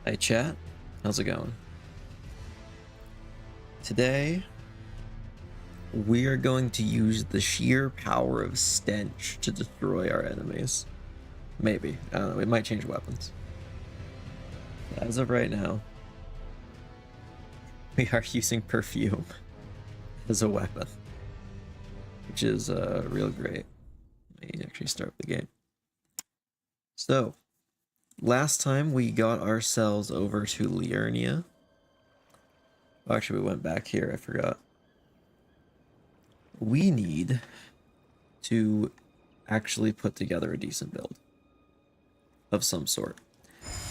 Hey chat, how's it going? Today, we are going to use the sheer power of stench to destroy our enemies. Maybe, I don't know, we might change weapons. As of right now, we are using perfume as a weapon, which is real great. Let me actually start the game. So, last time we got ourselves over to Liurnia. Oh, actually, we went back here, I forgot. We need to actually put together a decent build of some sort.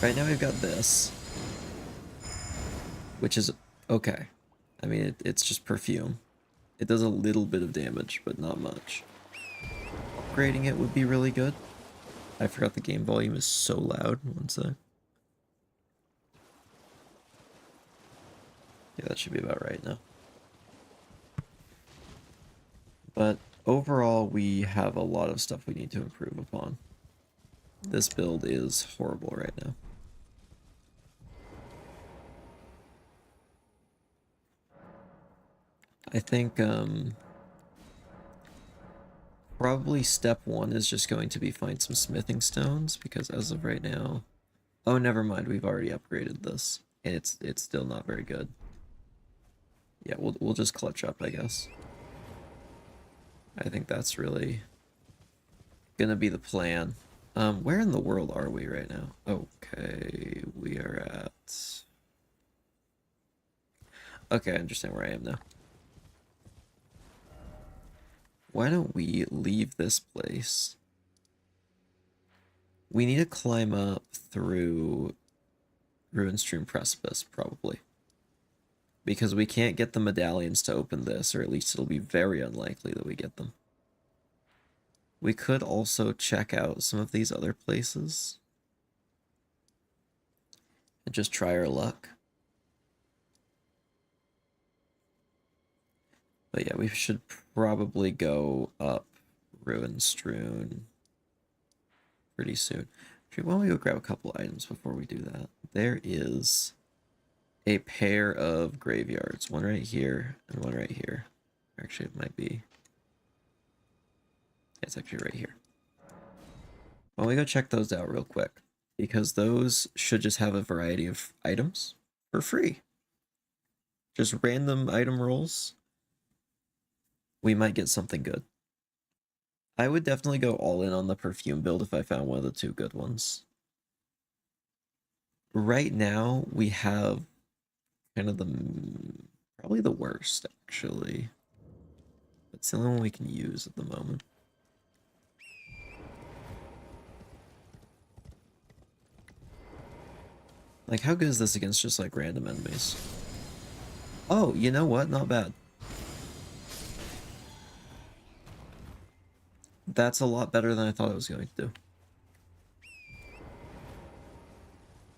Right now we've got this, which is okay. I mean, it's just perfume. It does a little bit of damage, but not much. Upgrading it would be really good. I forgot the game volume is so loud. One sec. Yeah, that should be about right now. But overall, we have a lot of stuff we need to improve upon. This build is horrible right now. I think probably step one is just going to be find some smithing stones, because as of right now... Oh, never mind, we've already upgraded this, and it's still not very good. Yeah, we'll just clutch up, I guess. I think that's really gonna be the plan. Where in the world are we right now? Okay, we are at... Okay, I understand where I am now. Why don't we leave this place? We need to climb up through Ruinstream Precipice, probably. Because we can't get the medallions to open this, or at least it'll be very unlikely that we get them. We could also check out some of these other places and just try our luck. But yeah, we should probably go up Ruinstrewn pretty soon. Actually, why don't we go grab a couple items before we do that? There is a pair of graveyards, one right here and one right here. Actually, it might be... It's actually right here. Why don't we go check those out real quick? Because those should just have a variety of items for free. Just random item rolls. We might get something good. I would definitely go all in on the perfume build if I found one of the two good ones. Right now, we have kind of probably the worst, actually. But it's the only one we can use at the moment. Like, how good is this against just, like, random enemies? Oh, you know what? Not bad. That's a lot better than I thought it was going to do.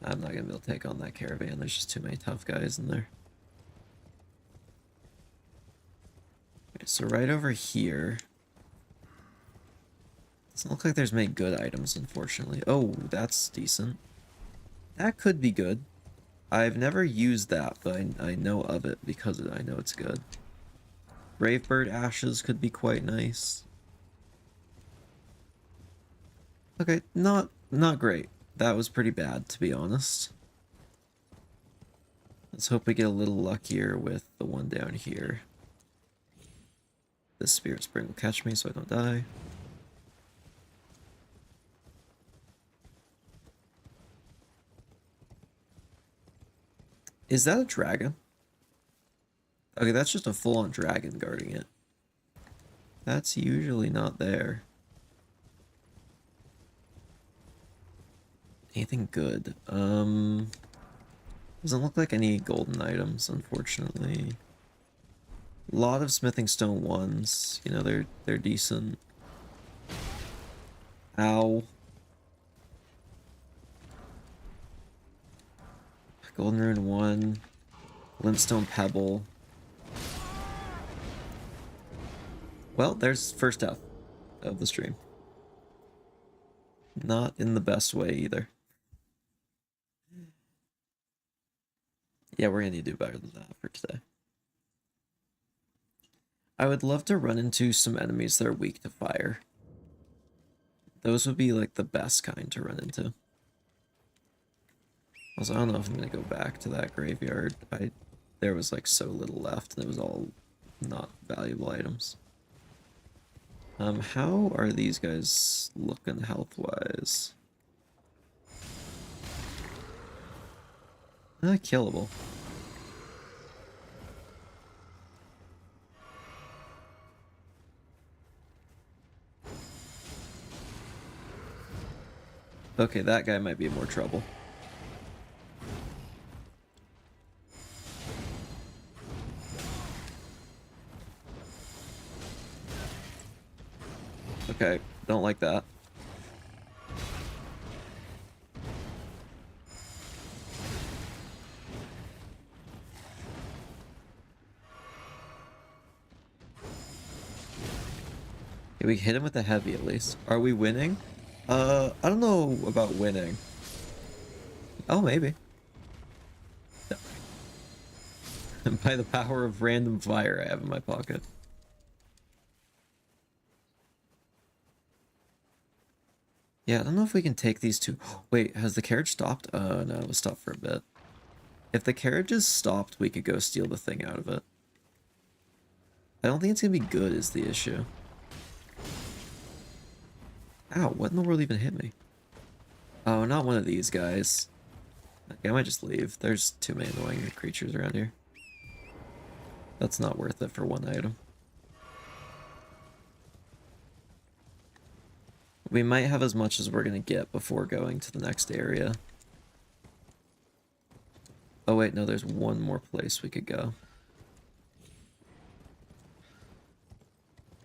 I'm not going to be able to take on that caravan. There's just too many tough guys in there. Okay, so right over here... Doesn't look like there's many good items, unfortunately. Oh, that's decent. That could be good. I've never used that, but I know of it because I know it's good. Bravebird ashes could be quite nice. Okay, not great. That was pretty bad, to be honest. Let's hope we get a little luckier with the one down here. This Spirit Spring will catch me so I don't die. Is that a dragon? Okay, that's just a full-on dragon guarding it. That's usually not there. Anything good? Doesn't look like any golden items, unfortunately. A lot of smithing stone ones. You know, they're decent. Ow. Golden Rune 1. Glintstone Pebble. Well, there's first death of the stream. Not in the best way either. Yeah, we're gonna need to do better than that for today. I would love to run into some enemies that are weak to fire. Those would be like the best kind to run into. Also, I don't know if I'm gonna go back to that graveyard. There was like so little left, and it was all not valuable items. How are these guys looking health-wise? Killable. Okay, that guy might be in more trouble. Okay, don't like that. Okay, we hit him with the heavy at least. Are we winning? I don't know about winning. Oh, maybe. No. By the power of random fire I have in my pocket. Yeah, I don't know if we can take these two. Wait, has the carriage stopped? No, it was stopped for a bit. If the carriage is stopped, we could go steal the thing out of it. I don't think it's gonna be good is the issue. Ow, what in the world even hit me? Oh, not one of these guys. Okay, I might just leave. There's too many annoying creatures around here. That's not worth it for one item. We might have as much as we're gonna get before going to the next area. Oh wait, no, there's one more place we could go.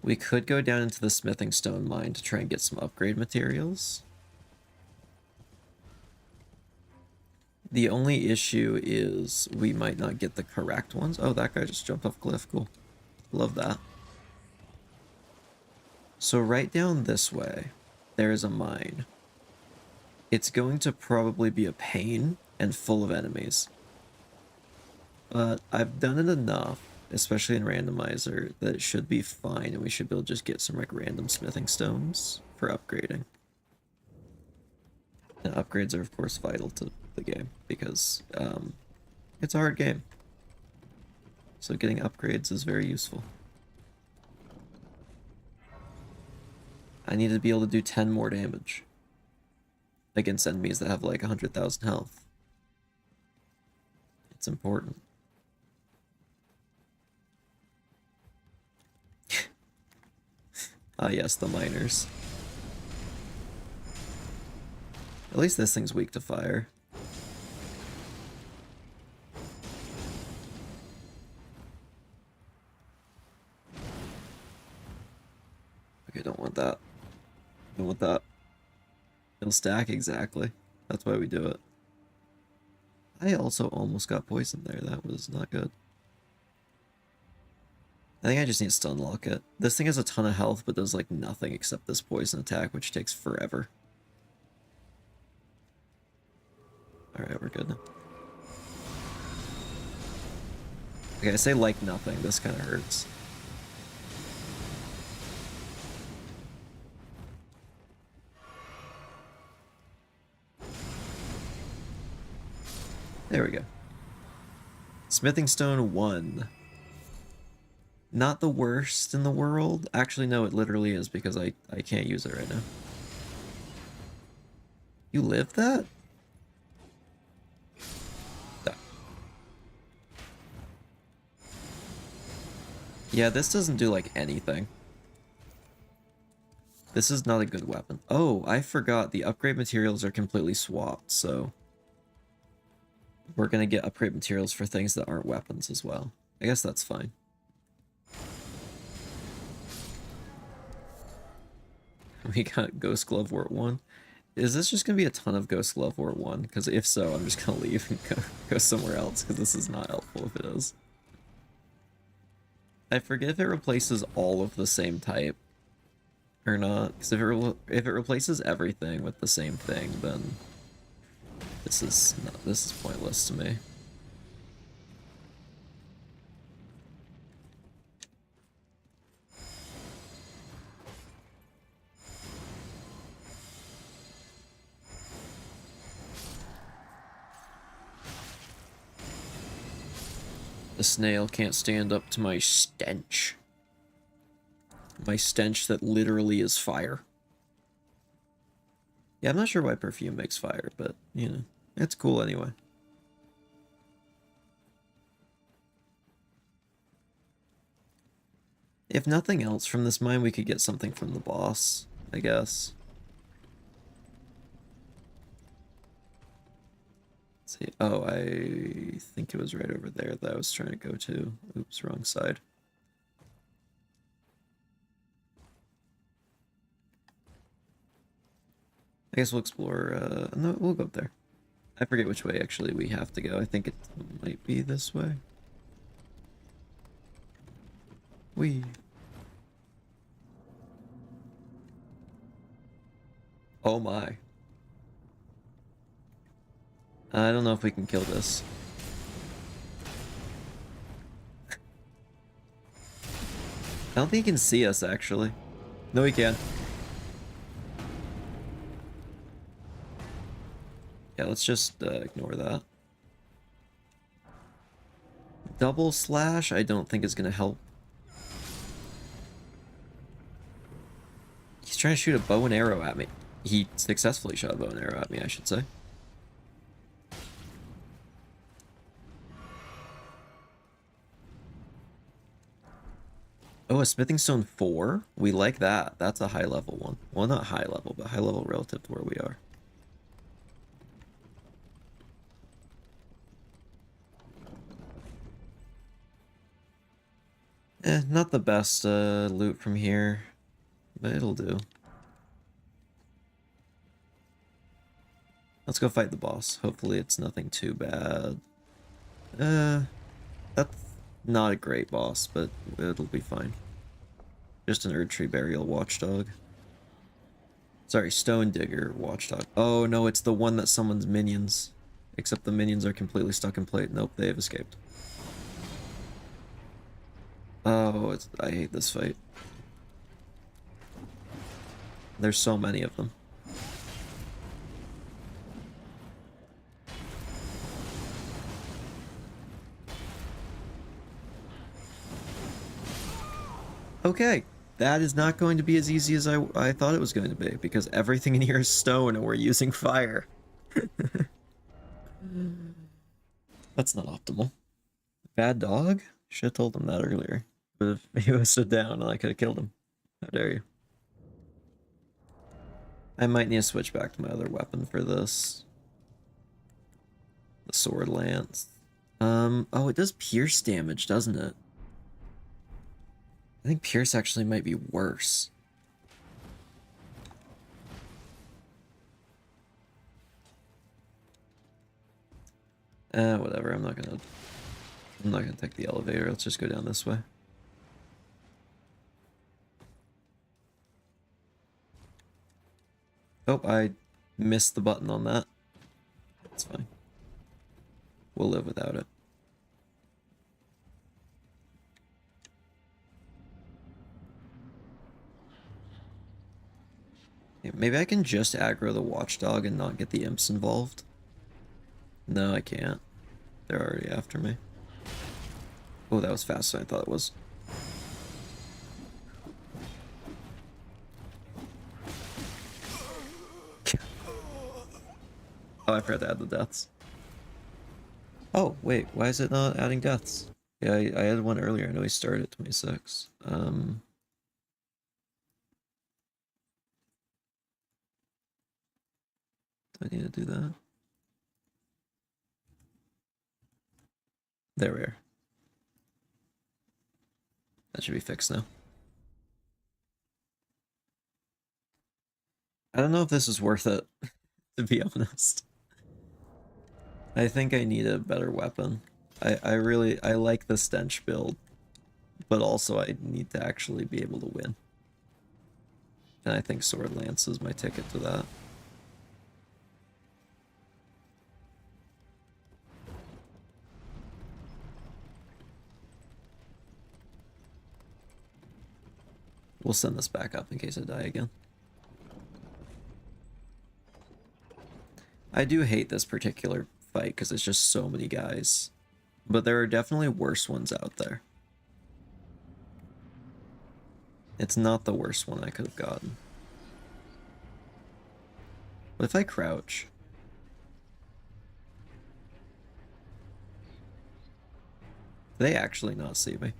We could go down into the smithing stone mine to try and get some upgrade materials. The only issue is we might not get the correct ones. Oh, that guy just jumped off cliff. Cool. Love that. So right down this way, there is a mine. It's going to probably be a pain and full of enemies. But I've done it enough, especially in Randomizer, that it should be fine, and we should be able to just get some like random smithing stones for upgrading. And upgrades are of course vital to the game because it's a hard game. So getting upgrades is very useful. I need to be able to do 10 more damage against enemies that have like 100,000 health. It's important. Ah yes, the miners. At least this thing's weak to fire. Okay, don't want that. Don't want that. It'll stack exactly. That's why we do it. I also almost got poisoned there. That was not good. I think I just need to stun lock it. This thing has a ton of health, but does like nothing except this poison attack, which takes forever. Alright, we're good now. Okay, I say like nothing. This kind of hurts. There we go. Smithing Stone 1. Not the worst in the world. Actually, no, it literally is because I can't use it right now. You lived that? Yeah, this doesn't do like anything. This is not a good weapon. Oh, I forgot the upgrade materials are completely swapped, so we're gonna get upgrade materials for things that aren't weapons as well. I guess that's fine. We got Ghost Glove Wart 1. Is this just gonna be a ton of Ghost Glove Wart 1? Because if so, I'm just gonna leave and go somewhere else, because this is not helpful if it is. I forget if it replaces all of the same type or not, because if it replaces everything with the same thing, then this is pointless to me. The snail can't stand up to my stench. My stench that literally is fire. Yeah, I'm not sure why perfume makes fire, but, you know, it's cool anyway. If nothing else from this mine, we could get something from the boss, I guess. Let's see. Oh, I think it was right over there that I was trying to go to. Oops, wrong side. I guess we'll explore, no, we'll go up there. I forget which way, actually, we have to go. I think it might be this way. Whee. Oh my. I don't know if we can kill this. I don't think he can see us, actually. No, he can. Yeah, let's just ignore that. Double slash, I don't think is going to help. He's trying to shoot a bow and arrow at me. He successfully shot a bow and arrow at me, I should say. Oh, a smithing stone 4? We like that. That's a high level one. Well, not high level, but high level relative to where we are. Not the best loot from here, but it'll do. Let's go fight the boss. Hopefully it's nothing too bad. That's not a great boss, but it'll be fine. Just an Erdtree Burial Watchdog. Sorry, Stone Digger Watchdog. Oh no, it's the one that summons minions. Except the minions are completely stuck in plate. Nope, they have escaped. Oh, I hate this fight. There's so many of them. Okay, that is not going to be as easy as I thought it was going to be, because everything in here is stone and we're using fire. That's not optimal. Bad dog? Should have told him that earlier. But if he was stood down, I could have killed him. How dare you. I might need to switch back to my other weapon for this. The sword lance. Oh, it does pierce damage, doesn't it? I think pierce actually might be worse. Whatever, I'm not gonna take the elevator. Let's just go down this way. Oh, I missed the button on that. That's fine. We'll live without it. Yeah, maybe I can just aggro the watchdog and not get the imps involved. No, I can't. They're already after me. Oh, that was faster than I thought it was. Oh, I forgot to add the deaths. Oh, wait, why is it not adding deaths? Yeah, I added one earlier. I know he started at 26. Do I need to do that? There we are. That should be fixed now. I don't know if this is worth it, to be honest. I think I need a better weapon. I like the stench build, but also I need to actually be able to win. And I think Sword Lance is my ticket to that. We'll send this back up in case I die again. I do hate this particular fight because it's just so many guys. But there are definitely worse ones out there. It's not the worst one I could have gotten. What if I crouch? Do they actually not see me?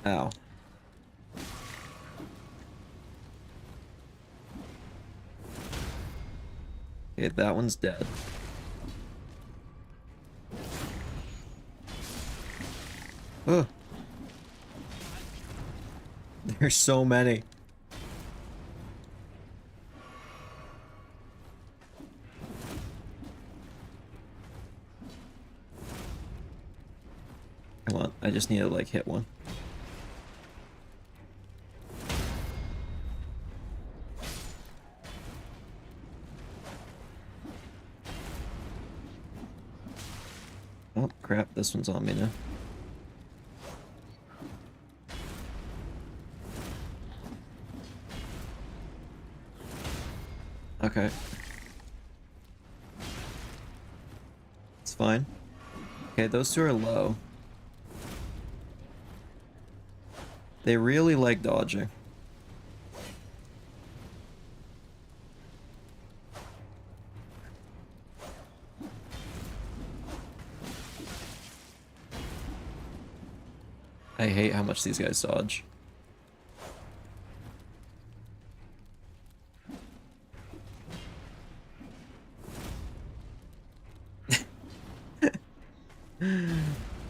Ow. Okay, that one's dead. Ugh. There's so many. Come on, I just need to like hit one. Oh crap, this one's on me now. Okay. It's fine. Okay, those two are low. They really like dodging. I hate how much these guys dodge.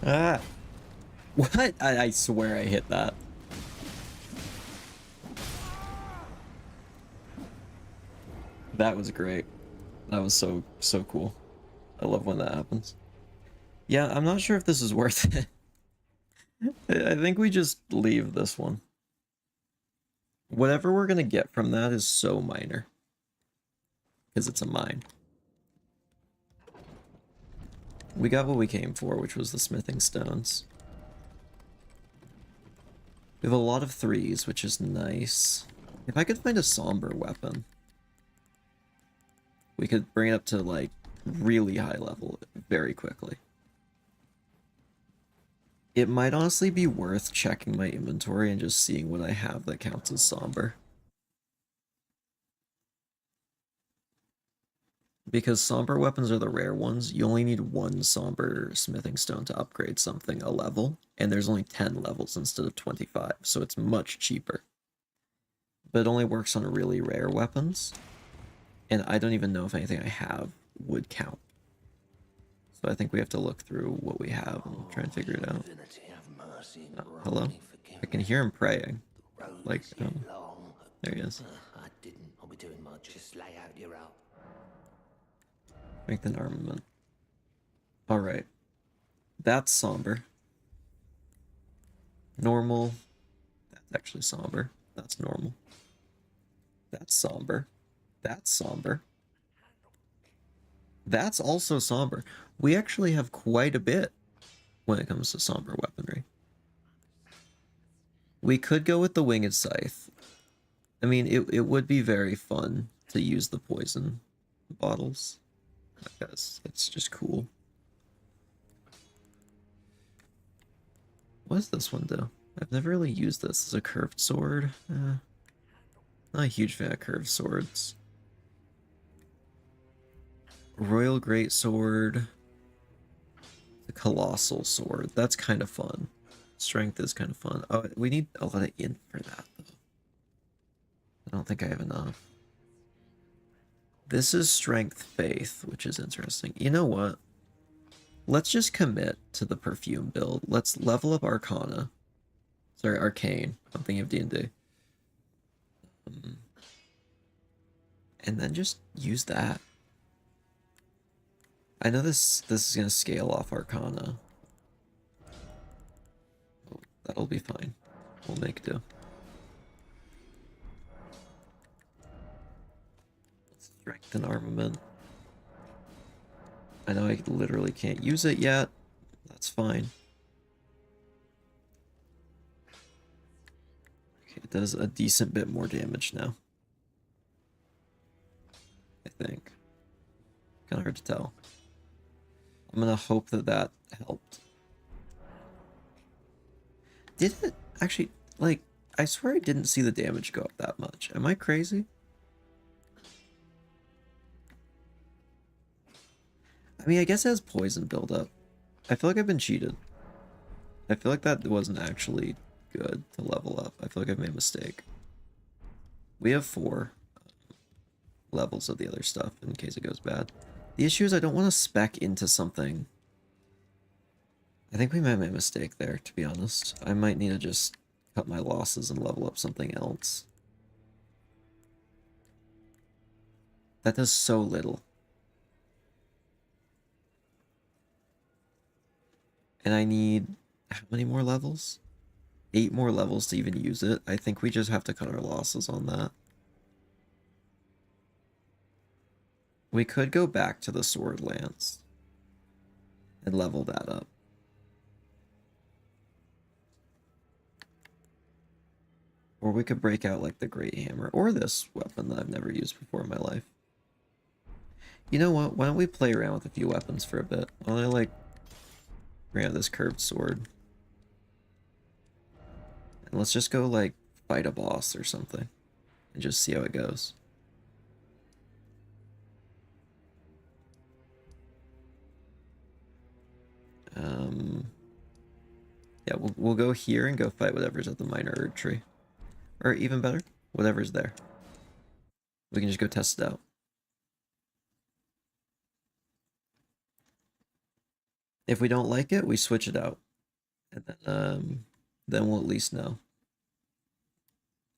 Ah! What? I swear I hit that. That was great. That was so cool. I love when that happens. Yeah, I'm not sure if this is worth it. I think we just leave this one. Whatever we're gonna get from that is so minor. Because it's a mine. We got what we came for, which was the smithing stones. We have a lot of threes, which is nice. If I could find a somber weapon, we could bring it up to, like, really high level very quickly. It might honestly be worth checking my inventory and just seeing what I have that counts as somber. Because somber weapons are the rare ones, you only need one somber smithing stone to upgrade something a level, and there's only 10 levels instead of 25, so it's much cheaper. But it only works on really rare weapons, and I don't even know if anything I have would count. So I think we have to look through what we have and try and figure it out. Hello? I can hear him praying. Like, there he is. I didn't. I'll be doing much. Just lay out your out. Strength and armament. Alright. That's somber. Normal. That's actually somber. That's normal. That's somber. That's somber. That's also somber. We actually have quite a bit when it comes to somber weaponry. We could go with the winged scythe. I mean, it would be very fun to use the poison bottles. Because it's just cool. What does this one do? I've never really used this as a curved sword. Not a huge fan of curved swords. Royal Greatsword. The Colossal Sword. That's kind of fun. Strength is kind of fun. Oh, we need a lot of int for that, though. I don't think I have enough. This is Strength Faith, which is interesting. You know what? Let's just commit to the perfume build. Let's level up Arcana. Sorry, Arcane. I'm thinking of D&D. And then just use that. I know this is going to scale off Arcana. Oh, that'll be fine. We'll make do. Strength and armament. I know I literally can't use it yet. That's fine. Okay, it does a decent bit more damage now. think. Kind of hard to tell. I'm gonna hope that that helped. Did it actually, like, I swear I didn't see the damage go up that much. Am I crazy? I mean, I guess it has poison buildup. I feel like I've been cheated. I feel like that wasn't actually good to level up. I feel like I've made a mistake. We have 4 levels of the other stuff in case it goes bad. The issue is I don't want to spec into something. I think we might have made a mistake there, to be honest. I might need to just cut my losses and level up something else. That does so little. And I need how many more levels? 8 more levels to even use it. I think we just have to cut our losses on that. We could go back to the sword lance and level that up. Or we could break out like the great hammer or this weapon that I've never used before in my life. You know what? Why don't we play around with a few weapons for a bit? Why don't I like bring out this curved sword? And let's just go like fight a boss or something and just see how it goes. Yeah, we'll go here and go fight whatever's at the minor erd tree. Or even better, whatever's there. We can just go test it out. If we don't like it, we switch it out. And then we'll at least know.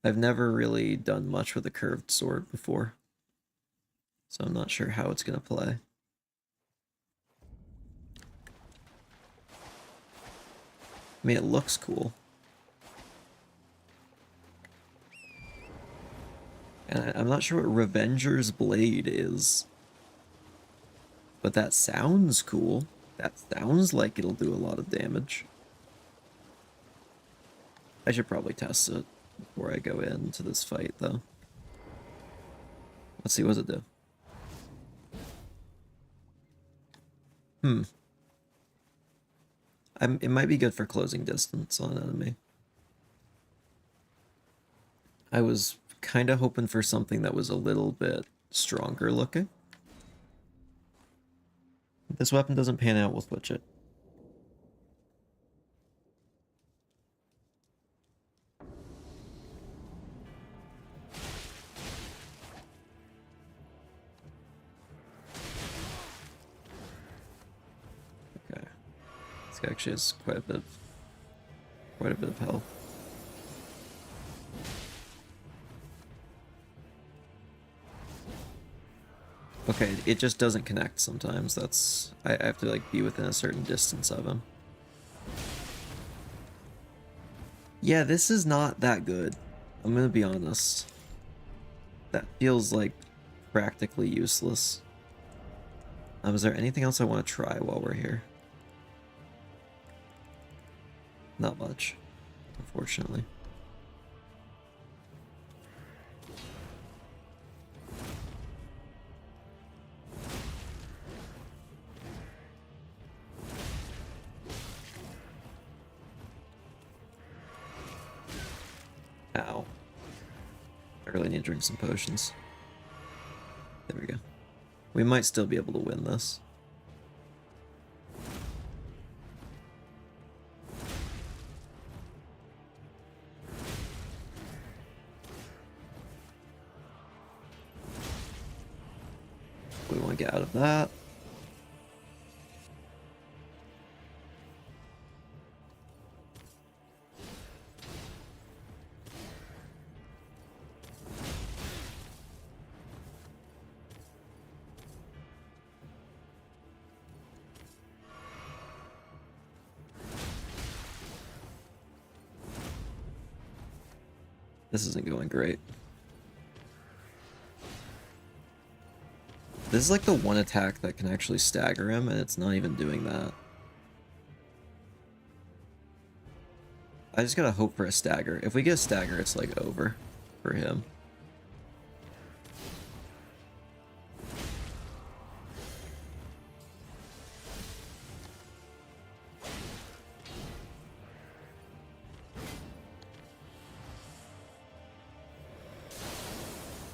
I've never really done much with a curved sword before, so I'm not sure how it's going to play. I mean, it looks cool. And I'm not sure what Revenger's Blade is, but that sounds cool. That sounds like it'll do a lot of damage. I should probably test it before I go into this fight, though. Let's see, what does it do? It might be good for closing distance on an enemy. I was kind of hoping for something that was a little bit stronger looking. If this weapon doesn't pan out, we'll switch it. Okay. This guy actually has quite a bit of health. Okay, it just doesn't connect sometimes. That's... I have to, like, be within a certain distance of him. Yeah, this is not that good. I'm gonna be honest. That feels, like, practically useless. Is there anything else I want to try while we're here? Not much, unfortunately. Ow. I really need to drink some potions. There we go. We might still be able to win this. We want to get out of that. This isn't going great. This is like the one attack that can actually stagger him, and it's not even doing that. I just gotta hope for a stagger. If we get a stagger, it's like over for him.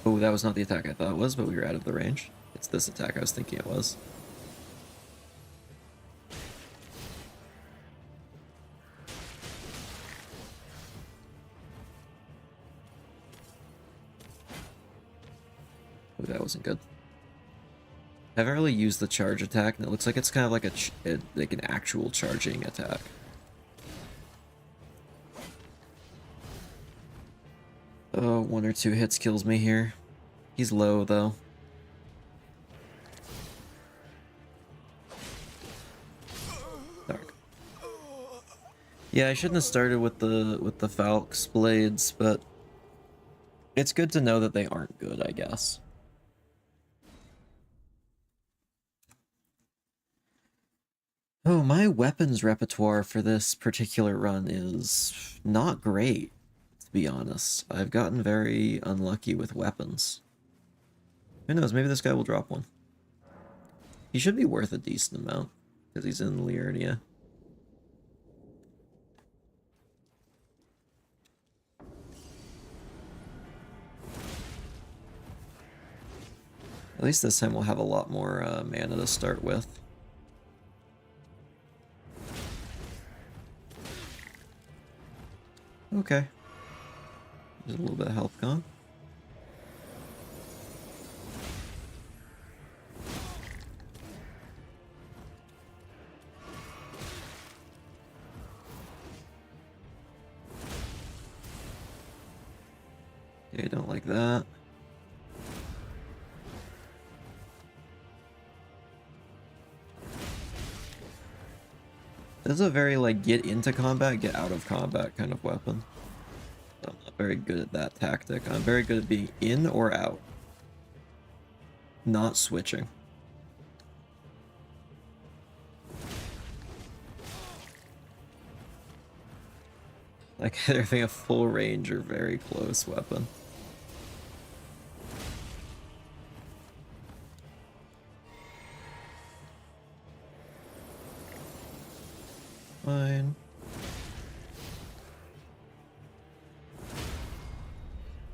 Oh, that was not the attack I thought it was, but we were out of the range. It's this attack I was thinking it was. Oh, that wasn't good. I haven't really used the charge attack, and it looks like it's kind of like like an actual charging attack. Oh, 1 or 2 hits kills me here. He's low though. Dark. Yeah, I shouldn't have started with the Falx blades, but it's good to know that they aren't good, I guess. Oh, my weapons repertoire for this particular run is not great, to be honest. I've gotten very unlucky with weapons. Who knows, maybe this guy will drop one. He should be worth a decent amount, because he's in Liurnia. At least this time we'll have a lot more mana to start with. Okay. There's a little bit of health gone. Okay, don't like that. This is a very, like, get into combat, get out of combat kind of weapon. I'm not very good at that tactic. I'm very good at being in or out. Not switching. Like, having a full range or very close weapon. Fine.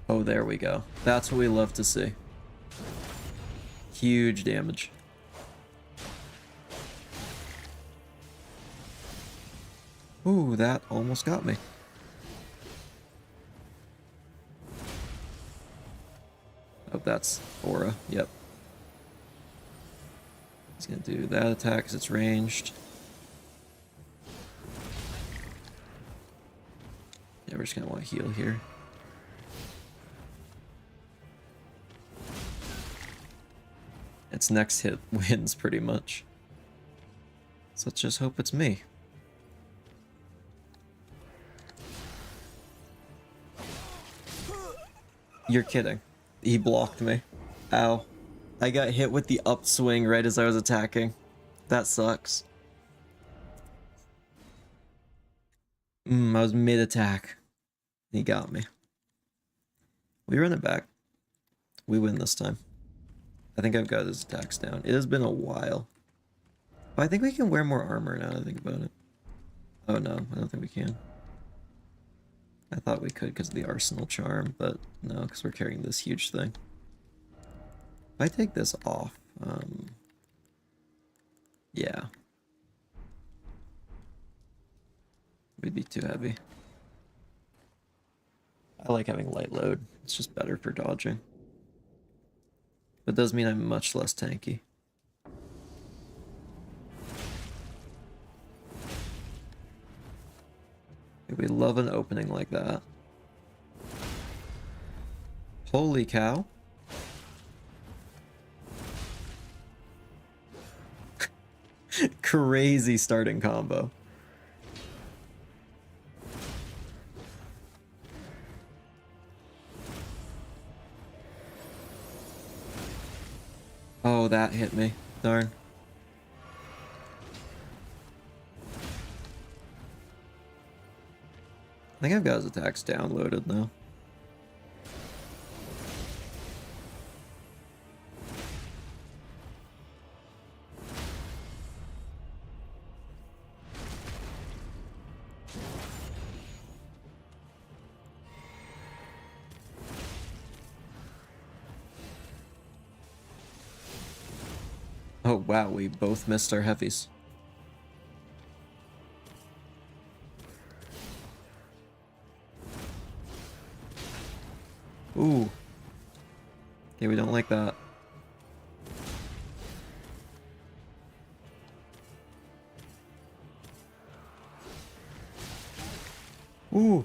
Oh, there we go. That's what we love to see. Huge damage. Ooh, that almost got me. Oh, that's Aura. Yep. He's gonna do that attack because it's ranged. Yeah, we're just gonna want to heal here. Its next hit wins pretty much. So let's just hope it's me. You're kidding. He blocked me. Ow. I got hit with the upswing right as I was attacking. That sucks. I was mid-attack. He got me. We run it back. We win this time. I think I've got his attacks down. It has been a while. But I think we can wear more armor now that I think about it. Oh no, I don't think we can. I thought we could because of the arsenal charm, but no, because we're carrying this huge thing. If I take this off, yeah. We'd be too heavy. I like having light load. It's just better for dodging. But it does mean I'm much less tanky. We love an opening like that. Holy cow. Crazy starting combo. Oh, that hit me. Darn. I think I've got his attacks downloaded now. Oh wow, we both missed our heavies. Ooh. Okay, we don't like that. Ooh.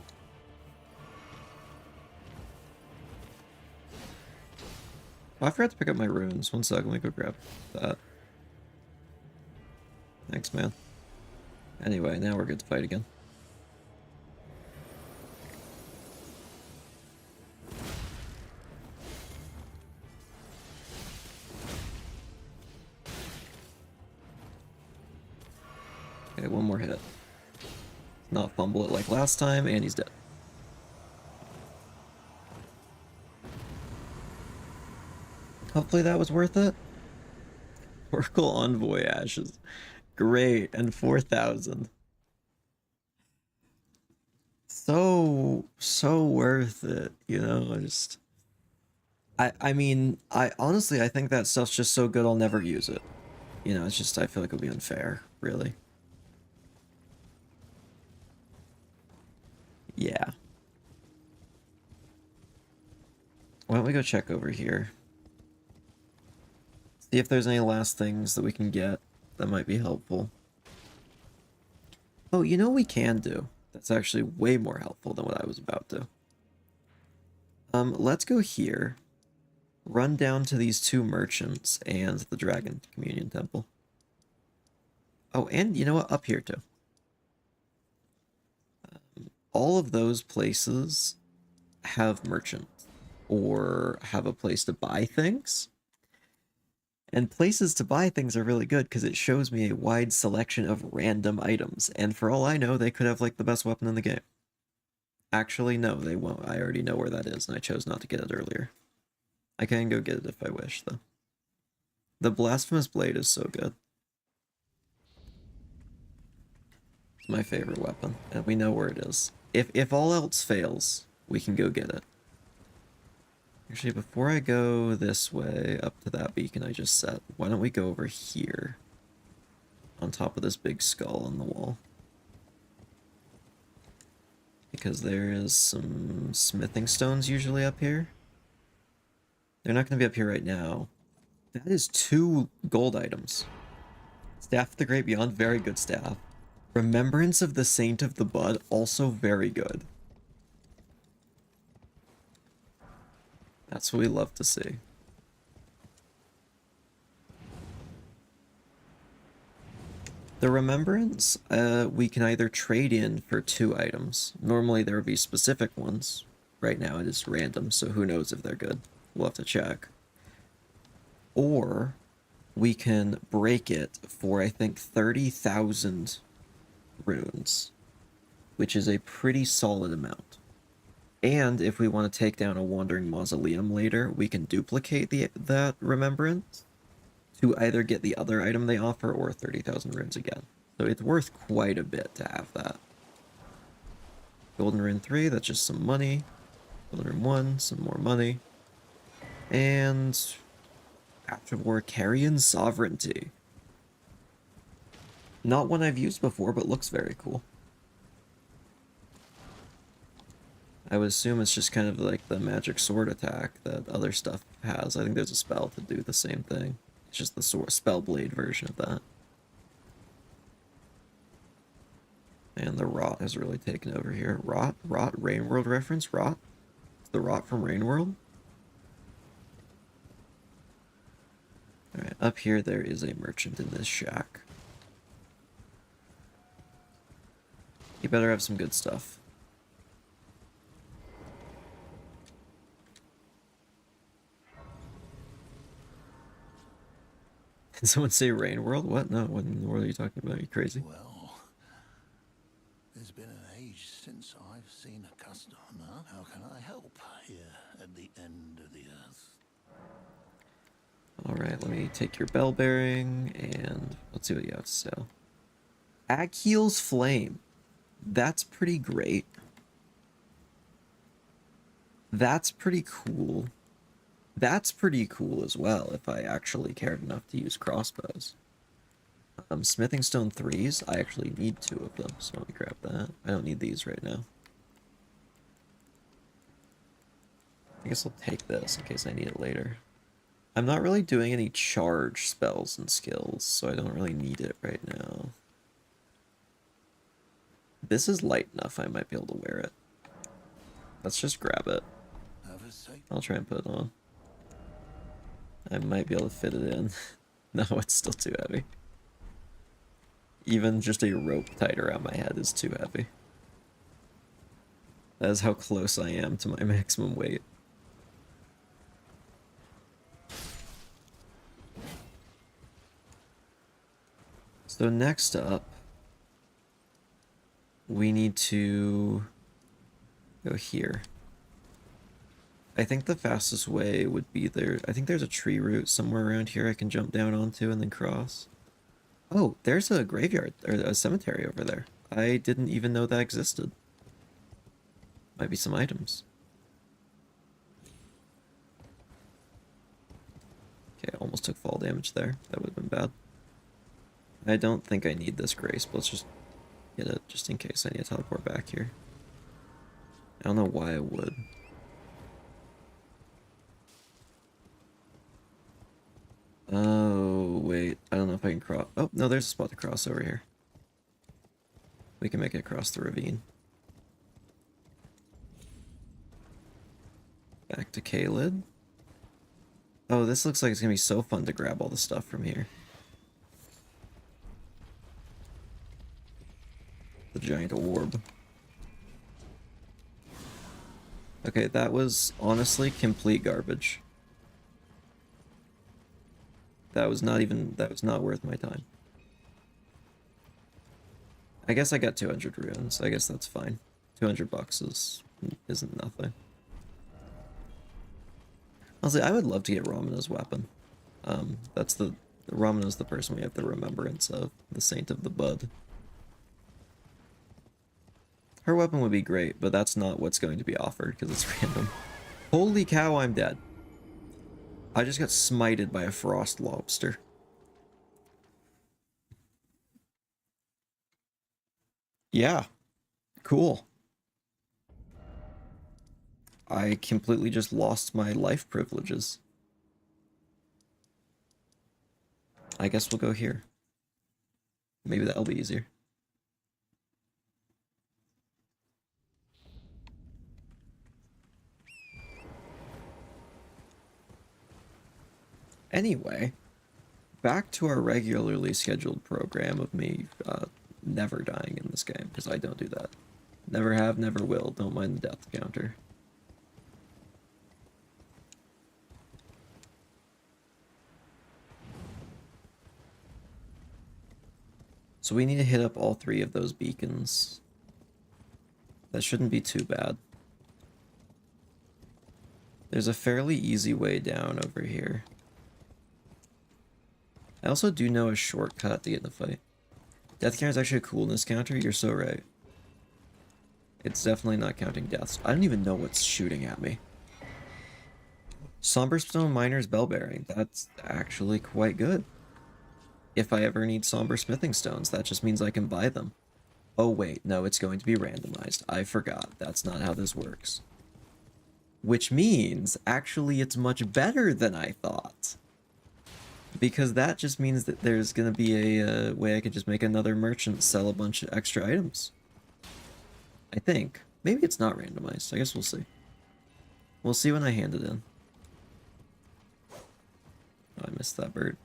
Oh, I forgot to pick up my runes. One sec, let me go grab that. Thanks, man. Anyway, now we're good to fight again. Okay, one more hit. Not fumble it like last time, and he's dead. Hopefully that was worth it. Oracle Envoy Ashes. Great, and 4,000. So worth it, you know, I mean, I honestly, I think that stuff's just so good I'll never use it. You know, it's just, I feel like it would be unfair, really. Yeah. Why don't we go check over here? See if there's any last things that we can get that might be helpful. Oh, you know what we can do? That's actually way more helpful than what I was about to. Let's go here. Run down to these two merchants and the Dragon Communion Temple. Oh, and you know what? Up here, too. All of those places have merchants or have a place to buy things. And places to buy things are really good because it shows me a wide selection of random items. And for all I know, they could have like the best weapon in the game. Actually, no, they won't. I already know where that is, and I chose not to get it earlier. I can go get it if I wish, though. The Blasphemous Blade is so good. It's my favorite weapon, and we know where it is. If all else fails, we can go get it. Actually, before I go this way up to that beacon I just set, why don't we go over here on top of this big skull on the wall? Because there is some smithing stones usually up here. They're not going to be up here right now. That is 2 gold items. Staff of the Great Beyond, very good staff. Remembrance of the Saint of the Bud, also very good. That's what we love to see. The Remembrance, we can either trade in for 2 items. Normally there would be specific ones. Right now it is random, so who knows if they're good. We'll have to check. Or we can break it for, I think, 30,000 runes, which is a pretty solid amount. And if we want to take down a Wandering Mausoleum later, we can duplicate that Remembrance to either get the other item they offer or 30,000 runes again. So it's worth quite a bit to have that. Golden Rune 3, that's just some money. Golden Rune 1, some more money. And After War Carrion Sovereignty. Not one I've used before, but looks very cool. I would assume it's just kind of like the magic sword attack that other stuff has. I think there's a spell to do the same thing. It's just the sword spell blade version of that. And the rot has really taken over here. Rot? Rainworld reference? Rot? It's the rot from Rainworld? Alright, up here there is a merchant in this shack. You better have some good stuff. Did someone say Rainworld? What? No, what in the world are you talking about? Are you crazy? Well, there's been an age since I've seen a customer. How can I help here at the end of the earth? Alright, let me take your bell bearing, and let's see what you have to sell. Akheel's Flame. That's pretty great. That's pretty cool. That's pretty cool as well, if I actually cared enough to use crossbows. Smithing stone 3s, I actually need 2 of them, so let me grab that. I don't need these right now. I guess I'll take this in case I need it later. I'm not really doing any charge spells and skills, so I don't really need it right now. This is light enough, I might be able to wear it. Let's just grab it. I'll try and put it on. I might be able to fit it in. No, it's still too heavy. Even just a rope tied around my head is too heavy. That is how close I am to my maximum weight. So next up, we need to go here. I think the fastest way would be there. I think there's a tree root somewhere around here I can jump down onto and then cross. Oh, there's a graveyard, or a cemetery over there. I didn't even know that existed. Might be some items. Okay, almost took fall damage there. That would have been bad. I don't think I need this grace, but let's just get it just in case I need to teleport back here. I don't know why I would. Oh, wait. I don't know if I can cross. Oh, no, there's a spot to cross over here. We can make it across the ravine. Back to Kaled. Oh, this looks like it's gonna be so fun to grab all the stuff from here. The giant orb. Okay, that was honestly complete garbage. That was not worth my time. I guess I got 200 runes. I guess that's fine. 200 bucks isn't nothing. Honestly, I would love to get Ramina's weapon. Ramina's the person we have the remembrance of, the Saint of the Bud. Her weapon would be great, but that's not what's going to be offered because it's random. Holy cow, I'm dead. I just got smited by a frost lobster. Yeah, cool. I completely just lost my life privileges. I guess we'll go here. Maybe that'll be easier. Anyway, back to our regularly scheduled program of me never dying in this game, because I don't do that. Never have, never will. Don't mind the death counter. So we need to hit up all 3 of those beacons. That shouldn't be too bad. There's a fairly easy way down over here. I also do know a shortcut to get in the fight. Death counter is actually a coolness counter. You're so right. It's definitely not counting deaths. I don't even know what's shooting at me. Somberstone Miner's Bell Bearing. That's actually quite good. If I ever need Somber Smithing Stones, that just means I can buy them. Oh wait, no, it's going to be randomized. I forgot. That's not how this works. Which means, actually, it's much better than I thought. Because that just means that there's going to be a way I could just make another merchant sell a bunch of extra items. I think. Maybe it's not randomized. I guess we'll see. We'll see when I hand it in. Oh, I missed that bird.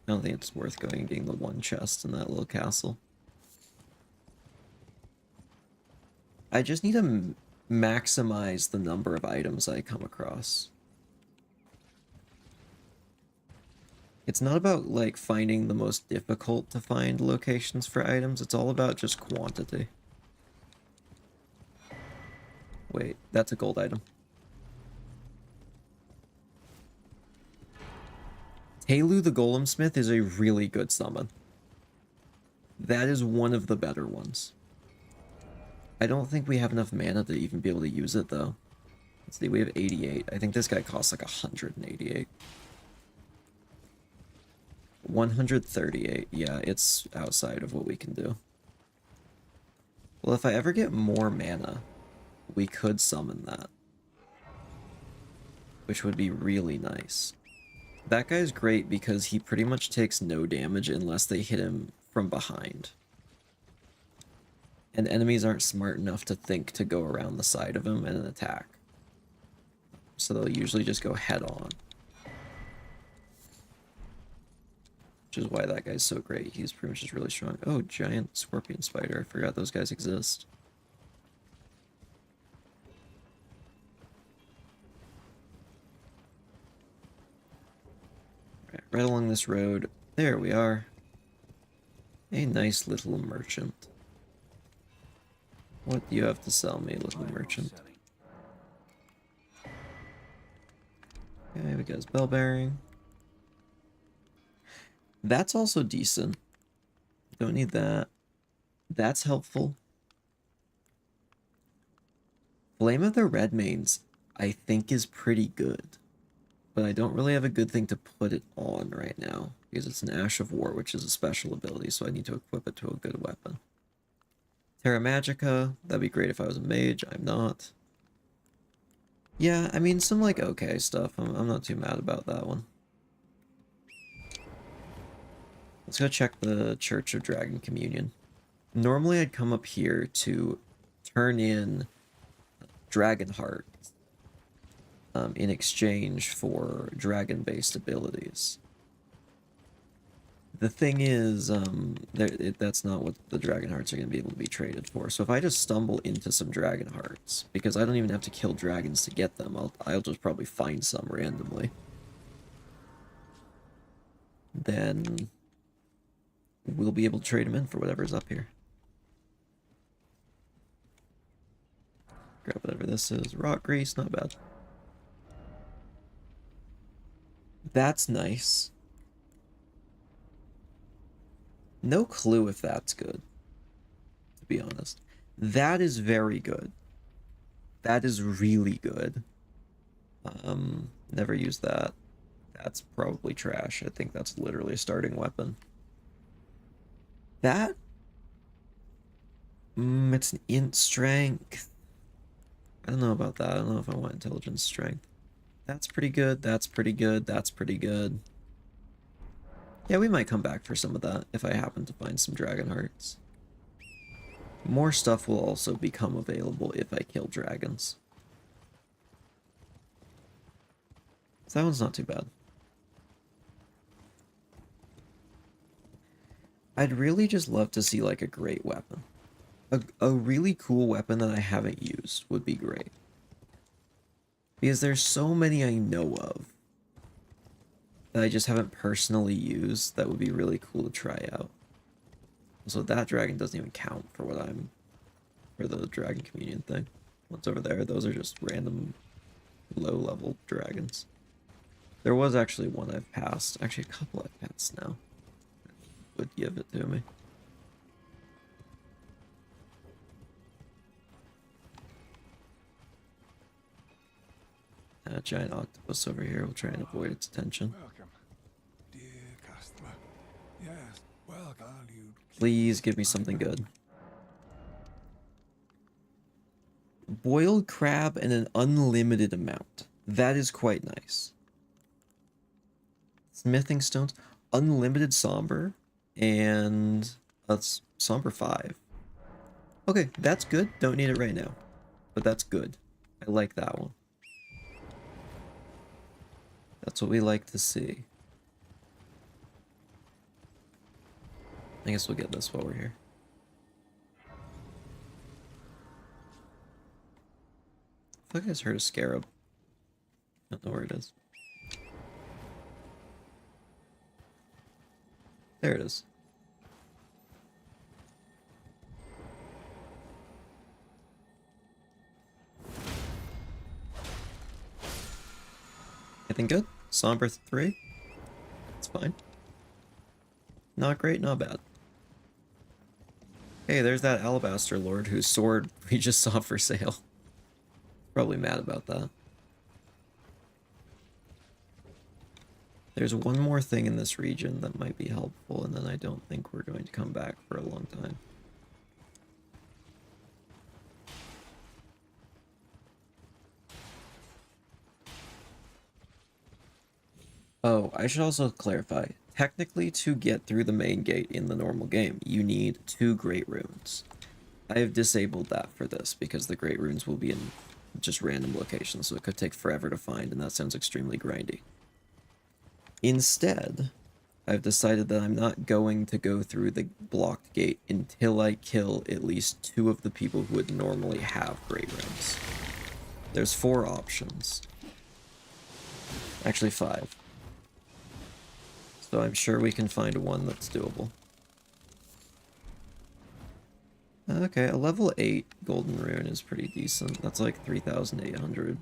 I don't think it's worth going and getting the one chest in that little castle. I just need to maximize the number of items I come across. It's not about, like, finding the most difficult to find locations for items. It's all about just quantity. Wait, that's a gold item. Talu the Golem Smith is a really good summon. That is one of the better ones. I don't think we have enough mana to even be able to use it, though. Let's see, we have 88. I think this guy costs like 188. 138. Yeah, it's outside of what we can do. Well, if I ever get more mana, we could summon that. Which would be really nice. That guy's great because he pretty much takes no damage unless they hit him from behind. And enemies aren't smart enough to think to go around the side of him and attack. So they'll usually just go head on. Which is why that guy's so great. He's pretty much just really strong. Oh, giant scorpion spider. I forgot those guys exist. Right along this road. There we are. A nice little merchant. What do you have to sell me, little merchant? Okay, we got his bell bearing. That's also decent. Don't need that. That's helpful. Flame of the Redmanes, I think, is pretty good. But I don't really have a good thing to put it on right now. Because it's an Ash of War, which is a special ability, so I need to equip it to a good weapon. Terra Magica, that'd be great if I was a mage. I'm not. Yeah, I mean, some, like, okay stuff. I'm not too mad about that one. Let's go check the Church of Dragon Communion. Normally, I'd come up here to turn in Dragonheart in exchange for dragon-based abilities. The thing is, that's not what the Dragonhearts are going to be able to be traded for. So if I just stumble into some Dragonhearts, because I don't even have to kill dragons to get them, I'll just probably find some randomly. Then we'll be able to trade them in for whatever's up here. Grab whatever this is. Rock grease, not bad. That's nice. No clue if that's good, to be honest. That is very good. That is really good. Never used that. That's probably trash. I think that's literally a starting weapon. That? It's an int strength. I don't know about that. I don't know if I want intelligence strength. That's pretty good. That's pretty good. That's pretty good. Yeah, we might come back for some of that if I happen to find some dragon hearts. More stuff will also become available if I kill dragons. So that one's not too bad. I'd really just love to see, like, a great weapon. A really cool weapon that I haven't used would be great. Because there's so many I know of that I just haven't personally used that would be really cool to try out. So that dragon doesn't even count for what I'm... for the Dragon Communion thing. What's over there? Those are just random low-level dragons. There was actually one I've passed. Actually, a couple I've passed now. Would give it to me. That giant octopus over here. We'll try and avoid its attention. Welcome, dear customer. Yes, welcome. Please give me something good. Boiled crab and an unlimited amount. That is quite nice. Smithing stones. Unlimited somber. And that's somber 5. Okay, that's good. Don't need it right now. But that's good. I like that one. That's what we like to see. I guess we'll get this while we're here. I feel like I just heard a scarab. I don't know where it is. There it is. Anything good? Somber 3? It's fine. Not great, not bad. Hey, there's that Alabaster Lord whose sword we just saw for sale. Probably mad about that. There's one more thing in this region that might be helpful, and then I don't think we're going to come back for a long time. Oh, I should also clarify. Technically, to get through the main gate in the normal game, you need 2 Great Runes. I have disabled that for this because the Great Runes will be in just random locations, so it could take forever to find, and that sounds extremely grindy. Instead, I've decided that I'm not going to go through the blocked gate until I kill at least 2 of the people who would normally have Great Runes. There's 4 options. Actually 5. So I'm sure we can find one that's doable. Okay, a level 8 golden rune is pretty decent. That's like $3,800.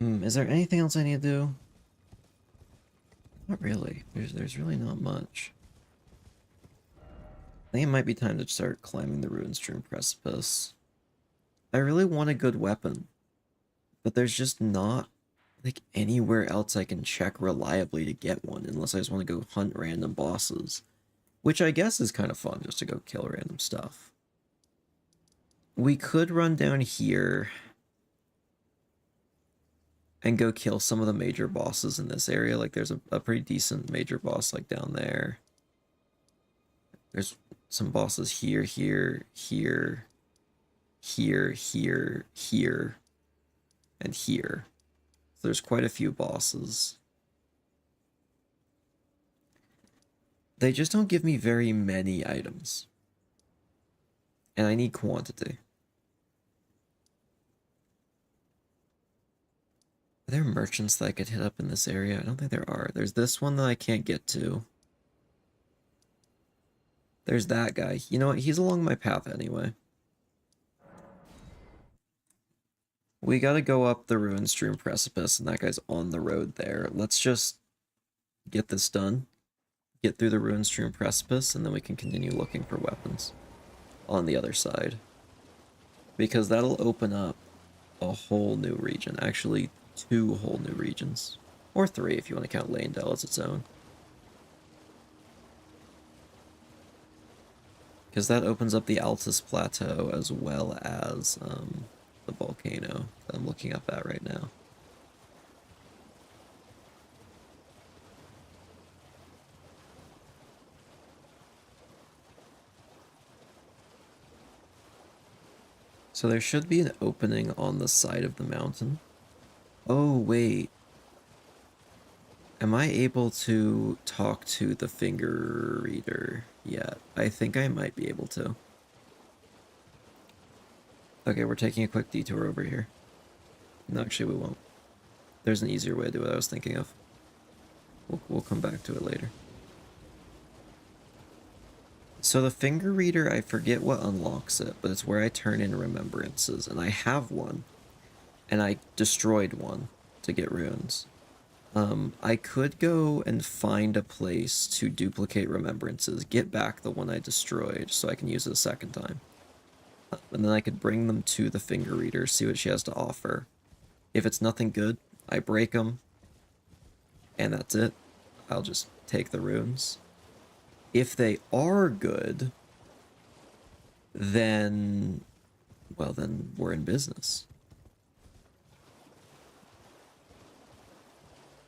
Is there anything else I need to do? Not really. There's really not much. I think it might be time to start climbing the Ruinstream Precipice. I really want a good weapon, but there's just not like anywhere else I can check reliably to get one unless I just want to go hunt random bosses, which I guess is kind of fun just to go kill random stuff. We could run down here and go kill some of the major bosses in this area. Like there's a pretty decent major boss like down there. There's some bosses here, here, here, here, here, here, and here. So there's quite a few bosses. They just don't give me very many items. And I need quantity. Are there merchants that I could hit up in this area? I don't think there are. There's this one that I can't get to. There's that guy. You know what? He's along my path anyway. We gotta go up the Ruinstream Precipice, and that guy's on the road there. Let's just get this done. Get through the Ruinstream Precipice, and then we can continue looking for weapons on the other side. Because that'll open up a whole new region. Actually, 2 whole new regions. Or 3 if you want to count Lanedale as its own. Because that opens up the Altus Plateau as well as the volcano that I'm looking up at right now. So there should be an opening on the side of the mountain. Oh, wait. Am I able to talk to the finger reader yet? I think I might be able to. Okay, we're taking a quick detour over here. No, actually we won't. There's an easier way to do what I was thinking of. We'll come back to it later. So the finger reader, I forget what unlocks it, but it's where I turn in remembrances, and I have one. And I destroyed one to get runes. I could go and find a place to duplicate remembrances, get back the one I destroyed so I can use it a second time. And then I could bring them to the finger reader, see what she has to offer. If it's nothing good, I break them, and that's it. I'll just take the runes. If they are good, then, well, then we're in business.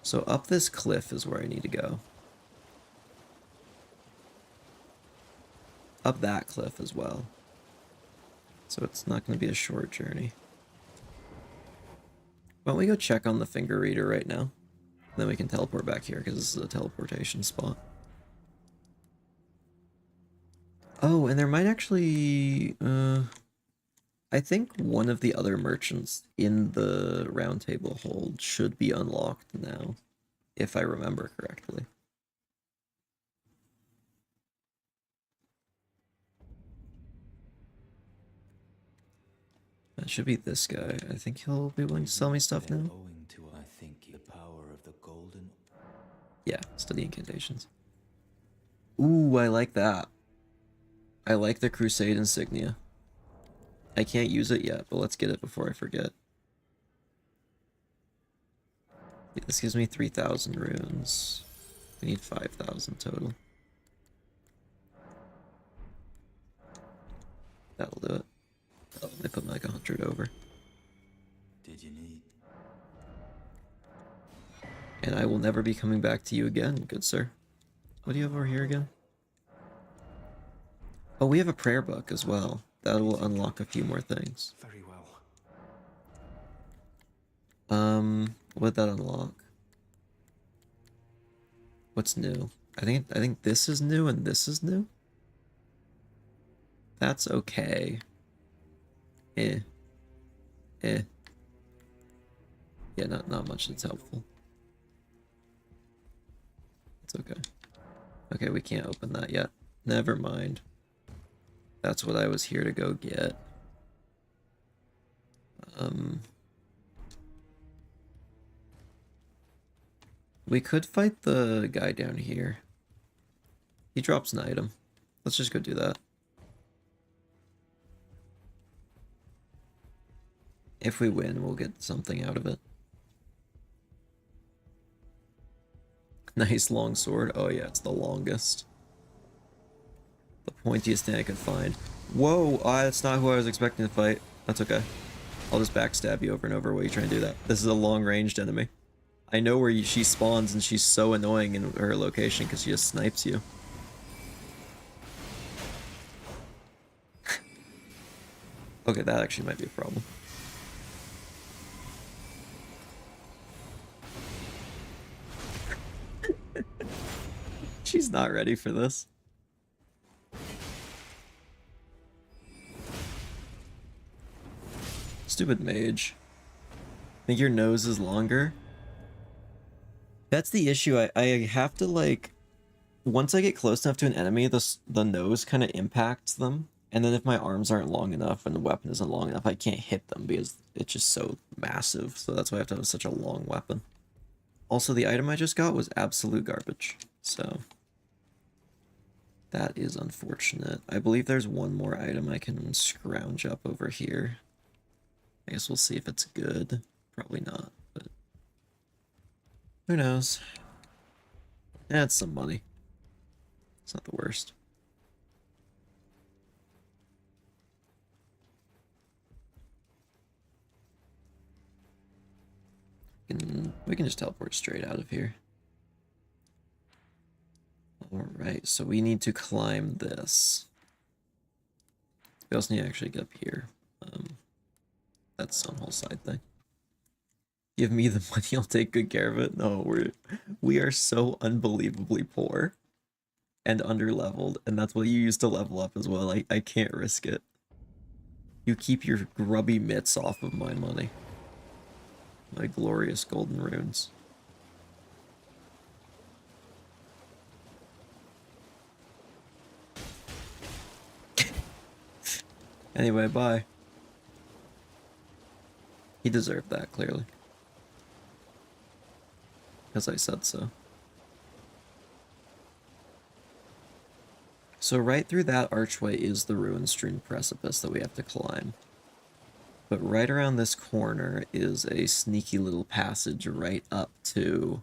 So up this cliff is where I need to go. Up that cliff as well. So it's not going to be a short journey. Why don't we go check on the finger reader right now? Then we can teleport back here because this is a teleportation spot. Oh, and there might actually... I think one of the other merchants in the round table hold should be unlocked now, if I remember correctly. It should be this guy. I think he'll be willing to sell me stuff now. Owing to, I think, the power of the golden. Yeah, study incantations. Ooh, I like that. I like the Crusade insignia. I can't use it yet, but let's get it before I forget. Yeah, this gives me 3,000 runes. We need 5,000 total. That'll do it. Oh, they put me like 100 over. Did you need? And I will never be coming back to you again, good sir. What do you have over here again? Oh, we have a prayer book as well. That will unlock a few more things. Very well. What'd that unlock? What's new? I think this is new and this is new. That's okay. Eh. Yeah, not much that's helpful. It's okay. Okay, we can't open that yet. Never mind. That's what I was here to go get. We could fight the guy down here. He drops an item. Let's just go do that. If we win, we'll get something out of it. Nice long sword. Oh yeah, it's the longest. The pointiest thing I could find. Whoa, that's not who I was expecting to fight. That's okay. I'll just backstab you over and over while you try and do that. This is a long-ranged enemy. I know where she spawns, and she's so annoying in her location because she just snipes you. Okay, that actually might be a problem. She's not ready for this. Stupid mage. Think your nose is longer? That's the issue. I have to, like, once I get close enough to an enemy, the nose kind of impacts them. And then if my arms aren't long enough and the weapon isn't long enough, I can't hit them because it's just so massive. So that's why I have to have such a long weapon. Also, the item I just got was absolute garbage. So that is unfortunate. I believe there's one more item I can scrounge up over here. I guess we'll see if it's good. Probably not, but who knows? That's some money. It's not the worst. We can just teleport straight out of here. Alright, so we need to climb this. We also need to actually get up here. That's some whole side thing. Give me the money, I'll take good care of it. No, we are so unbelievably poor and underleveled, and that's what you use to level up as well. I can't risk it. You keep your grubby mitts off of my money. My glorious golden runes. Anyway, bye. He deserved that, clearly. Because I said so. So right through that archway is the ruin-strewn precipice that we have to climb. But right around this corner is a sneaky little passage right up to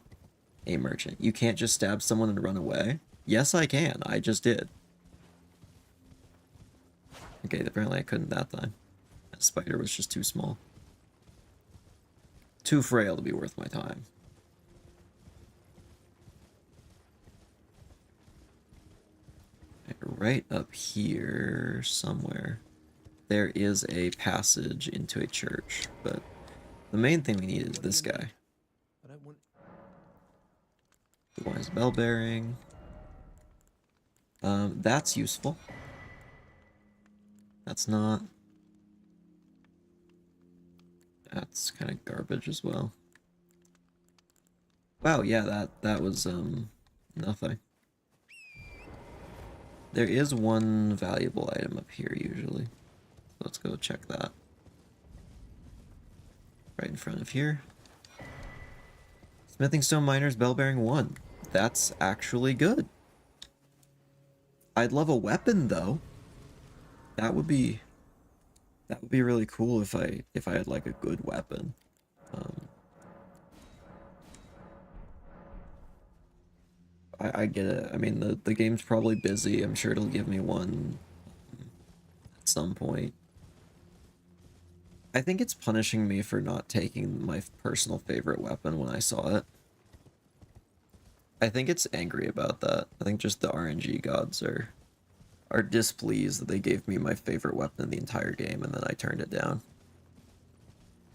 a merchant. You can't just stab someone and run away. Yes, I can. I just did. Okay, apparently I couldn't that time. That spider was just too small. Too frail to be worth my time. Right up here somewhere, there is a passage into a church, but the main thing we need is this guy. I don't want... The wise bell bearing. That's useful. That's not. That's kind of garbage as well. Wow, yeah, that was nothing. There is one valuable item up here usually. Let's go check that. right in front of here. Smithing Stone Miners, Bell Bearing 1. That's actually good. I'd love a weapon though. That would be really cool if I had like a good weapon. I get it. I mean the game's probably busy. I'm sure it'll give me one at some point. I think it's punishing me for not taking my personal favorite weapon when I saw it. I think it's angry about that. I think just the RNG gods are displeased that they gave me my favorite weapon in the entire game and then I turned it down.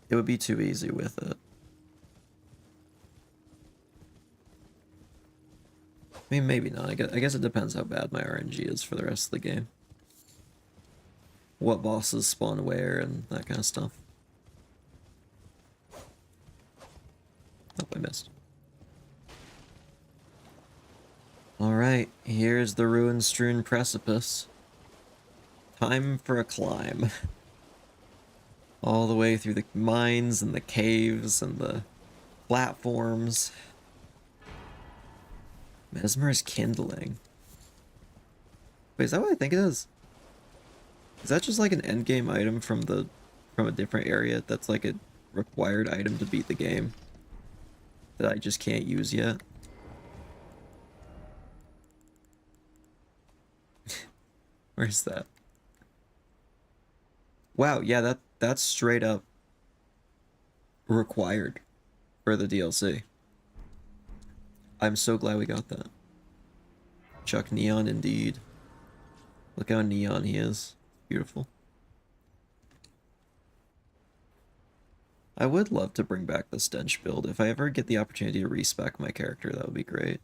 It would be too easy with it. I mean, maybe not. I guess it depends how bad my RNG is for the rest of the game. What bosses spawn where and that kind of stuff. Oh, I missed. Alright, here's the ruin-strewn precipice. Time for a climb. All the way through the mines and the caves and the platforms. Mesmer's Kindling. Wait, is that what I think it is? Is that just like an endgame item from a different area that's like a required item to beat the game that I just can't use yet? Where's that? Wow, yeah, that's straight up required for the DLC. I'm so glad we got that. Chuck Neon indeed. Look how neon he is. Beautiful. I would love to bring back the stench build. If I ever get the opportunity to respec my character, that would be great.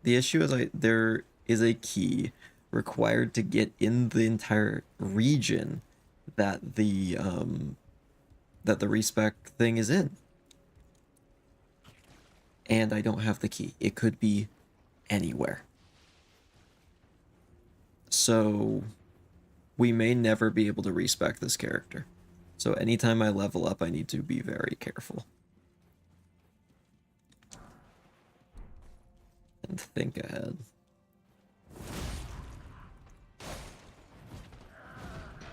The issue is there is a key required to get in the entire region that the respec thing is in. And I don't have the key. It could be anywhere. So we may never be able to respec this character. So anytime I level up, I need to be very careful. And think ahead.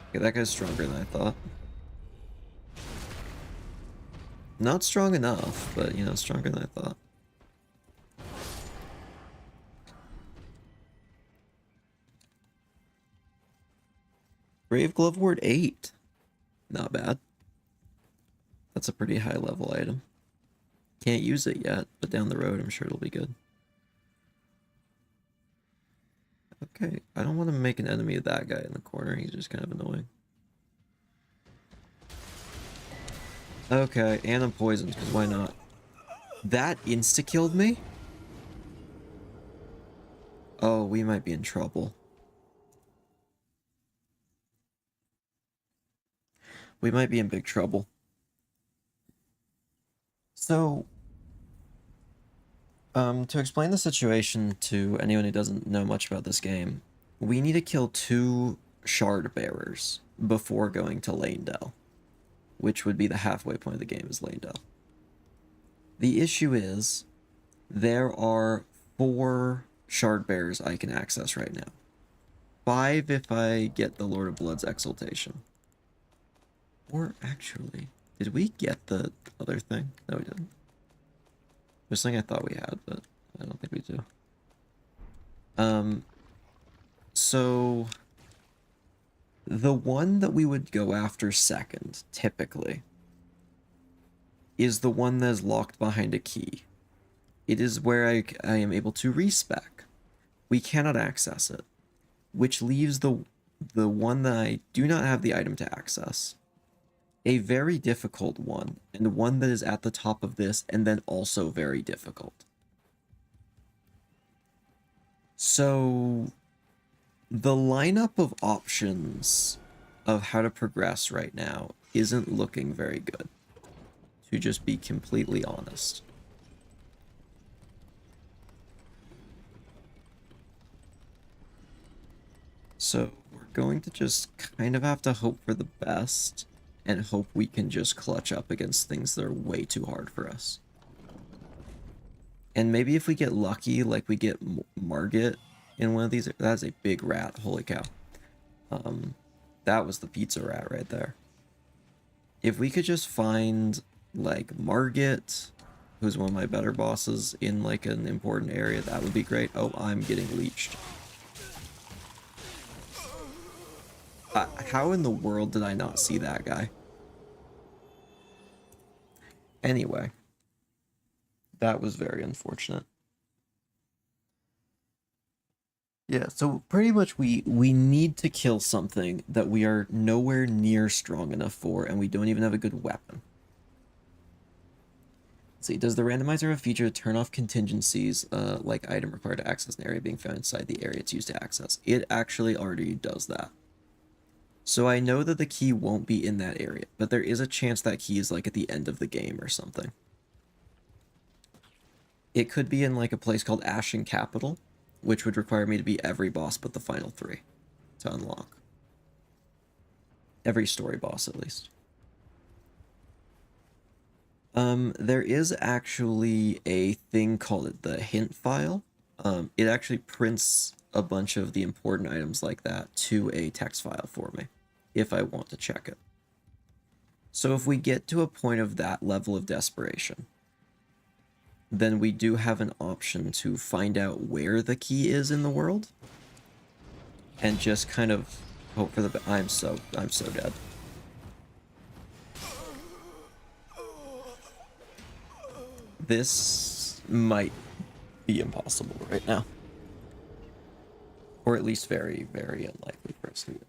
Okay, that guy's stronger than I thought. Not strong enough, but, you know, stronger than I thought. Brave Glove Ward 8. Not bad. That's a pretty high level item. Can't use it yet, but down the road I'm sure it'll be good. Okay, I don't want to make an enemy of that guy in the corner. He's just kind of annoying. Okay, and I'm poisoned, because why not? That insta-killed me? Oh, we might be in trouble. We might be in big trouble. So, to explain the situation to anyone who doesn't know much about this game, we need to kill 2 shard bearers before going to Lanedale, which would be the halfway point of the game is Lanedale. The issue is there are 4 shard bearers I can access right now. 5 if I get the Lord of Blood's exaltation. Or actually, did we get the other thing? No, we didn't. There's something I thought we had, but I don't think we do. So the one that we would go after second, typically, is the one that is locked behind a key. It is where I am able to respec. We cannot access it, which leaves the one that I do not have the item to access. A very difficult one, and one that is at the top of this, and then also very difficult. So, the lineup of options of how to progress right now isn't looking very good, to just be completely honest. So, we're going to just kind of have to hope for the best and hope we can just clutch up against things that are way too hard for us. And maybe if we get lucky, like we get Margit in one of these, that's a big rat, holy cow. That was the pizza rat right there. If we could just find like Margit, who's one of my better bosses, in like an important area, that would be great. Oh, I'm getting leeched. How in the world did I not see that guy? Anyway, that was very unfortunate. Yeah, so pretty much we need to kill something that we are nowhere near strong enough for, and we don't even have a good weapon. Let's see, does the randomizer have a feature to turn off contingencies, like item required to access an area being found inside the area it's used to access? It actually already does that. So I know that the key won't be in that area, but there is a chance that key is like at the end of the game or something. It could be in like a place called Ashen Capital, which would require me to beat every boss but the final 3 to unlock. Every story boss, at least. There is actually a thing called the hint file. It actually prints a bunch of the important items like that to a text file for me, if I want to check it. So if we get to a point of that level of desperation, then we do have an option to find out where the key is in the world, and just kind of hope for the I'm so dead. This might be impossible right now. Or at least very, very unlikely for us to do it.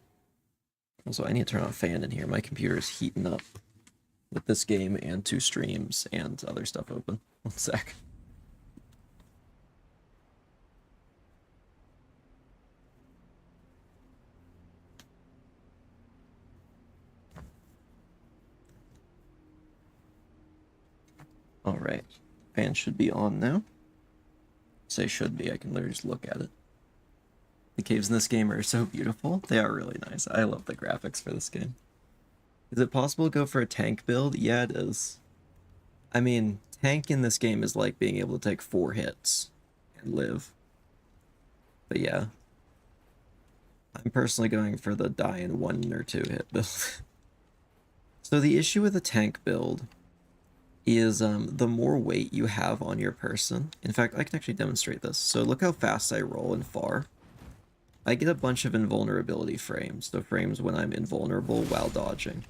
Also, I need to turn on a fan in here. My computer is heating up with this game and 2 streams and other stuff open. 1 sec. Alright. Fan should be on now. Say should be, I can literally just look at it. The caves in this game are so beautiful. They are really nice. I love the graphics for this game. Is it possible to go for a tank build? Yeah, it is. I mean, tank in this game is like being able to take 4 hits and live. But yeah. I'm personally going for the die in 1 or 2 hit build. So the issue with a tank build is the more weight you have on your person. In fact, I can actually demonstrate this. So look how fast I roll in far. I get a bunch of invulnerability frames, so frames when I'm invulnerable while dodging.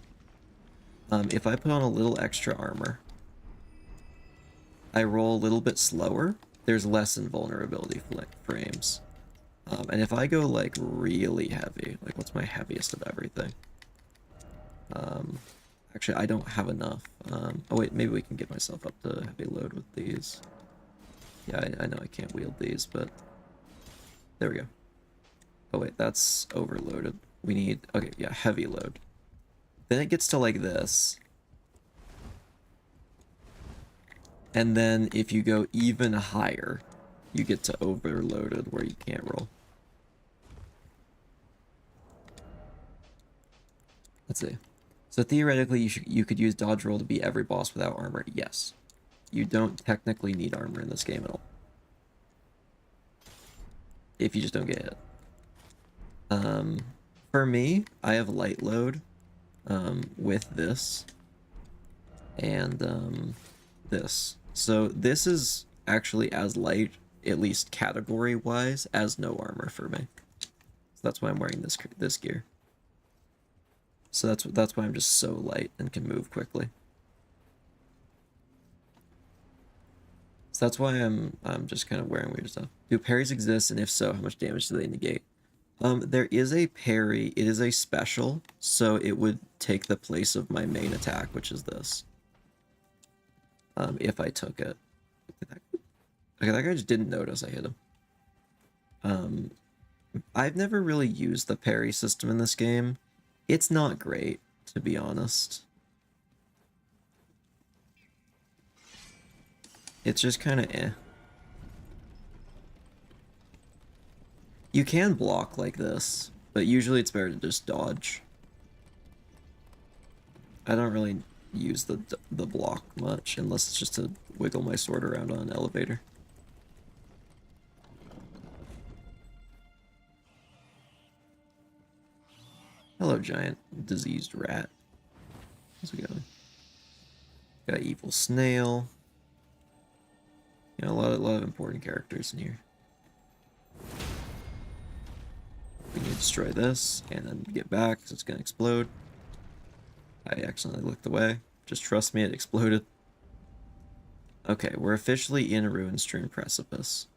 If I put on a little extra armor, I roll a little bit slower, there's less invulnerability frames. And if I go like really heavy, like what's my heaviest of everything? Actually, I don't have enough. Oh wait, maybe we can get myself up to heavy load with these. Yeah, I know I can't wield these, but there we go. Oh wait, that's overloaded. We need, okay, yeah, heavy load. Then it gets to like this. And then if you go even higher, you get to overloaded where you can't roll. Let's see. So theoretically, you could use dodge roll to beat every boss without armor. Yes. You don't technically need armor in this game at all. If you just don't get hit. For me, I have light load with this and this. So this is actually as light, at least category-wise, as no armor for me. So that's why I'm wearing this gear. So that's why I'm just so light and can move quickly. So that's why I'm just kind of wearing weird stuff. Do parries exist, and if so, how much damage do they negate? There is a parry. It is a special, so it would take the place of my main attack, which is this. If I took it. Okay, that guy just didn't notice I hit him. I've never really used the parry system in this game. It's not great, to be honest. It's just kind of eh. You can block like this, but usually it's better to just dodge. I don't really use the block much unless it's just to wiggle my sword around on an elevator. Hello, giant diseased rat. How's it going? Got evil snail. You know, a lot of important characters in here. We need to destroy this and then get back because it's gonna explode. I accidentally looked away. Just trust me, it exploded. Okay, we're officially in a ruin-strewn precipice.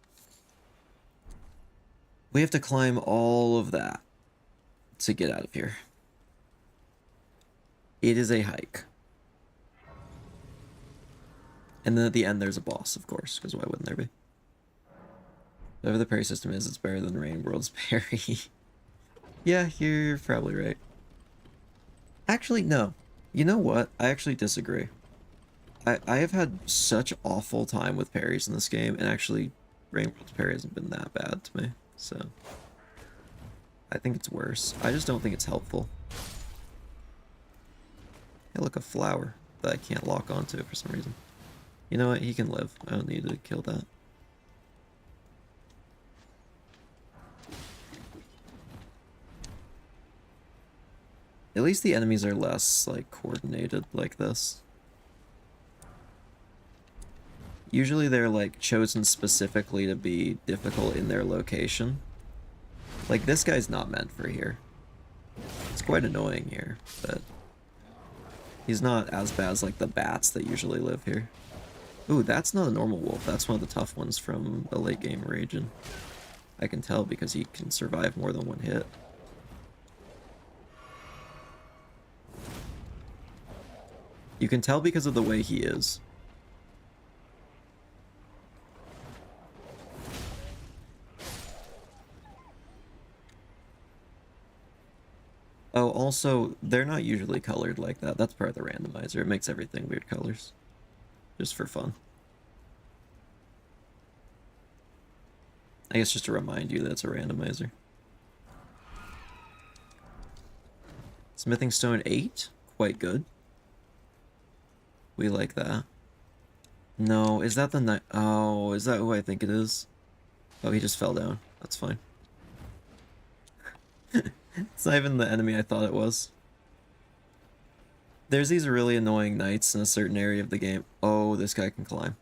We have to climb all of that to get out of here. It is a hike. And then at the end there's a boss, of course, because why wouldn't there be? Whatever the parry system is, it's better than Rain World's parry. Yeah, you're probably right. Actually, no. You know what? I actually disagree. I have had such awful time with parries in this game, and actually, Rain World's parry hasn't been that bad to me, so... I think it's worse. I just don't think it's helpful. Hey, look, a flower that I can't lock onto for some reason. You know what? He can live. I don't need to kill that. At least the enemies are less, like, coordinated like this. Usually they're, like, chosen specifically to be difficult in their location. Like, this guy's not meant for here. It's quite annoying here, but... he's not as bad as, like, the bats that usually live here. Ooh, that's not a normal wolf. That's one of the tough ones from the late game region. I can tell because he can survive more than one hit. You can tell because of the way he is. Oh, also, they're not usually colored like that. That's part of the randomizer. It makes everything weird colors. Just for fun. I guess just to remind you that it's a randomizer. Smithing Stone 8? Quite good. We like that. No, is that the night? Oh, is that who I think it is? Oh, he just fell down. That's fine. It's not even the enemy I thought it was. There's these really annoying knights in a certain area of the game. Oh, this guy can climb.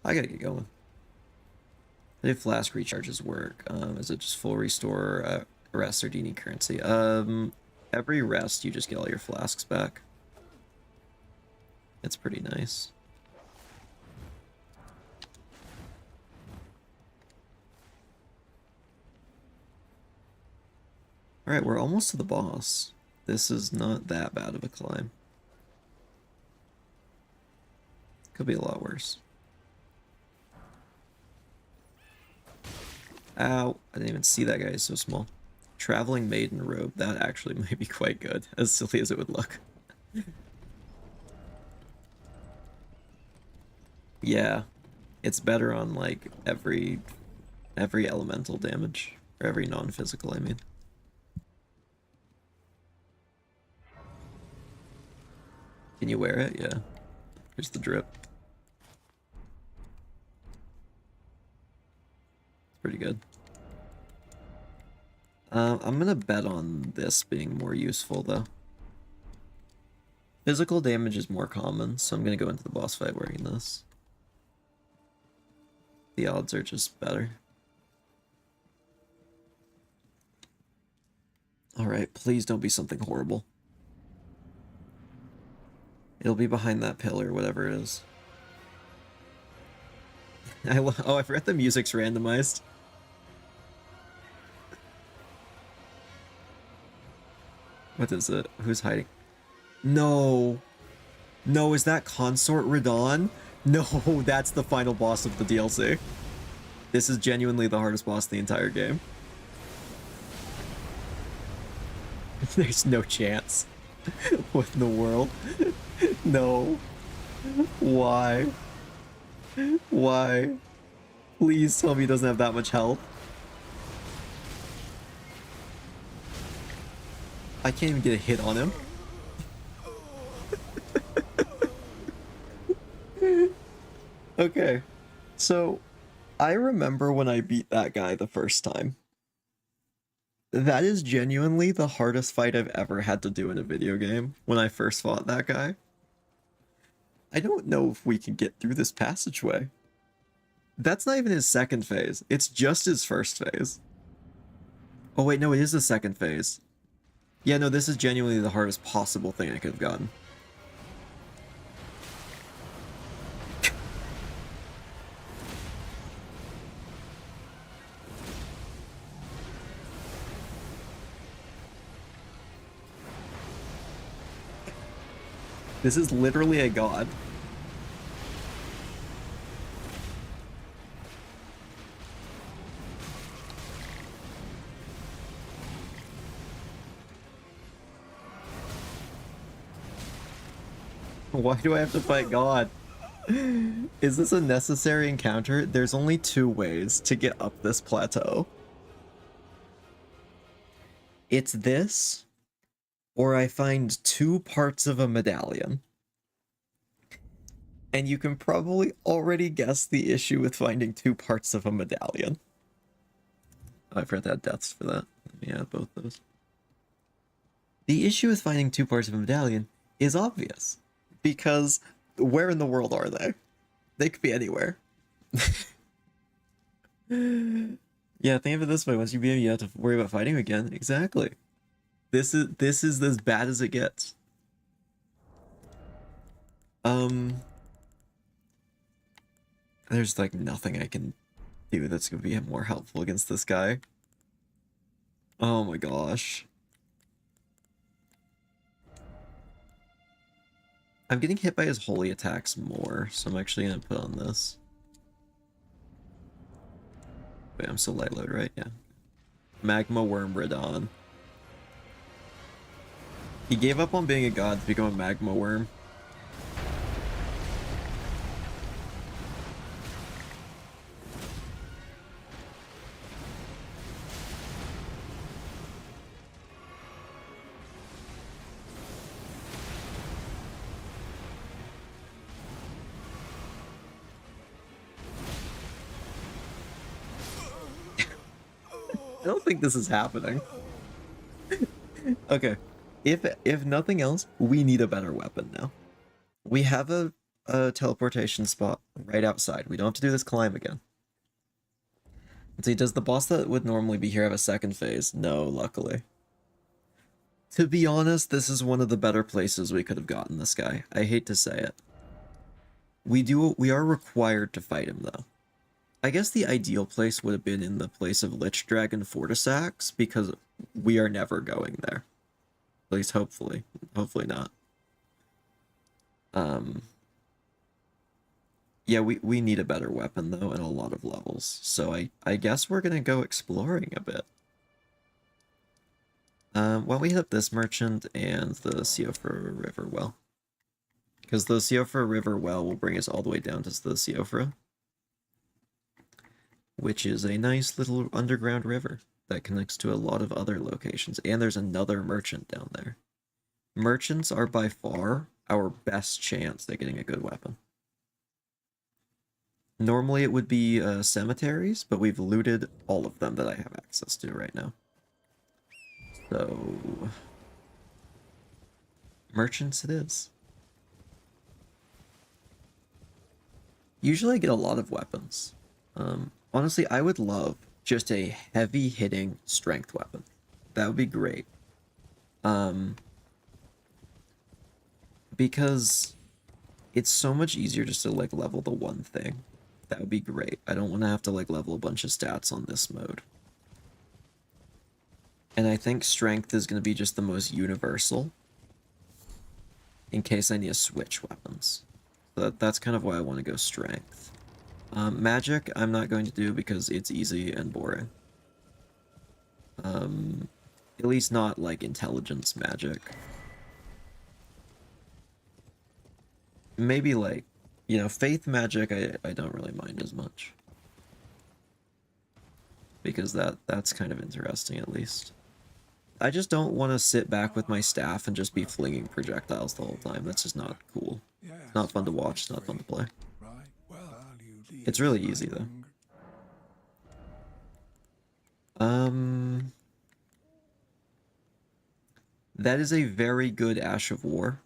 I gotta get going. How do flask recharges work? Is it just full restore, rest, or do you need currency? Every rest you just get all your flasks back. It's pretty nice. Alright, we're almost to the boss. This is not that bad of a climb. Could be a lot worse. Ow, I didn't even see that guy, he's so small. Traveling Maiden Robe, that actually might be quite good, as silly as it would look. Yeah, it's better on, like, every elemental damage. Or every non-physical, I mean. Can you wear it? Yeah. Here's the drip. It's pretty good. I'm gonna bet on this being more useful, though. Physical damage is more common, so I'm gonna go into the boss fight wearing this. The odds are just better. Alright, please don't be something horrible. It'll be behind that pillar, whatever it is. Oh, I forgot the music's randomized. What is it? Who's hiding? No! No, is that Consort Radon? No, that's the final boss of the DLC. This is genuinely the hardest boss of the entire game. There's no chance. What in the world? No. Why? Why? Please tell me he doesn't have that much health. I can't even get a hit on him. Okay, so I remember when I beat that guy the first time. That is genuinely the hardest fight I've ever had to do in a video game when I first fought that guy. I don't know if we can get through this passageway. That's not even his second phase. It's just his first phase. Oh wait, no, it is the second phase. Yeah, no, this is genuinely the hardest possible thing I could have gotten. This is literally a god. Why do I have to fight God? Is this a necessary encounter? There's only 2 ways to get up this plateau. It's this, or I find 2 parts of a medallion. And you can probably already guess the issue with finding 2 parts of a medallion. Oh, I forgot to add deaths for that. Let me add both those. The issue with finding 2 parts of a medallion is obvious. Because where in the world are they? They could be anywhere. Yeah, think of it this way. Once you beat him, you have to worry about fighting him again. Exactly. This is as bad as it gets. There's like nothing I can do that's gonna be more helpful against this guy. Oh my gosh. I'm getting hit by his holy attacks more, so I'm actually gonna put on this. Wait, I'm still light load, right? Yeah. Magma Worm Radon. He gave up on being a god to become a magma worm. I don't think this is happening. Okay. If nothing else, we need a better weapon now. We have a teleportation spot right outside. We don't have to do this climb again. Let's see, does the boss that would normally be here have a second phase? No, luckily. To be honest, this is one of the better places we could have gotten this guy. I hate to say it. We are required to fight him though. I guess the ideal place would have been in the place of Lich Dragon Fortisax, because we are never going there. At least hopefully. Hopefully not. Yeah, we need a better weapon though, and a lot of levels. So I guess we're gonna go exploring a bit. Why don't we hit up this merchant and the Siofra River Well? Because the Siofra River Well will bring us all the way down to the Siofra, which is a nice little underground river that connects to a lot of other locations. And there's another merchant down there. Merchants are by far our best chance at getting a good weapon. Normally it would be cemeteries, but we've looted all of them that I have access to right now. So, merchants it is. Usually I get a lot of weapons. Honestly, I would love just a heavy-hitting strength weapon. That would be great. Because it's so much easier just to like level the one thing. That would be great. I don't want to have to like level a bunch of stats on this mode. And I think strength is going to be just the most universal in case I need to switch weapons. So that's kind of why I want to go strength. Magic, I'm not going to do because it's easy and boring. At least not like intelligence magic. Maybe like, you know, faith magic I don't really mind as much. Because that's kind of interesting at least. I just don't want to sit back with my staff and just be flinging projectiles the whole time. That's just not cool. It's not fun to watch. It's not fun to play. Right. Well, It's really easy though. That is a very good Ash of War.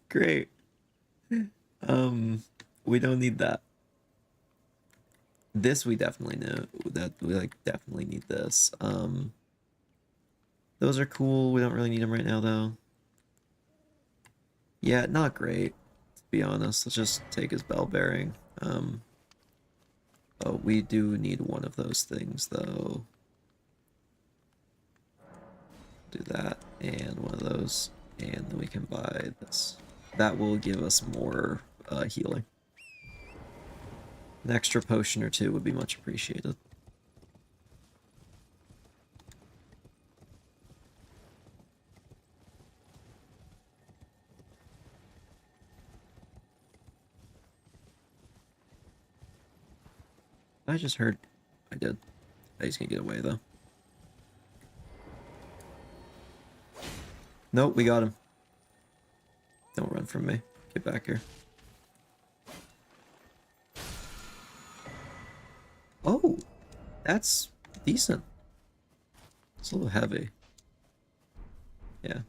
Great. We don't need that. This we definitely know that we like definitely need this. Those are cool. We don't really need them right now though. Yeah, not great, to be honest. Let's just take his bell bearing. Oh, we do need one of those things though. Do that and one of those, and then we can buy this. That will give us more healing. An extra potion or two would be much appreciated. I just heard. I did. He's gonna get away though. Nope, we got him. Don't run from me. Get back here. Oh, that's decent. It's a little heavy. Yeah.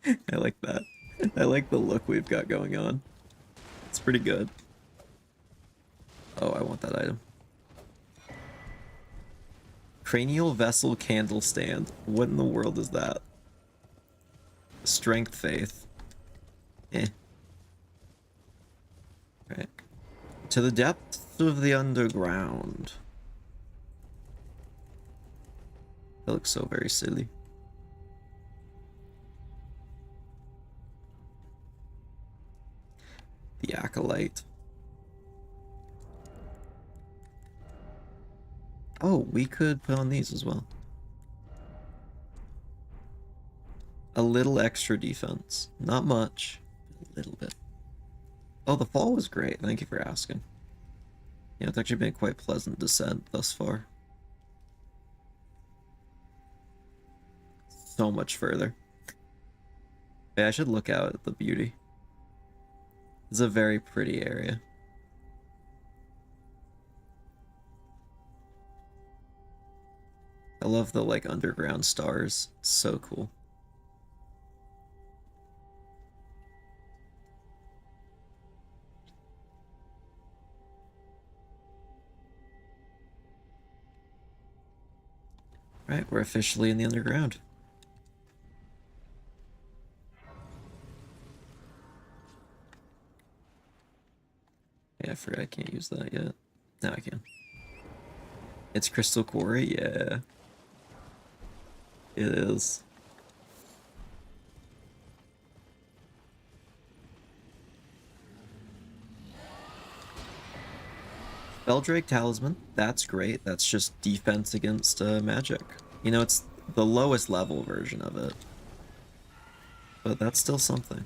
I like that. I like the look we've got going on. It's pretty good. Oh, I want that item. Cranial vessel candle stand. What in the world is that? Strength faith. Eh. Right. To the depths of the underground. That looks so very silly. The Acolyte. Oh, we could put on these as well. A little extra defense. Not much, but a little bit. Oh, the fall was great. Thank you for asking. Yeah, it's actually been quite pleasant descent thus far. So much further. Yeah, I should look out at the beauty. It's a very pretty area. I love the like underground stars. It's so cool. Right, we're officially in the underground. Yeah, I forgot I can't use that yet. Now I can. It's Crystal Quarry? Yeah. It is. Spelldrake Talisman. That's great. That's just defense against magic. You know, it's the lowest level version of it. But that's still something.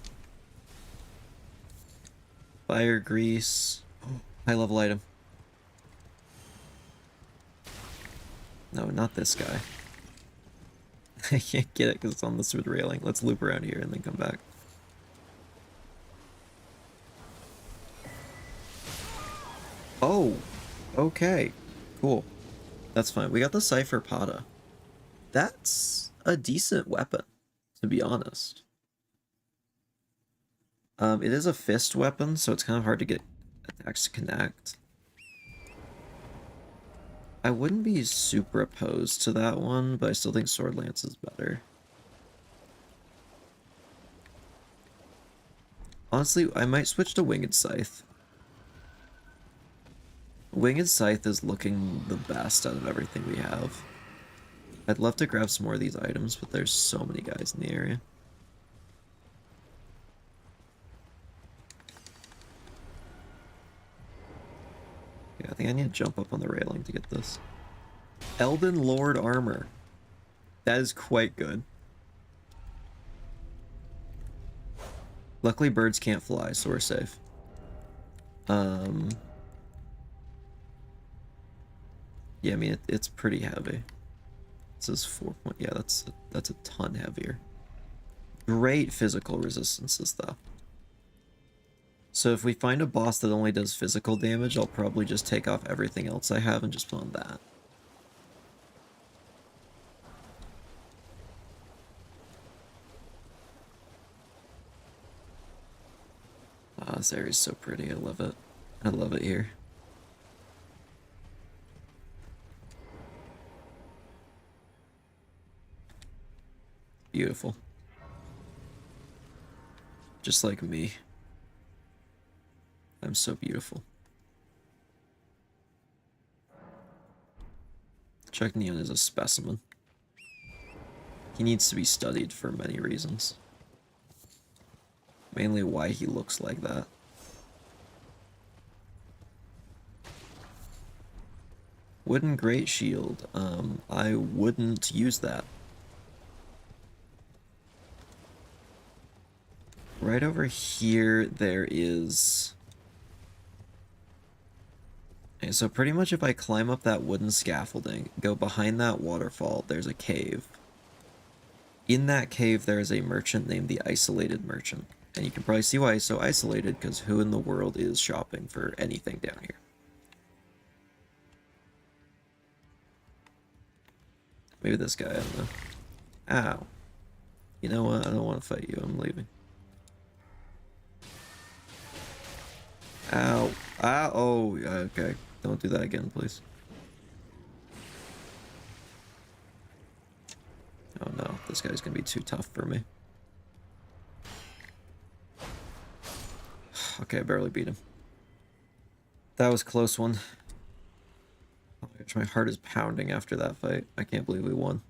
Fire Grease. High level item. No, not this guy. I can't get it because it's on the smooth railing. Let's loop around here and then come back. Oh, okay. Cool. That's fine. We got the Cypher Pata. That's a decent weapon, to be honest. It is a fist weapon, so it's kind of hard to get attacks to connect. I wouldn't be super opposed to that one, but I still think Sword Lance is better. Honestly, I might switch to Winged Scythe. Winged Scythe is looking the best out of everything we have. I'd love to grab some more of these items, but there's so many guys in the area. Yeah, I think I need to jump up on the railing to get this. Elden Lord Armor. That is quite good. Luckily, birds can't fly, so we're safe. Yeah, I mean, it's pretty heavy. This is 4 point... Yeah, that's a ton heavier. Great physical resistances, though. So if we find a boss that only does physical damage, I'll probably just take off everything else I have and just put on that. Ah, this area is so pretty. I love it. I love it here. Beautiful. Just like me. I'm so beautiful. Chuck Neon is a specimen. He needs to be studied for many reasons. Mainly why he looks like that. Wooden Great Shield. I wouldn't use that. Right over here, there is... Okay, so pretty much if I climb up that wooden scaffolding, go behind that waterfall, there's a cave. In that cave, there is a merchant named the Isolated Merchant. And you can probably see why he's so isolated, because who in the world is shopping for anything down here? Maybe this guy, I don't know. Ow. You know what? I don't want to fight you. I'm leaving. Ow. Ow. Oh, okay. Don't do that again, please. Oh no, this guy's gonna be too tough for me. Okay, I barely beat him. That was a close one. Oh my gosh, my heart is pounding after that fight. I can't believe we won.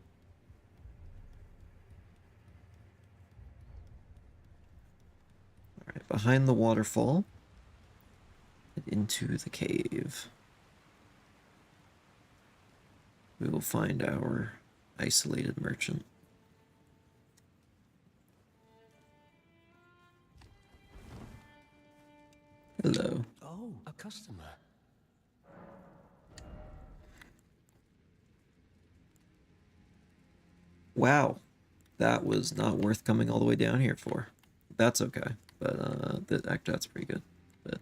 Alright, behind the waterfall. And into the cave. We will find our Isolated Merchant. Hello. Oh, a customer. Wow. That was not worth coming all the way down here for. That's okay. But, that's pretty good. But...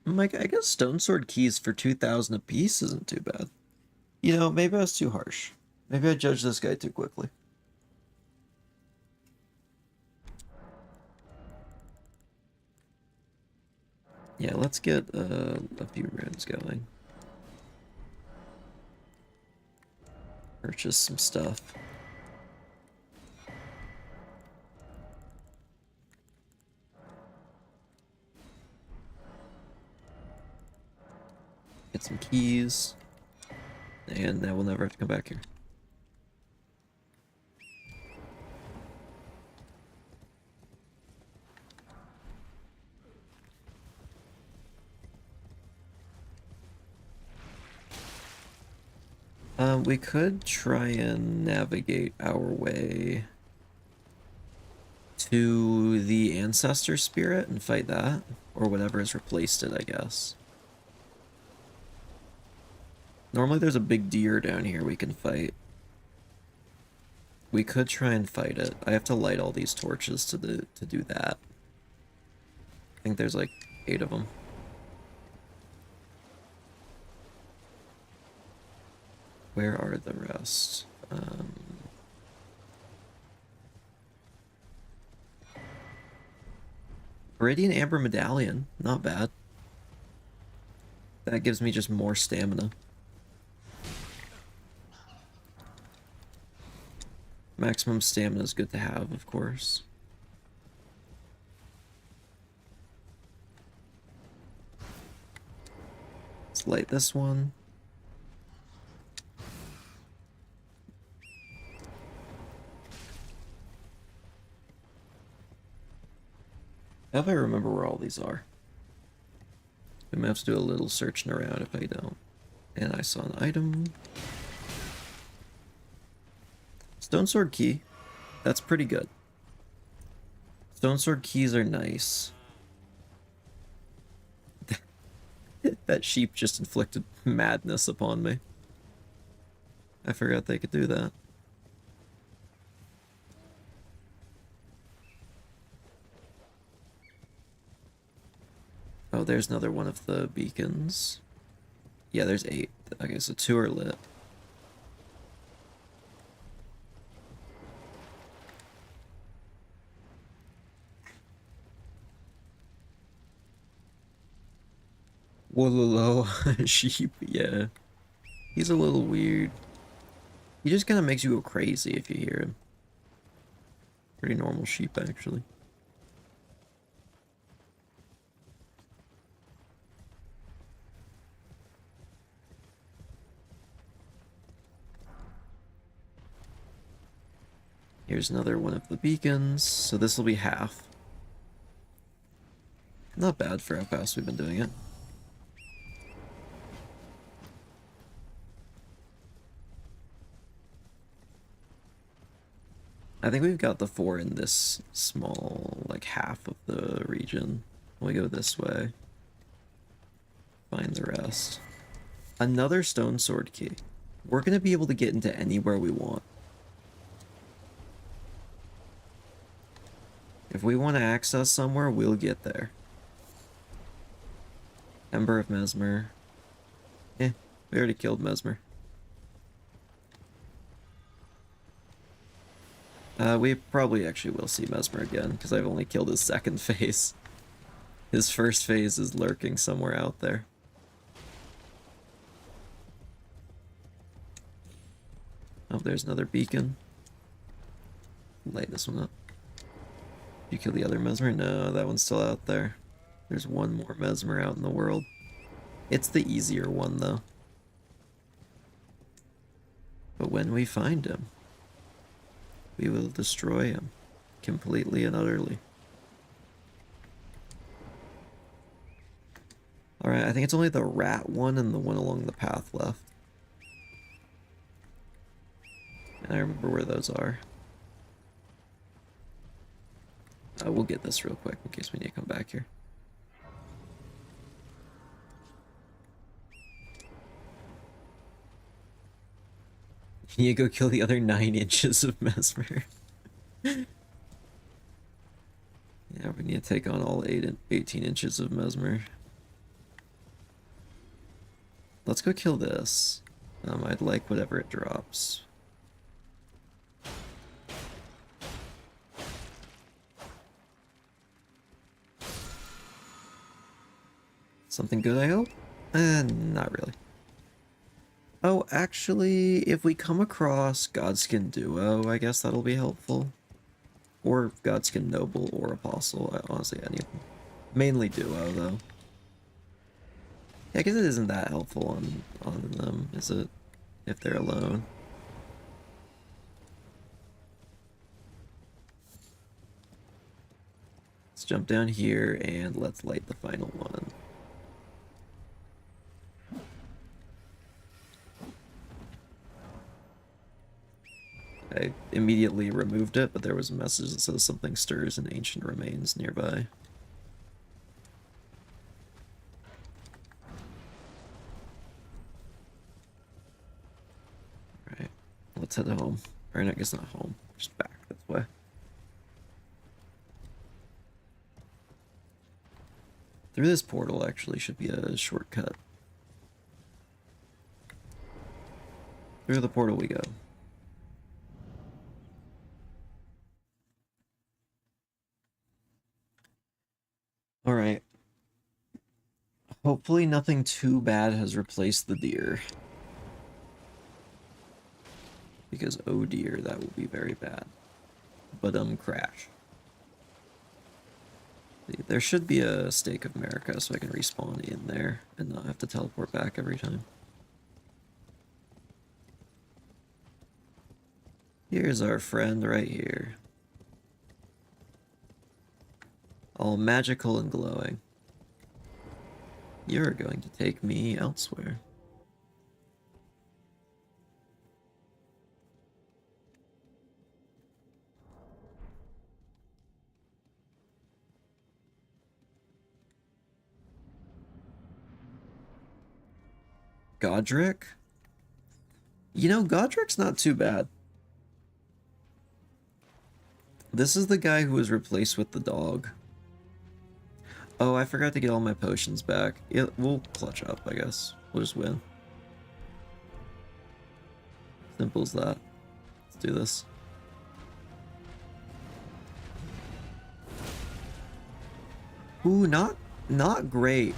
Like, I guess Stone Sword keys for 2,000 apiece isn't too bad. You know, maybe I was too harsh. Maybe I judged this guy too quickly. Yeah, let's get a few runes going. Purchase some stuff. Get some keys. And now we'll never have to come back here. We could try and navigate our way to the Ancestor Spirit and fight that, or whatever has replaced it, I guess. Normally there's a big deer down here we can fight. We could try and fight it. I have to light all these torches to do that. I think there's like 8 of them. Where are the rest? Viridian Amber Medallion, not bad. That gives me just more stamina. Maximum stamina is good to have, of course. Let's light this one. How if I remember where all these are? We might have to do a little searching around if I don't. And I saw an item. Stone Sword Key. That's pretty good. Stone sword keys are nice. That sheep just inflicted madness upon me. I forgot they could do that. Oh, there's another one of the beacons. Yeah, there's 8. Okay, so 2 are lit. Wololo sheep, yeah. He's a little weird. He just kind of makes you go crazy if you hear him. Pretty normal sheep, actually. Here's another one of the beacons, so this will be half. Not bad for how fast we've been doing it. I think we've got the 4 in this small, like, half of the region. We go this way. Find the rest. Another stone sword key. We're gonna be able to get into anywhere we want. If we want to access somewhere, we'll get there. Ember of Mesmer. We already killed Mesmer. We probably actually will see Mesmer again, because I've only killed his second phase. His first phase is lurking somewhere out there. Oh, there's another beacon. Light this one up. You kill the other Mesmer? No, that one's still out there. There's one more Mesmer out in the world. It's the easier one, though. But when we find him, we will destroy him. Completely and utterly. Alright, I think it's only the rat one and the one along the path left. And I remember where those are. We'll get this real quick in case we need to come back here. You go kill the other 9 inches of Mesmer. Yeah, we need to take on all 18 inches of Mesmer. Let's go kill this. I'd like whatever it drops. Something good, I hope? Not really. Oh, actually, if we come across Godskin Duo, I guess that'll be helpful. Or Godskin Noble or Apostle, honestly, any of them. Mainly Duo, though. Yeah, I guess it isn't that helpful on them, is it? If they're alone. Let's jump down here and let's light the final one. I immediately removed it, but there was a message that says something stirs in ancient remains nearby. Alright, let's head home. Or I guess not home, just back this way. Through this portal actually should be a shortcut. Through the portal we go. Alright. Hopefully nothing too bad has replaced the deer. Because, oh dear, that will be very bad. But, crash. There should be a Stake of America so I can respawn in there and not have to teleport back every time. Here's our friend right here. All magical and glowing. You're going to take me elsewhere. Godric? You know, Godric's not too bad. This is the guy who was replaced with the dog. Oh, I forgot to get all my potions back. We'll clutch up, I guess. We'll just win. Simple as that. Let's do this. Ooh, not great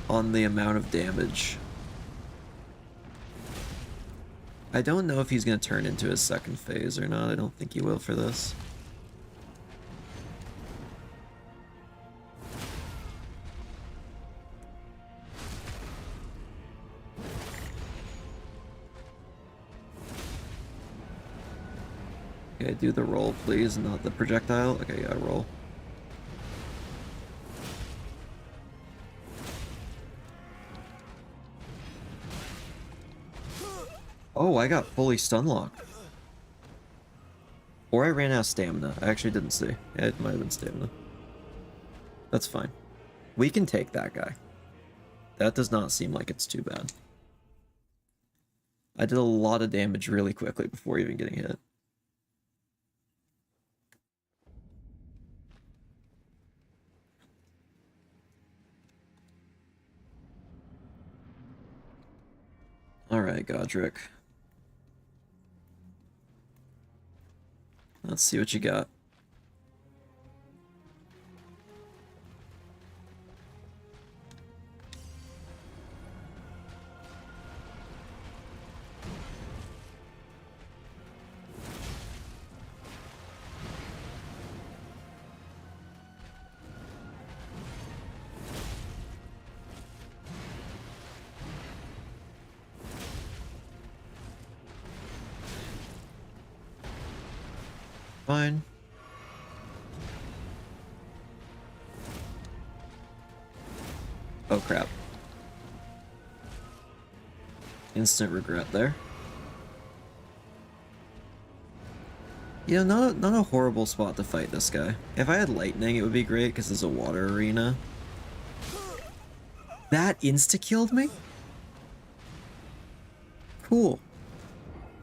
on the amount of damage. I don't know if he's going to turn into his second phase or not. I don't think he will for this. Okay, do the roll, please, not the projectile. Okay, yeah, roll. Oh, I got fully stun locked. Or I ran out of stamina. I actually didn't see. Yeah, it might have been stamina. That's fine. We can take that guy. That does not seem like it's too bad. I did a lot of damage really quickly before even getting hit. Alright, Godric. Let's see what you got. Fine. Oh crap. Instant regret there. You know, not a horrible spot to fight this guy. If I had lightning, it would be great because it's a water arena. That insta-killed me? Cool.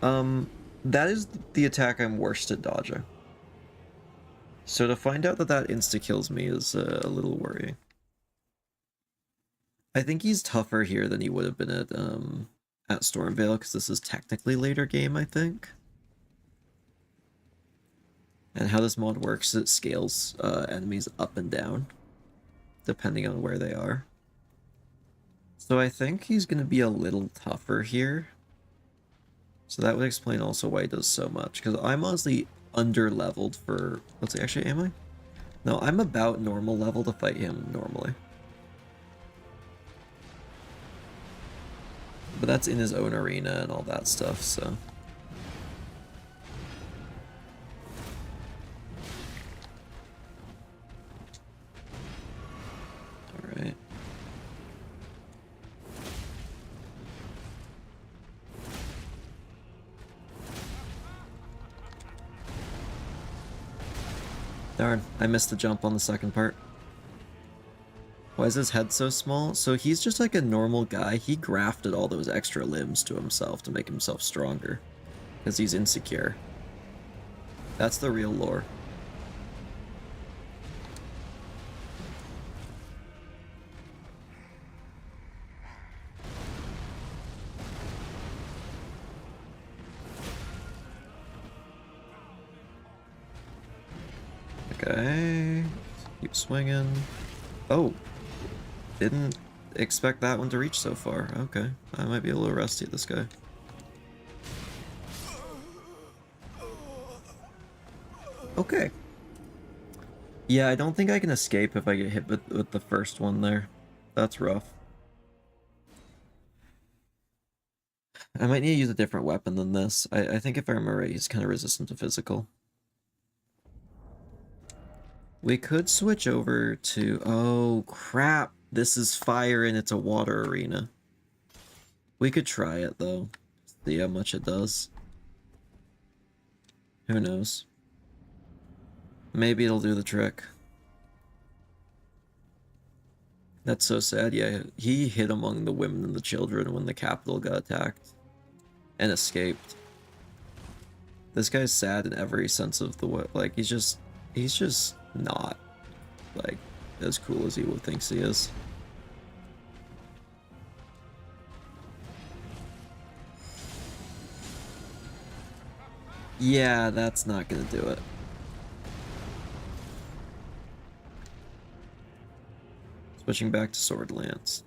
That is the attack I'm worst at dodging. So to find out that that insta-kills me is a little worrying. I think he's tougher here than he would have been at Stormvale, because this is technically later game, I think. And how this mod works is it scales enemies up and down, depending on where they are. So I think he's going to be a little tougher here. So that would explain also why he does so much, because I'm honestly under-leveled for... Let's see, actually, am I? No, I'm about normal level to fight him normally. But that's in his own arena and all that stuff, so... Alright. Darn, I missed the jump on the second part. Why is his head so small? So he's just like a normal guy. He grafted all those extra limbs to himself to make himself stronger. Because he's insecure. That's the real lore. Okay. Keep swinging. Oh. Didn't expect that one to reach so far. Okay. I might be a little rusty at this guy. Okay. Yeah, I don't think I can escape if I get hit with the first one there. That's rough. I might need to use a different weapon than this. I think if I remember right, he's kind of resistant to physical. We could switch over to... Oh, crap. This is fire and it's a water arena. We could try it, though. See how much it does. Who knows? Maybe it'll do the trick. That's so sad. Yeah, he hid among the women and the children when the capital got attacked and escaped. This guy's sad in every sense of the word. Like, he's just not, like, as cool as he thinks he is. Yeah, that's not gonna do it. Switching back to Sword Lance.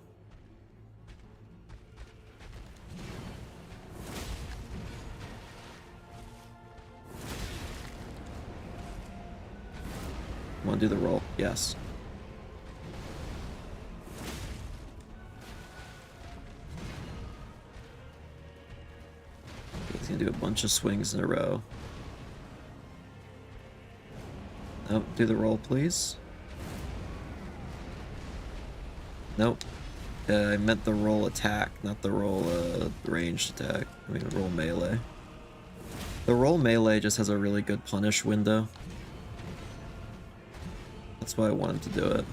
Want to do the roll? Yes. He's gonna do a bunch of swings in a row. Oh, do the roll, please. Nope. I meant the roll attack, not the roll ranged attack. I mean, roll melee. The roll melee just has a really good punish window. That's why I want him to do it.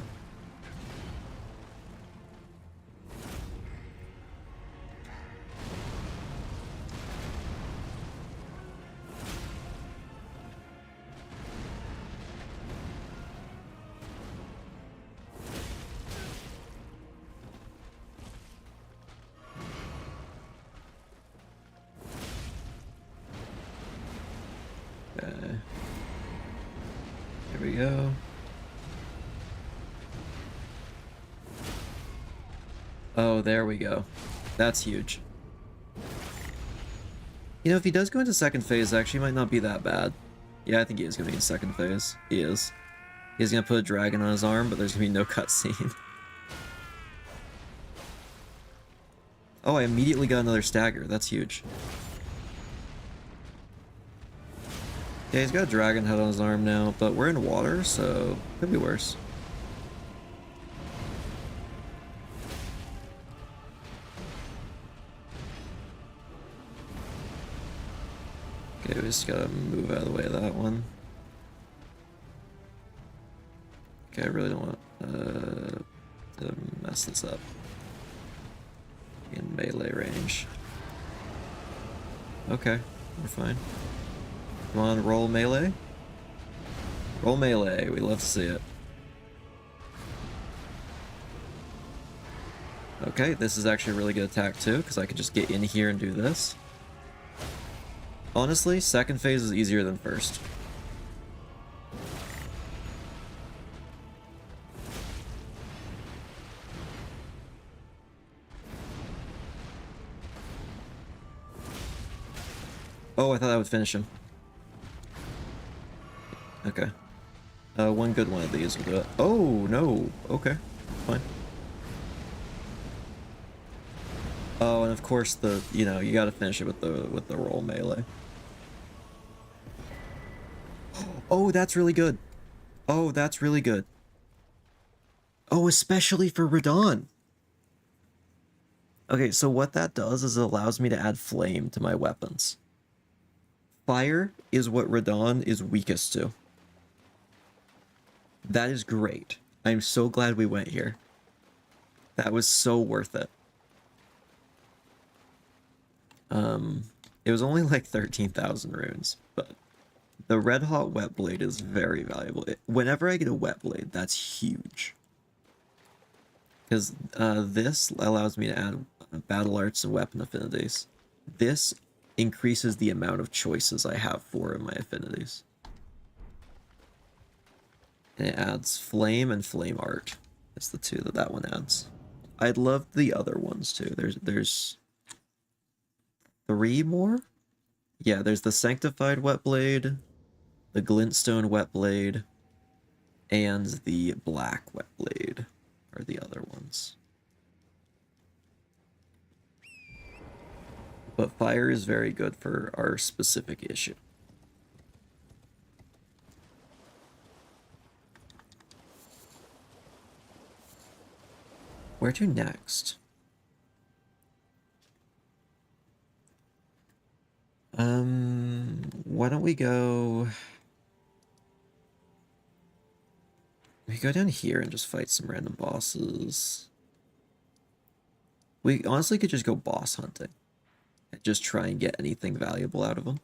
Okay. Here we go. Oh, there we go. That's huge. You know, if he does go into second phase, it actually might not be that bad. Yeah, I think he is going to be in second phase. He is. He's going to put a dragon on his arm, but there's going to be no cutscene. Oh, I immediately got another stagger. That's huge. Yeah, he's got a dragon head on his arm now, but we're in water, so could be worse. Okay, we just gotta move out of the way of that one. Okay, I really don't want to mess this up. In melee range. Okay, we're fine. Come on, roll melee. Roll melee, we love to see it. Okay, this is actually a really good attack too, because I could just get in here and do this. Honestly, second phase is easier than first. Oh, I thought that would finish him. Okay. One good one of these will do it. Oh, no. Okay. Fine. Oh, and of course you gotta finish it with the roll melee. Oh, that's really good. Oh, that's really good. Oh, especially for Radon. Okay, so what that does is it allows me to add flame to my weapons. Fire is what Radon is weakest to. That is great. I'm so glad we went here. That was so worth it. It was only like 13,000 runes, but the red hot wet blade is very valuable. Whenever I get a wet blade, that's huge. Because this allows me to add battle arts and weapon affinities. This increases the amount of choices I have for in my affinities. And it adds flame and flame art. That's the two that one adds. I'd love the other ones too. There's 3 more? Yeah, there's the Sanctified Wet Blade, the Glintstone Wet Blade, and the Black Wet Blade are the other ones. But fire is very good for our specific issue. Where to next? Why don't we go... We go down here and just fight some random bosses. We honestly could just go boss hunting. And just try and get anything valuable out of them.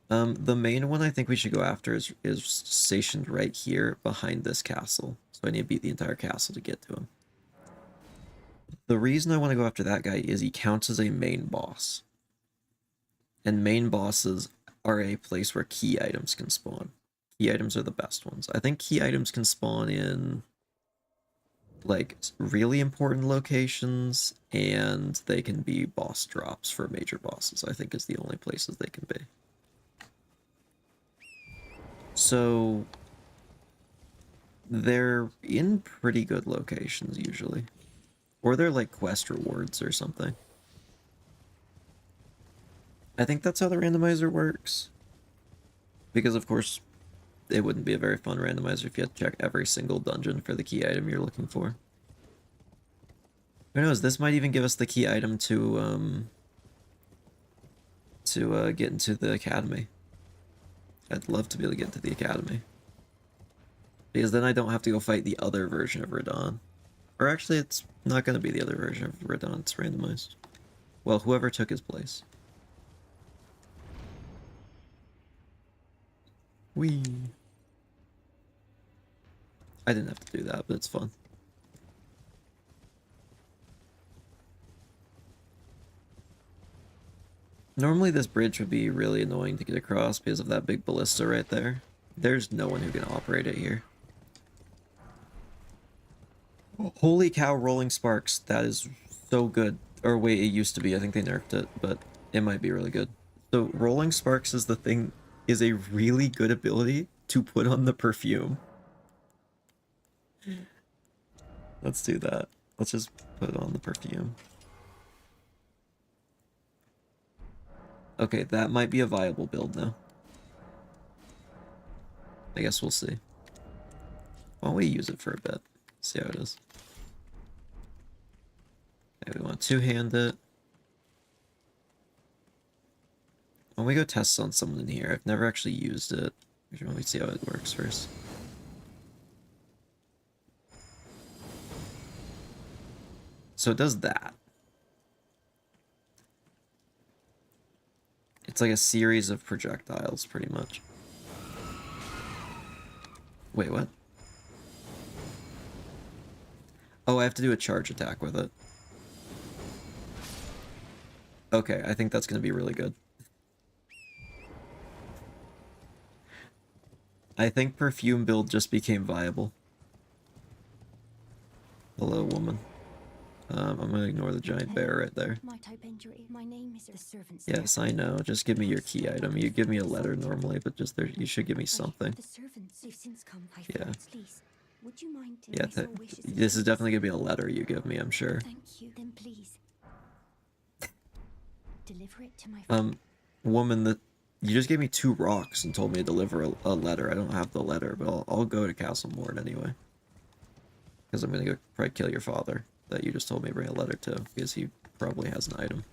The main one I think we should go after is stationed right here behind this castle. So I need to beat the entire castle to get to him. The reason I want to go after that guy is he counts as a main boss. And main bosses are a place where key items can spawn. Key items are the best ones. I think key items can spawn in like really important locations, and they can be boss drops for major bosses, I think is the only places they can be. So they're in pretty good locations usually. Or they're like quest rewards or something. I think that's how the randomizer works. Because of course, it wouldn't be a very fun randomizer if you had to check every single dungeon for the key item you're looking for. Who knows, this might even give us the key item to get into the academy. I'd love to be able to get into the academy. Because then I don't have to go fight the other version of Radon. Or actually, it's not going to be the other version of Radon, it's randomized. Well, whoever took his place. Whee! I didn't have to do that, but it's fun. Normally this bridge would be really annoying to get across because of that big ballista right there. There's no one who can operate it here. Holy cow, Rolling Sparks. That is so good. Or wait, it used to be. I think they nerfed it, but it might be really good. So Rolling Sparks is the thing, is a really good ability to put on the perfume. Let's do that. Let's just put on the perfume. Okay, that might be a viable build now. I guess we'll see. Why don't we use it for a bit? See how it is. Okay, we want to two-hand it. Why don't we go test on someone in here? I've never actually used it. We should probably see how it works first. So it does that. It's like a series of projectiles, pretty much. Wait, what? Oh, I have to do a charge attack with it. Okay, I think that's going to be really good. I think perfume build just became viable. Hello, woman. I'm gonna ignore the giant bear right there. Yes, I know. Just give me your key item. You give me a letter normally, but just there, you should give me something. Yeah. Yeah, this is definitely gonna be a letter you give me, I'm sure. Woman, that you just gave me 2 rocks and told me to deliver a letter. I don't have the letter, but I'll go to Castle Mort anyway. Because I'm gonna go probably kill your father that you just told me to bring a letter to, because he probably has an item.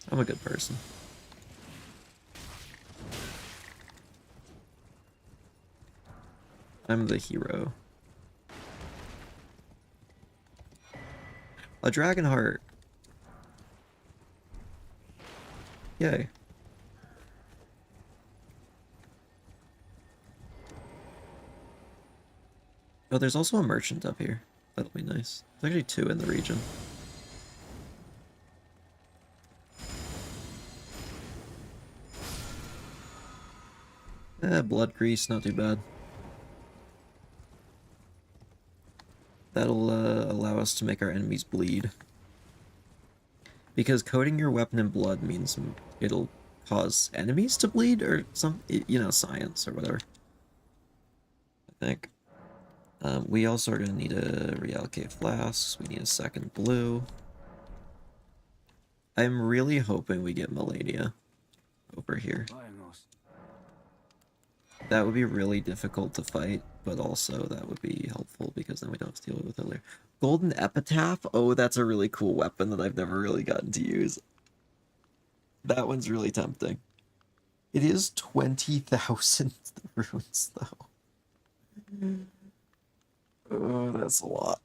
I'm a good person. I'm the hero. A dragon heart. Yay. Oh, there's also a merchant up here. That'll be nice. There's actually 2 in the region. Blood grease, not too bad. That'll allow us to make our enemies bleed. Because coating your weapon in blood means it'll cause enemies to bleed, or some, you know, science or whatever. I think. We also are going to need to reallocate flasks. We need a second blue. I'm really hoping we get Melania over here. That would be really difficult to fight, but also that would be helpful because then we don't have to deal with it later. Golden Epitaph? Oh, that's a really cool weapon that I've never really gotten to use. That one's really tempting. It is 20,000 runes, though. Oh, that's a lot.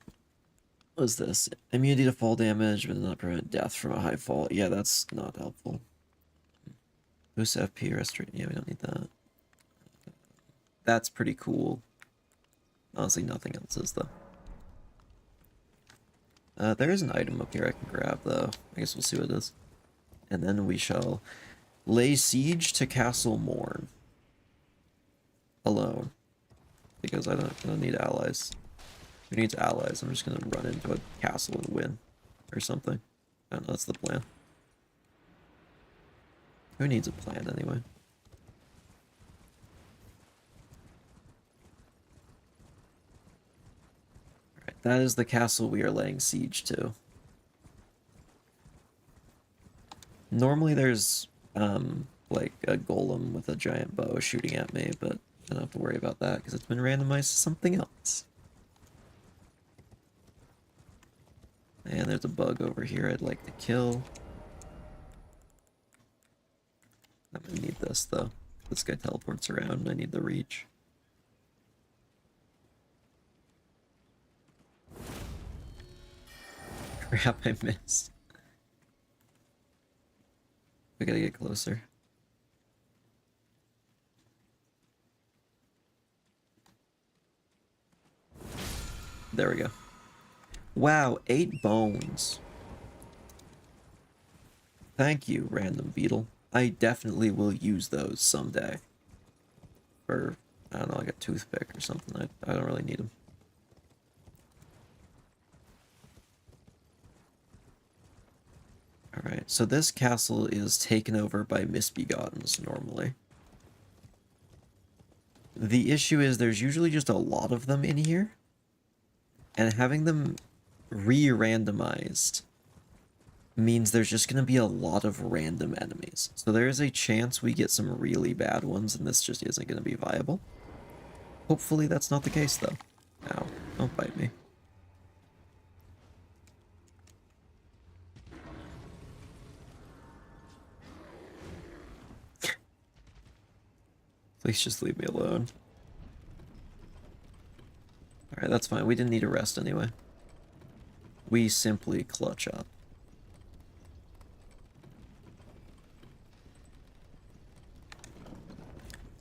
What is this? Immunity to fall damage, but not prevent death from a high fall. Yeah, that's not helpful. Boost FP, restoration. Yeah, we don't need that. That's pretty cool. Honestly, nothing else is, though. There is an item up here I can grab, though. I guess we'll see what it is. And then we shall lay siege to Castle Morn. Alone. Because I don't need allies. Who needs allies? I'm just gonna run into a castle and win. Or something. I don't know, that's the plan. Who needs a plan, anyway? Alright, that is the castle we are laying siege to. Normally there's, like a golem with a giant bow shooting at me, but I don't have to worry about that because it's been randomized to something else. And there's a bug over here I'd like to kill. I'm gonna need this, though. This guy teleports around and I need the reach. Crap, I missed. We gotta get closer. There we go. Wow, 8 bones. Thank you, random beetle. I definitely will use those someday. For, I don't know, like a toothpick or something. I don't really need them. Alright, so this castle is taken over by misbegottens normally. The issue is there's usually just a lot of them in here. And having them re-randomized means there's just going to be a lot of random enemies. So there is a chance we get some really bad ones and this just isn't going to be viable. Hopefully that's not the case, though. Ow, don't bite me. Please just leave me alone. Alright, that's fine. We didn't need a rest anyway. We simply clutch up.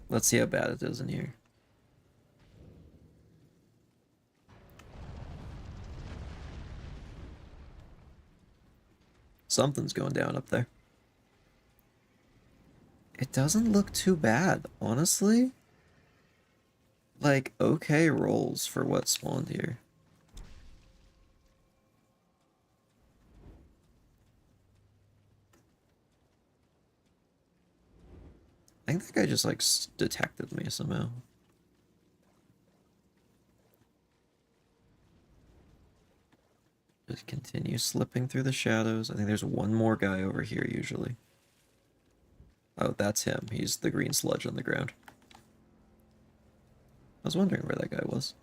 Let's see how bad it is in here. Something's going down up there. It doesn't look too bad, honestly. Like, okay rolls for what spawned here. I think that guy just, like, detected me somehow. Just continue slipping through the shadows. I think there's one more guy over here, usually. Oh, that's him. He's the green sludge on the ground. I was wondering where that guy was.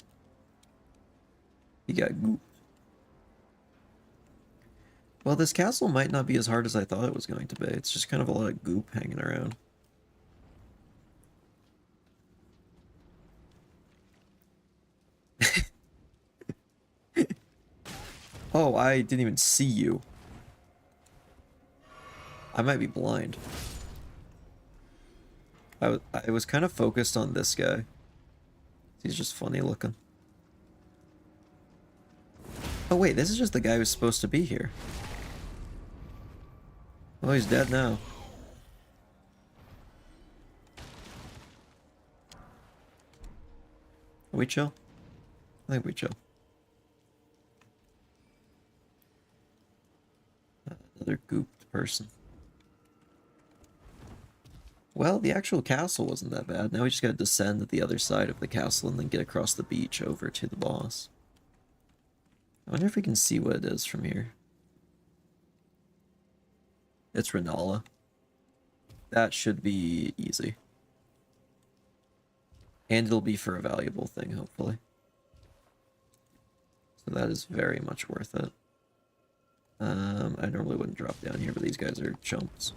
He got goop. Well, this castle might not be as hard as I thought it was going to be. It's just kind of a lot of goop hanging around. Oh, I didn't even see you. I might be blind. I was kind of focused on this guy. He's just funny looking. Oh wait, this is just the guy who's supposed to be here. Oh, he's dead now. Are we chill? I think we chill. Another gooped person. Well, the actual castle wasn't that bad. Now we just gotta descend at the other side of the castle and then get across the beach over to the boss. I wonder if we can see what it is from here. It's Renala. That should be easy. And it'll be for a valuable thing, hopefully. So that is very much worth it. I normally wouldn't drop down here, but these guys are chumps.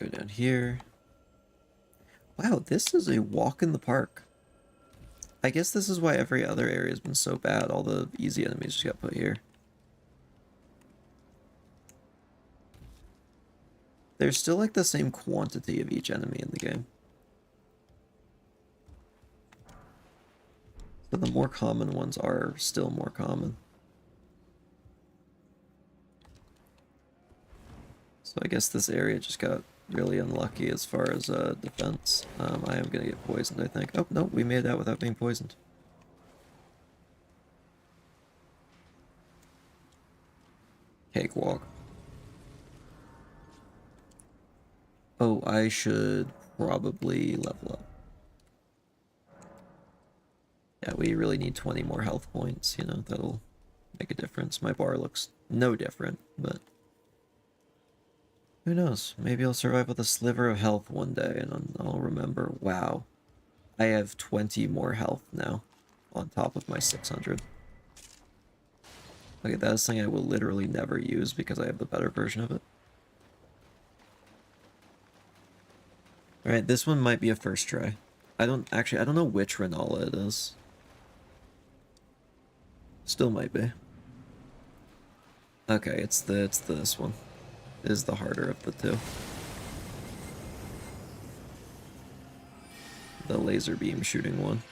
Go down here. Wow, this is a walk in the park. I guess this is why every other area has been so bad. All the easy enemies just got put here. There's still like the same quantity of each enemy in the game. So the more common ones are still more common. So I guess this area just got really unlucky as far as defense. I am gonna get poisoned, I think. Oh, no, we made it out without being poisoned. Cakewalk. Oh, I should probably level up. Yeah, we really need 20 more health points, you know, that'll make a difference. My bar looks no different, but who knows? Maybe I'll survive with a sliver of health one day and I'll remember, wow, I have 20 more health now on top of my 600. Okay, that is something I will literally never use because I have the better version of it. Alright, this one might be a first try. I don't know which Renala it is. Still might be. Okay, it's this one. It is the harder of the two. The laser beam shooting one.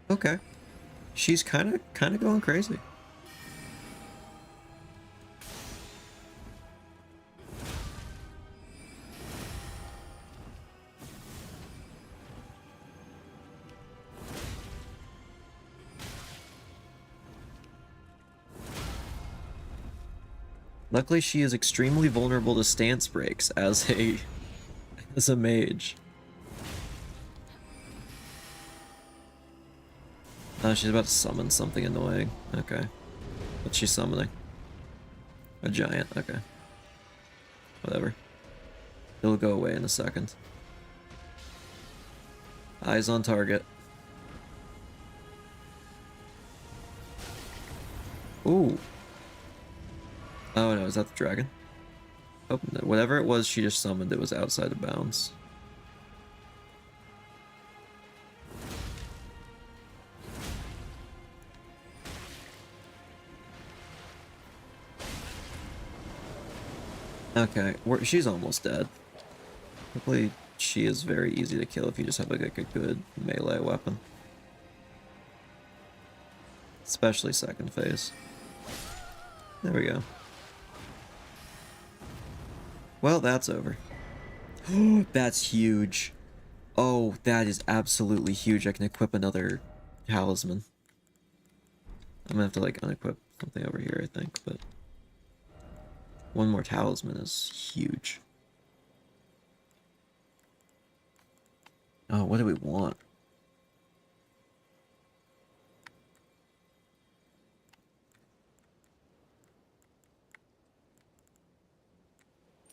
Okay. She's kind of going crazy. Luckily, she is extremely vulnerable to stance breaks as a mage. Oh, she's about to summon something annoying. Okay. What's she summoning? A giant. Okay. Whatever. It'll go away in a second. Eyes on target. Ooh. Oh no, is that the dragon? Oh, no. Whatever it was she just summoned, it was outside of bounds. Okay, she's almost dead. Hopefully she is very easy to kill if you just have like a good melee weapon. Especially second phase. There we go. Well, that's over. That's huge. Oh, that is absolutely huge. I can equip another talisman. I'm gonna have to like unequip something over here, I think, but one more talisman is huge. Oh, what do we want?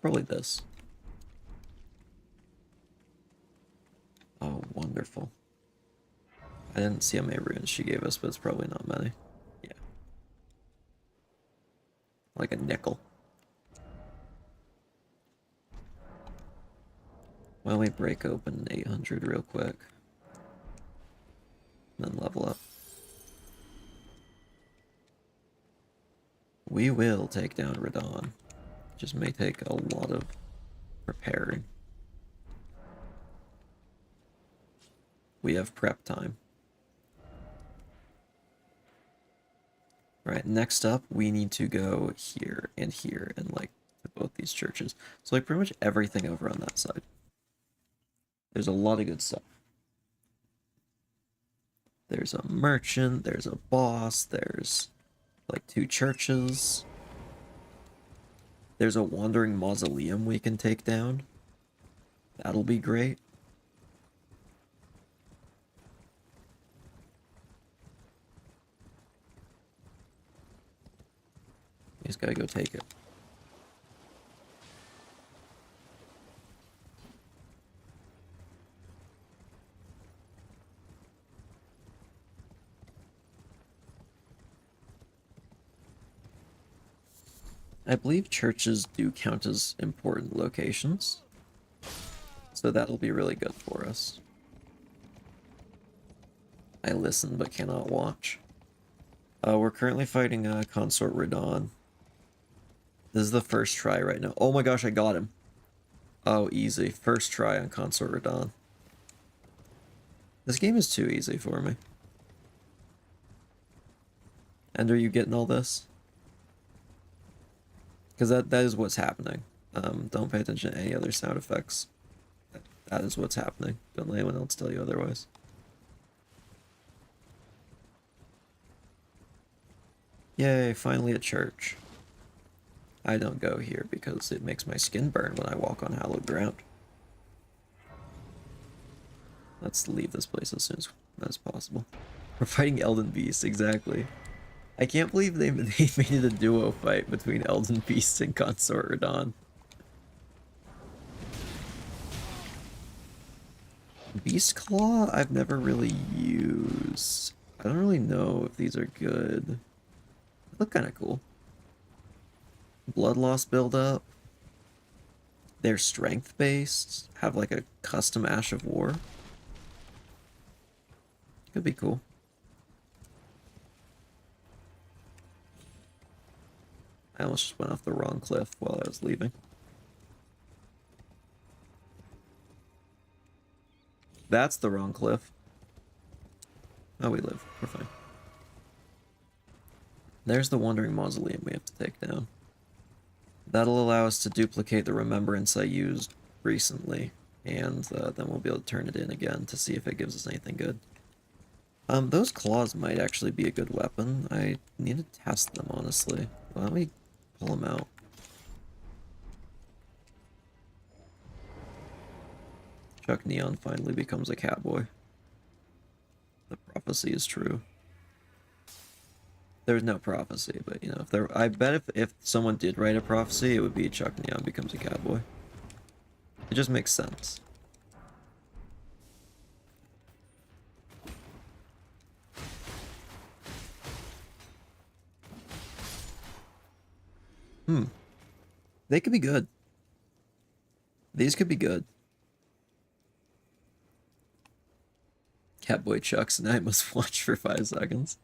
Probably this. Oh, wonderful. I didn't see how many runes she gave us, but it's probably not many. Yeah. Like a nickel. Why don't we break open 800 real quick? And then level up. We will take down Radon. Just may take a lot of preparing. We have prep time. Alright, next up, we need to go here and like to both these churches. So like pretty much everything over on that side. There's a lot of good stuff. There's a merchant, there's a boss, there's like 2 churches. There's a wandering mausoleum we can take down. That'll be great. You just gotta go take it. I believe churches do count as important locations, so that'll be really good for us. I listen but cannot watch. We're currently fighting Consort Radon. This is the first try right now. Oh my gosh, I got him. Oh, easy. First try on Consort Radon. This game is too easy for me. And are you getting all this? Because that is what's happening. Don't pay attention to any other sound effects. That is what's happening. Don't let anyone else tell you otherwise. Yay, finally a church. I don't go here because it makes my skin burn when I walk on hallowed ground. Let's leave this place as soon as possible. We're fighting Elden Beast, exactly. I can't believe they made it a duo fight between Elden Beast and Consort Radon. Beast Claw, I've never really used. I don't really know if these are good. They look kind of cool. Blood loss buildup. They're strength based. Have like a custom Ash of War. Could be cool. I almost just went off the wrong cliff while I was leaving. That's the wrong cliff. Oh, we live. We're fine. There's the Wandering Mausoleum we have to take down. That'll allow us to duplicate the remembrance I used recently, and then we'll be able to turn it in again to see if it gives us anything good. Those claws might actually be a good weapon. I need to test them, honestly. Why don't we pull them out? Chuck Neon finally becomes a catboy. The prophecy is true. There's no prophecy, but you know, if there, I bet if someone did write a prophecy, it would be Chuck Neon becomes a cowboy. It just makes sense. They could be good. These could be good. Catboy Chucks and I must watch for 5 seconds.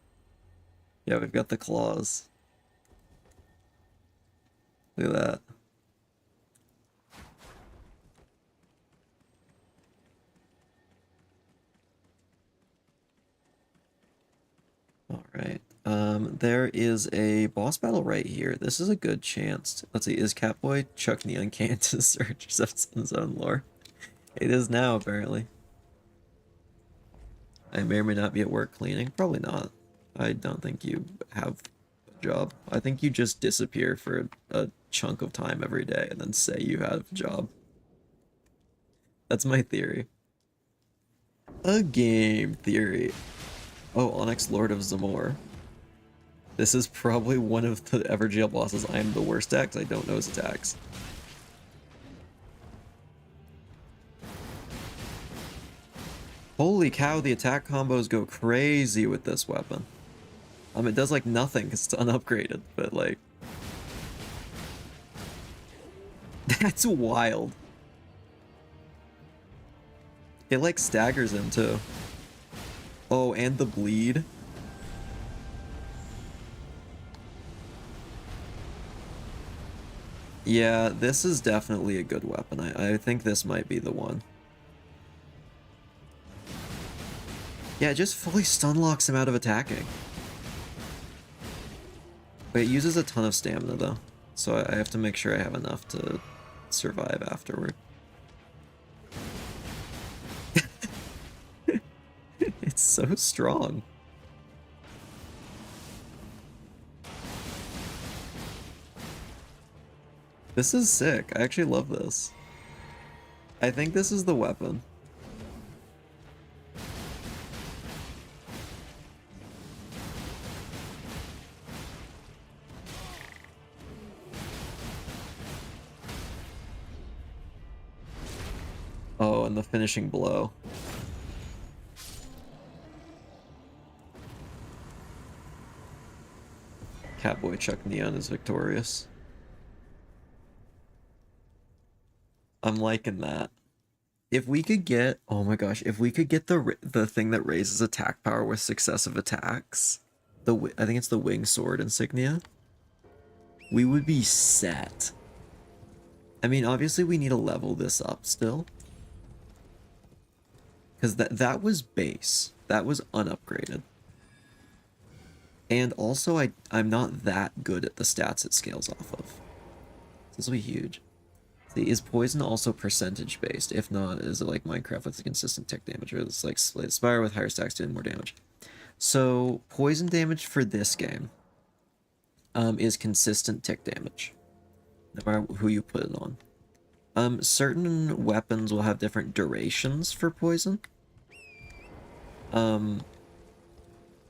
Yeah, we've got the claws. Look at that. Alright. There is a boss battle right here. This is a good chance. Let's see, is Catboy Chuck Neon Can to search his own lore? It is now, apparently. I may or may not be at work cleaning. Probably not. I don't think you have a job. I think you just disappear for a chunk of time every day and then say you have a job. That's my theory. A game theory. Oh, Onyx Lord of Zamor. This is probably one of the Everjail bosses I am the worst at because I don't know his attacks. Holy cow, the attack combos go crazy with this weapon. It does like nothing because it's unupgraded, but like... That's wild. It like staggers him too. Oh, and the bleed. Yeah, this is definitely a good weapon. I think this might be the one. Yeah, it just fully stun locks him out of attacking. But it uses a ton of stamina though, so I have to make sure I have enough to survive afterward. It's so strong. This is sick. I actually love this. I think this is the weapon. Oh, and the finishing blow. Catboy Chuck Neon is victorious. I'm liking that. If we could get, oh my gosh, if we could get the thing that raises attack power with successive attacks, I think it's the wing sword insignia, we would be set. I mean, obviously we need to level this up still, because that was base, that was unupgraded, and also I'm not that good at the stats it scales off of. This will be huge. See, is poison also percentage based? If not, is it like Minecraft with consistent tick damage, or it's like Spire with higher stacks doing more damage? So poison damage for this game is consistent tick damage, no matter who you put it on. Certain weapons will have different durations for poison.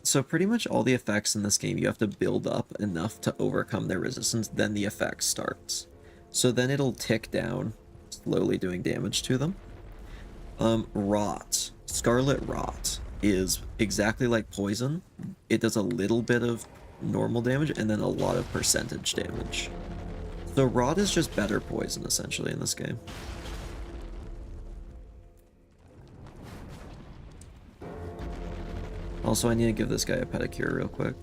So pretty much all the effects in this game, you have to build up enough to overcome their resistance, then the effect starts. So then it'll tick down, slowly doing damage to them. Rot. Scarlet Rot is exactly like poison. It does a little bit of normal damage and then a lot of percentage damage. So Rot is just better poison, essentially, in this game. Also, I need to give this guy a pedicure real quick.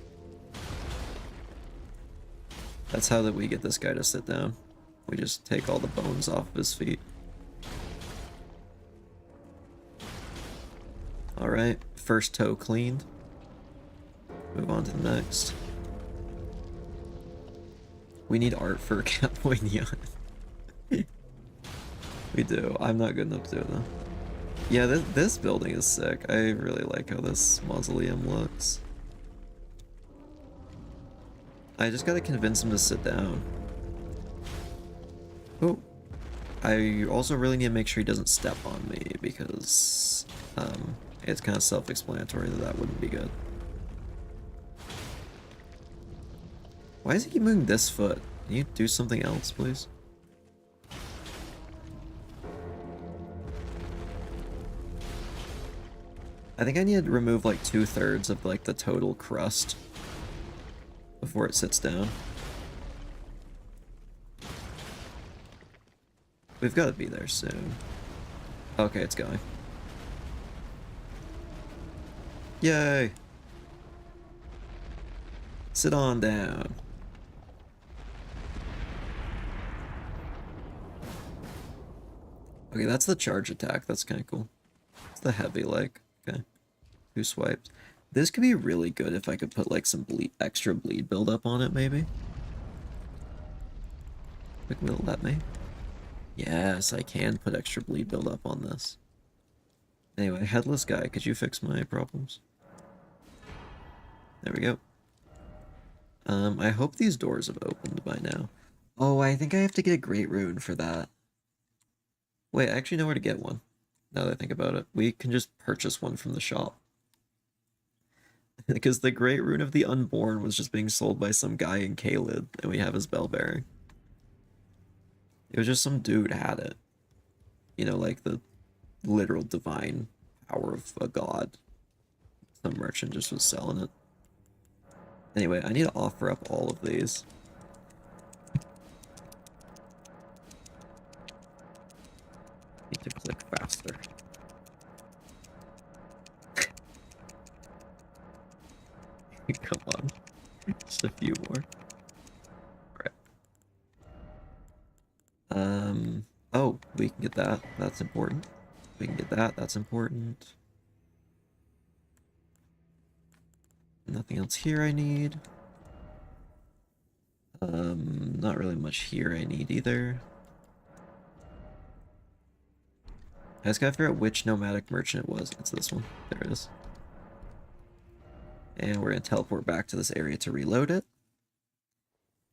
That's how that we get this guy to sit down. We just take all the bones off of his feet. Alright, first toe cleaned. Move on to the next. We need art for Catboy Neon. We do. I'm not good enough to do it though. Yeah, this building is sick. I really like how this mausoleum looks. I just gotta convince him to sit down. Oh. I also really need to make sure he doesn't step on me because it's kind of self-explanatory that wouldn't be good. Why does he keep moving this foot? Can you do something else, please? I think I need to remove like 2/3 of like the total crust before it sits down. We've got to be there soon. Okay, it's going. Yay! Sit on down. Okay, that's the charge attack. That's kind of cool. It's the heavy leg. Okay. 2 swipes. This could be really good if I could put like some extra bleed buildup on it, maybe. Quick, will it let me? Yes, I can put extra bleed buildup on this. Anyway, headless guy, could you fix my problems? There we go. I hope these doors have opened by now. Oh, I think I have to get a great rune for that. Wait, I actually know where to get one. Now that I think about it, we can just purchase one from the shop. Because the Great Rune of the Unborn was just being sold by some guy in Caelid, and we have his bell bearing. It was just some dude had it. You know, like the literal divine power of a god. Some merchant just was selling it. Anyway, I need to offer up all of these. Need to click faster. Come on. Just a few more. Alright. Oh, we can get that. That's important. We can get that. That's important. Nothing else here I need. Not really much here I need either. I just gotta figure out which nomadic merchant it was. It's this one. There it is. And we're gonna teleport back to this area to reload it.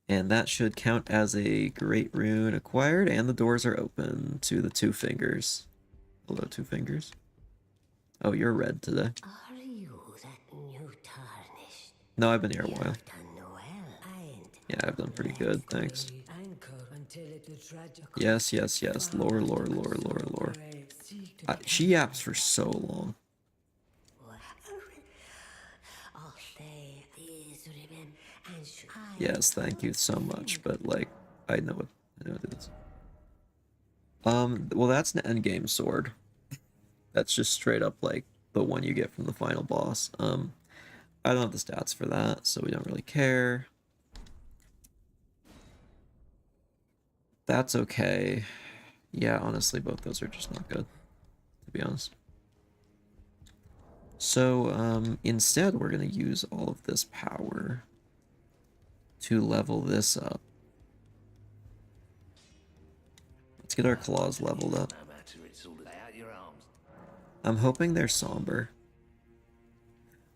And that should count as a great rune acquired, and the doors are open to the 2 fingers. Hello, 2 fingers. Oh, you're red today. Are you that new tarnished? No, I've been here a You've while. done well, ain't Yeah, I've done pretty good, thanks. anchor until it tragical. Yes, yes, yes. Lore, lore, lore, lore, lore. She yaps for so long. Yes, thank you so much, but like, I know what it is. Well, that's an endgame sword. That's just straight up like the one you get from the final boss. I don't have the stats for that, so we don't really care. That's okay. Yeah, honestly, both those are just not good, to be honest. So, instead, we're going to use all of this power to level this up. Let's get our claws leveled up. No matter, it's all lay out your arms. I'm hoping they're somber.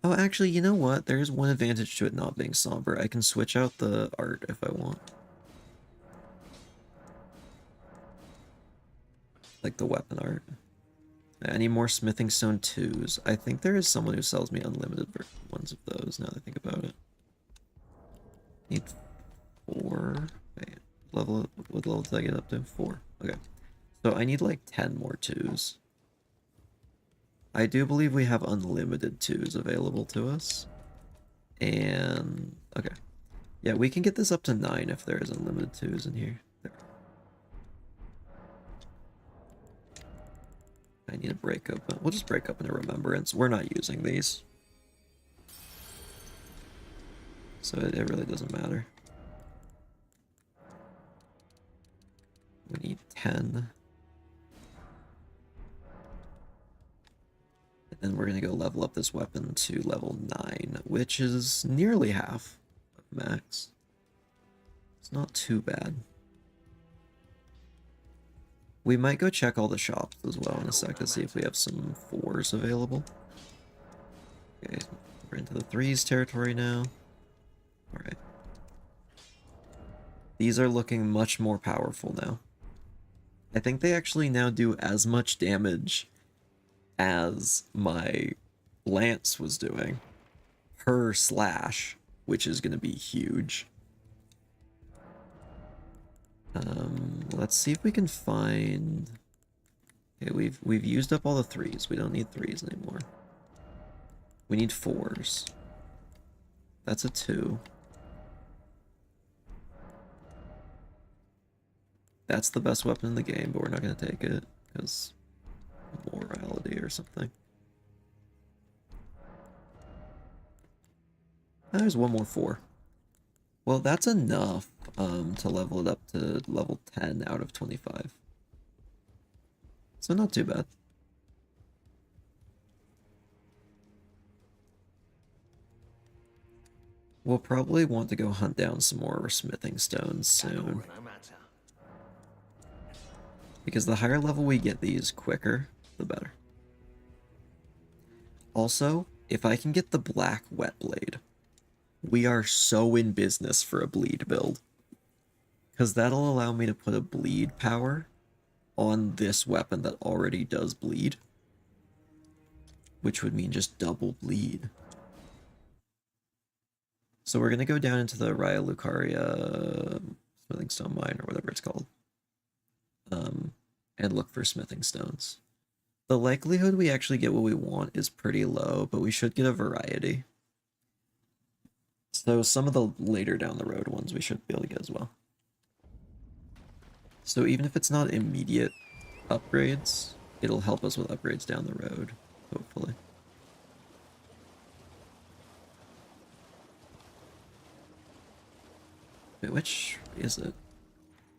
Oh, actually, you know what? There is one advantage to it not being somber. I can switch out the art if I want. Like the weapon art. I need more smithing stone 2s. I think there is someone who sells me unlimited ones of those, now that I think about it. Need 4. Wait, what level did I get up to? 4. Okay. So I need like 10 more 2s. I do believe we have unlimited 2s available to us. And, okay. Yeah, we can get this up to 9 if there is unlimited 2s in here. There. I need to break open. We'll just break open a remembrance. We're not using these. So it really doesn't matter. We need 10. And then we're going to go level up this weapon to level 9, which is nearly half of max. It's not too bad. We might go check all the shops as well in a sec to see if we have some 4s available. Okay, we're into the 3s territory now. Alright. These are looking much more powerful now. I think they actually now do as much damage as my lance was doing per slash, which is going to be huge. Let's see if we can find... Okay, we've used up all the 3s. We don't need 3s anymore. We need 4s. That's a 2. That's the best weapon in the game, but we're not going to take it because morality or something. There's one more 4. Well, that's enough to level it up to level 10 out of 25. So not too bad. We'll probably want to go hunt down some more smithing stones soon. No matter. Because the higher level we get these quicker, the better. Also, if I can get the black wet blade, we are so in business for a bleed build. Because that'll allow me to put a bleed power on this weapon that already does bleed. Which would mean just double bleed. So we're going to go down into the Raya Lucaria Smithing Stone Mine, or whatever it's called. And look for smithing stones. The likelihood we actually get what we want is pretty low, but we should get a variety. So some of the later down the road ones we should be able to get as well. So even if it's not immediate upgrades, it'll help us with upgrades down the road, hopefully. Wait, which is it?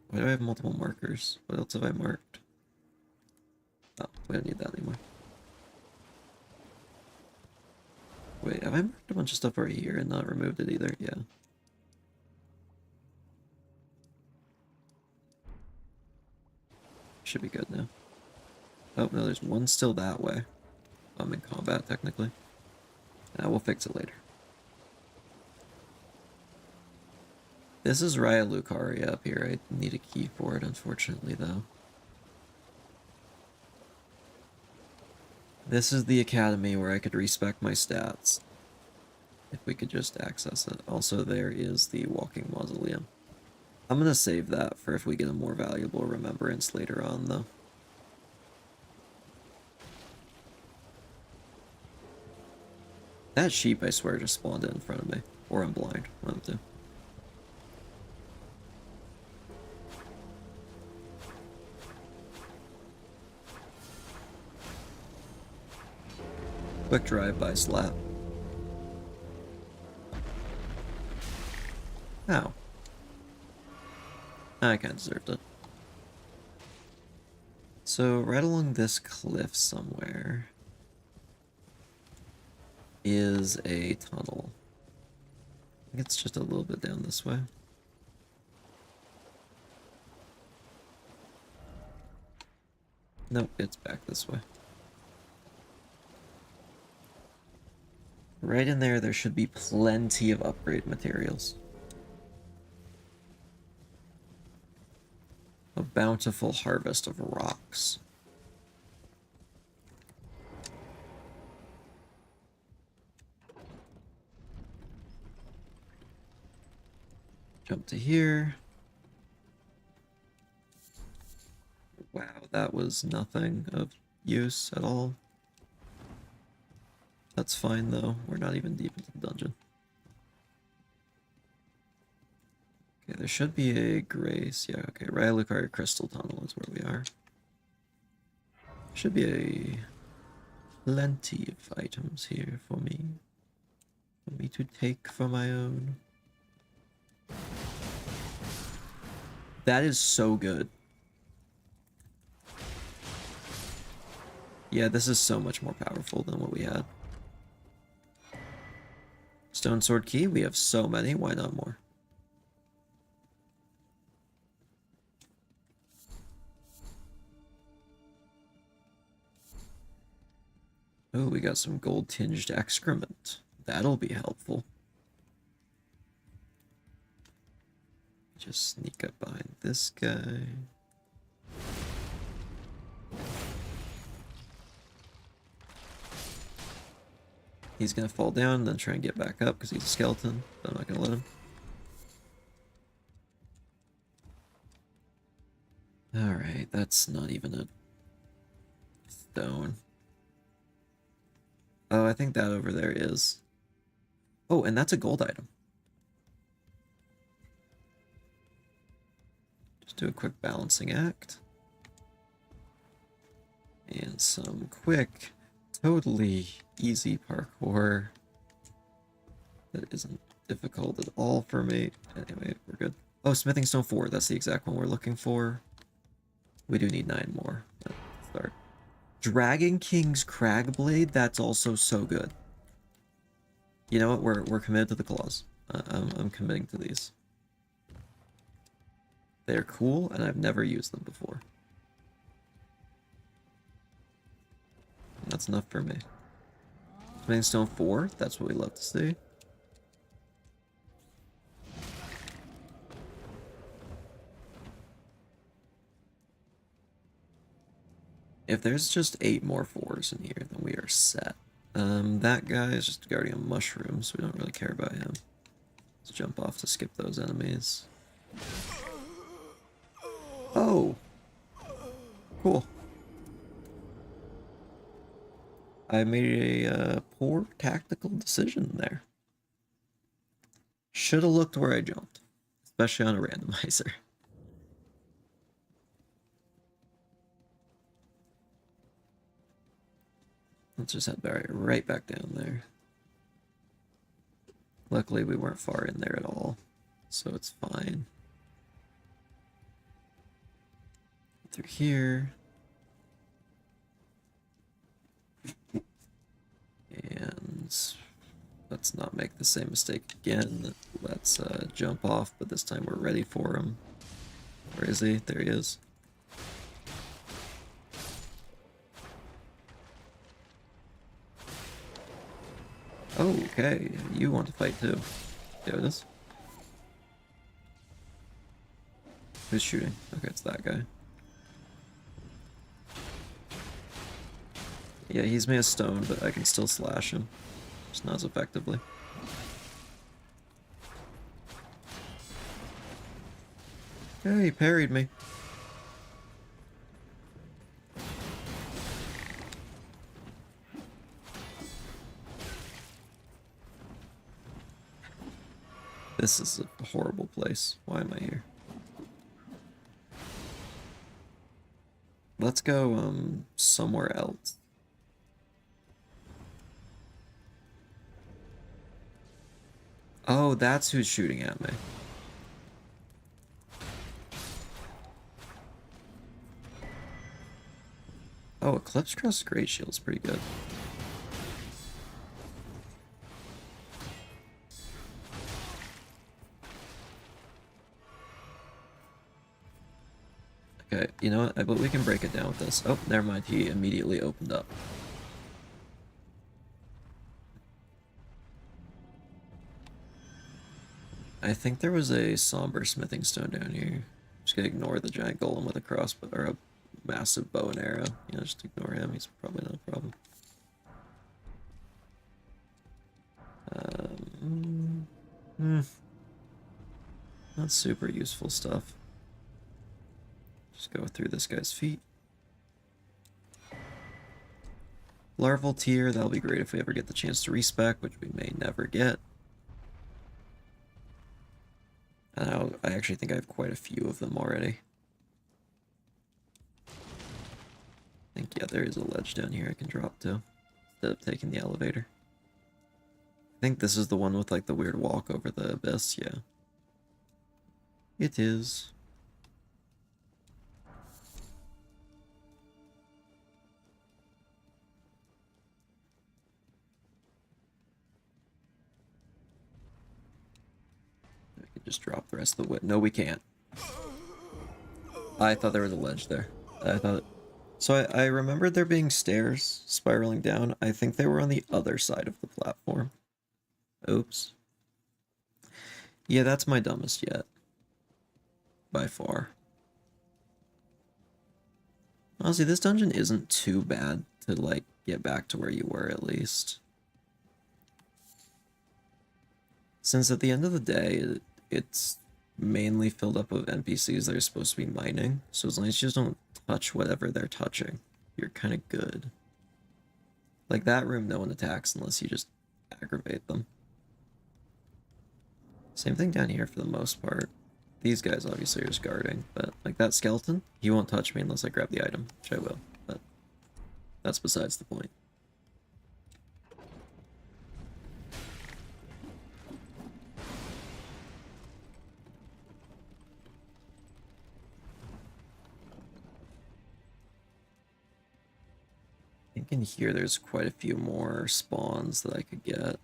Why do I have multiple markers? What else have I marked? Oh, we don't need that anymore. Wait, have I marked a bunch of stuff right here and not removed it either? Yeah. Should be good now. Oh, no, there's one still that way. I'm in combat, technically. We'll fix it later. This is Raya Lucaria up here. I need a key for it, unfortunately, though. This is the academy where I could respec my stats. If we could just access it. Also, there is the walking mausoleum. I'm gonna save that for if we get a more valuable remembrance later on, though. That sheep, I swear, just spawned in front of me. Or I'm blind. One of the two. Quick drive-by slap. Ow. I kinda deserved it. So, right along this cliff somewhere is a tunnel. I think it's just a little bit down this way. Nope, it's back this way. Right in there should be plenty of upgrade materials. A bountiful harvest of rocks. Jump to here. Wow, that was nothing of use at all. That's fine though, we're not even deep into the dungeon. Okay, there should be a grace. Yeah, okay, Reliquary Crystal Tunnel is where we are. Should be a plenty of items here for me. For me to take for my own. That is so good. Yeah, this is so much more powerful than what we had. Stone Sword Key, we have so many, why not more? Oh, we got some gold-tinged excrement. That'll be helpful. Just sneak up behind this guy. He's gonna fall down and then try and get back up because he's a skeleton, but I'm not gonna let him. Alright, that's not even a stone. Oh, I think that over there is. Oh, and that's a gold item. Just do a quick balancing act. And some quick, totally easy parkour that isn't difficult at all for me. Anyway, we're good. Oh, Smithing Stone 4, that's the exact one we're looking for. We do need 9 more. Let's start. Dragon King's Cragblade, that's also so good. You know what? We're committed to the claws. I'm committing to these. They're cool, and I've never used them before. That's enough for me. Smithing Stone 4, that's what we love to see. If there's just 8 more 4s in here, then we are set. That guy is just guarding a mushroom, so we don't really care about him. Let's jump off to skip those enemies. Oh! Cool. I made a poor tactical decision there. Should have looked where I jumped, especially on a randomizer. Let's just head right back down there. Luckily, we weren't far in there at all, so it's fine. Through here. And let's not make the same mistake again. Let's jump off, but this time we're ready for him. Where is he? There he is. Oh, okay. You want to fight too. There it is. Who's shooting? Okay, it's that guy. Yeah, he's made of stone, but I can still slash him. Just not as effectively. Okay, he parried me. This is a horrible place. Why am I here? Let's go, somewhere else. Oh, that's who's shooting at me. Oh, Eclipse Crest Great Shield's pretty good. Okay, you know what? I bet we can break it down with this. Oh, never mind. He immediately opened up. I think there was a somber smithing stone down here. Just gonna ignore the giant golem with a crossbow or a massive bow and arrow. You know, just ignore him. He's probably not a problem. Not super useful stuff. Just go through this guy's feet. Larval tier, that'll be great if we ever get the chance to respec, which we may never get. And I actually think I have quite a few of them already. I think, yeah, there is a ledge down here I can drop to, instead of taking the elevator. I think this is the one with, like, the weird walk over the abyss, yeah. It is. I can just drop the rest of the way. No, we can't. I thought there was a ledge there. I thought... So I remembered there being stairs spiraling down. I think they were on the other side of the platform. Oops. Yeah, that's my dumbest yet. By far. Honestly, this dungeon isn't too bad to, like, get back to where you were, at least. Since at the end of the day, it's mainly filled up with NPCs that are supposed to be mining, so as long as you just don't touch whatever they're touching, you're kind of good. Like, that room, no one attacks unless you just aggravate them. Same thing down here for the most part. These guys obviously are just guarding, but like that skeleton, he won't touch me unless I grab the item, which I will, but that's besides the point. I think in here there's quite a few more spawns that I could get.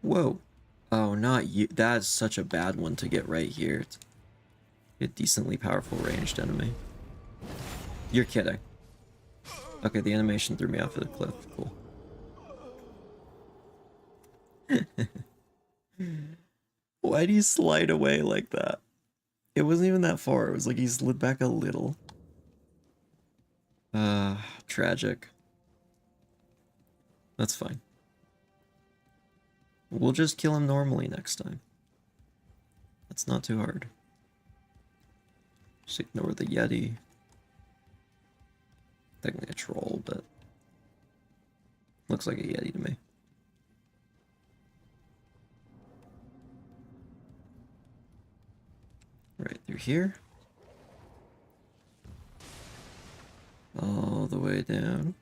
Whoa. Oh, not you. That's such a bad one to get right here. It's a decently powerful ranged enemy. You're kidding. Okay, the animation threw me off of the cliff. Cool. Why do you slide away like that? It wasn't even that far. It was like he slid back a little. Tragic. That's fine. We'll just kill him normally next time. That's not too hard. Just ignore the Yeti. Technically a troll, but looks like a Yeti to me. Right through here. All the way down.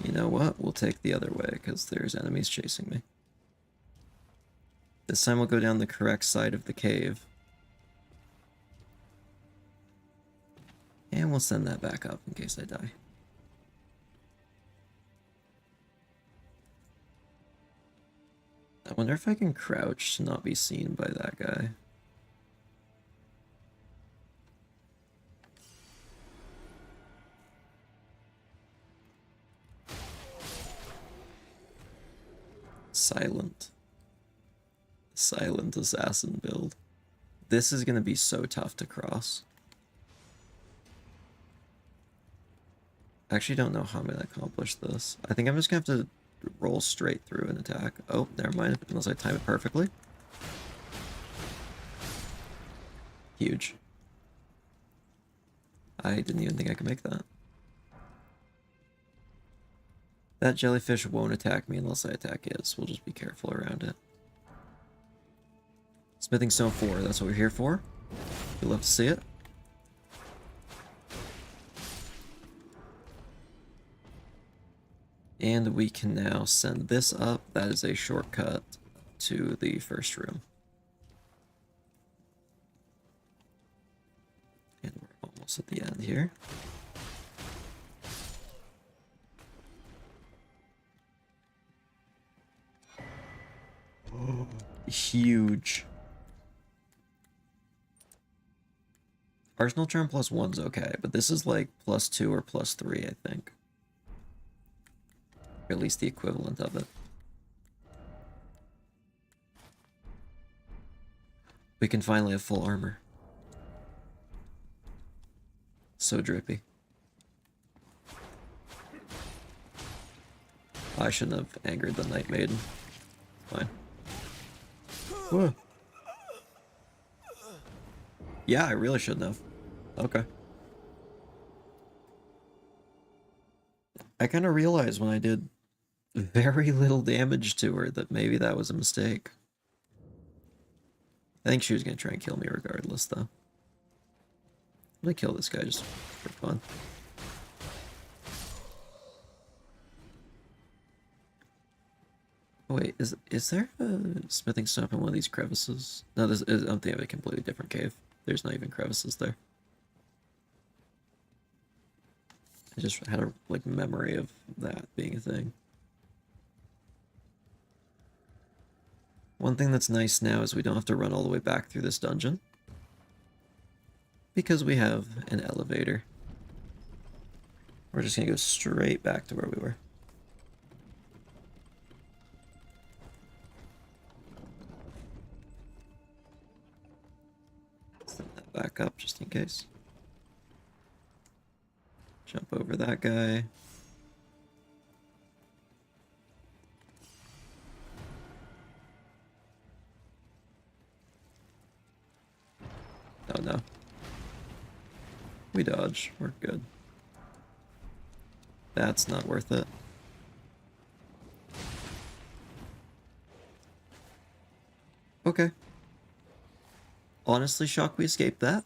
You know what? We'll take the other way, because there's enemies chasing me. This time we'll go down the correct side of the cave. And we'll send that back up in case I die. I wonder if I can crouch to not be seen by that guy. Silent. Silent assassin build. This is gonna be so tough to cross. I actually don't know how I'm gonna accomplish this. I think I'm just gonna have to roll straight through and attack. Oh, never mind, unless I time it perfectly. Huge. I didn't even think I could make that. That jellyfish won't attack me unless I attack it, so we'll just be careful around it. Smithing Stone 4, that's what we're here for. You'll love to see it. And we can now send this up. That is a shortcut to the first room. And we're almost at the end here. Oh, huge. Arsenal charm +1's okay, but this is like +2 or +3, I think. Or at least the equivalent of it. We can finally have full armor. So drippy. I shouldn't have angered the Night Maiden. Fine. Whoa. Yeah, I really shouldn't have. Okay. I kind of realized when I did very little damage to her that maybe that was a mistake. I think she was going to try and kill me regardless, though. I'm going to kill this guy just for fun. Oh, wait, is there a smithing stone up in one of these crevices? No, this is, I'm thinking of a completely different cave. There's not even crevices there. I just had a like memory of that being a thing. One thing that's nice now is we don't have to run all the way back through this dungeon. Because we have an elevator. We're just gonna go straight back to where we were. Send that back up just in case. Jump over that guy. Oh no. We dodge. We're good. That's not worth it. Okay. Honestly, shocked we escaped that.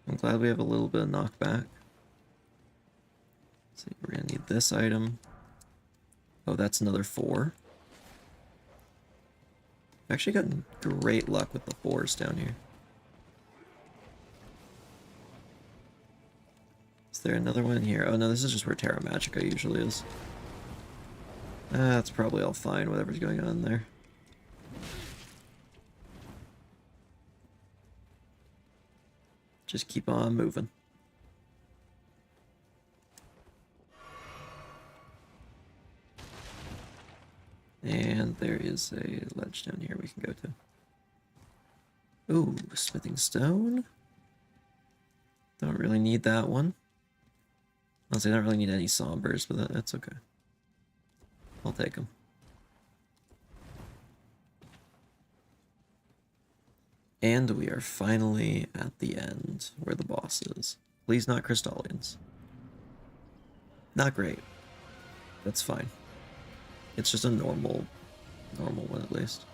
I'm glad we have a little bit of knockback. Let's see, we're gonna need this item. Oh, that's another 4. I've actually gotten great luck with the 4s down here. Is there another one here? Oh no, this is just where Terra Magica usually is. That's probably all fine, whatever's going on there. Just keep on moving. And there is a ledge down here we can go to. Ooh, smithing stone. Don't really need that one. Honestly, I don't really need any sombers, but that's okay. I'll take them. And we are finally at the end, where the boss is. Please not Crystallians. Not great. That's fine. It's just a normal one at least.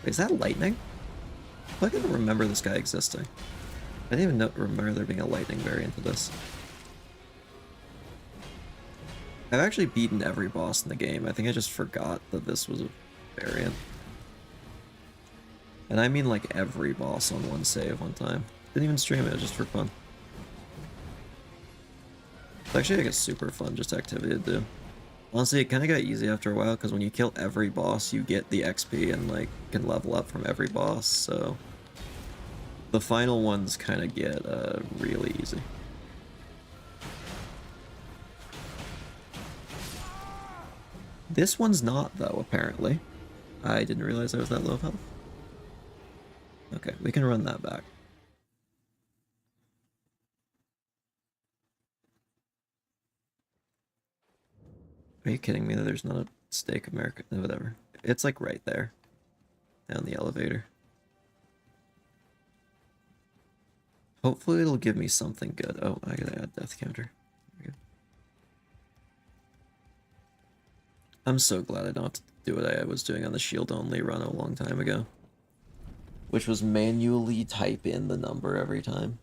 Wait, is that lightning? I can't remember this guy existing. I didn't even remember there being a lightning variant to this. I've actually beaten every boss in the game. I think I just forgot that this was a variant. And I mean like every boss on one save one time. Didn't even stream it, just for fun. It's actually like a super fun just activity to do. Honestly, it kind of got easy after a while, because when you kill every boss, you get the XP and like can level up from every boss, so... The final ones kind of get really easy. This one's not, though, apparently. I didn't realize I was that low of health. Okay, we can run that back. Are you kidding me that there's not a stake America? No, whatever. It's like right there. Down the elevator. Hopefully it'll give me something good. Oh, I gotta add death counter. I'm so glad I don't have to do what I was doing on the shield only run a long time ago. which was manually type in the number every time.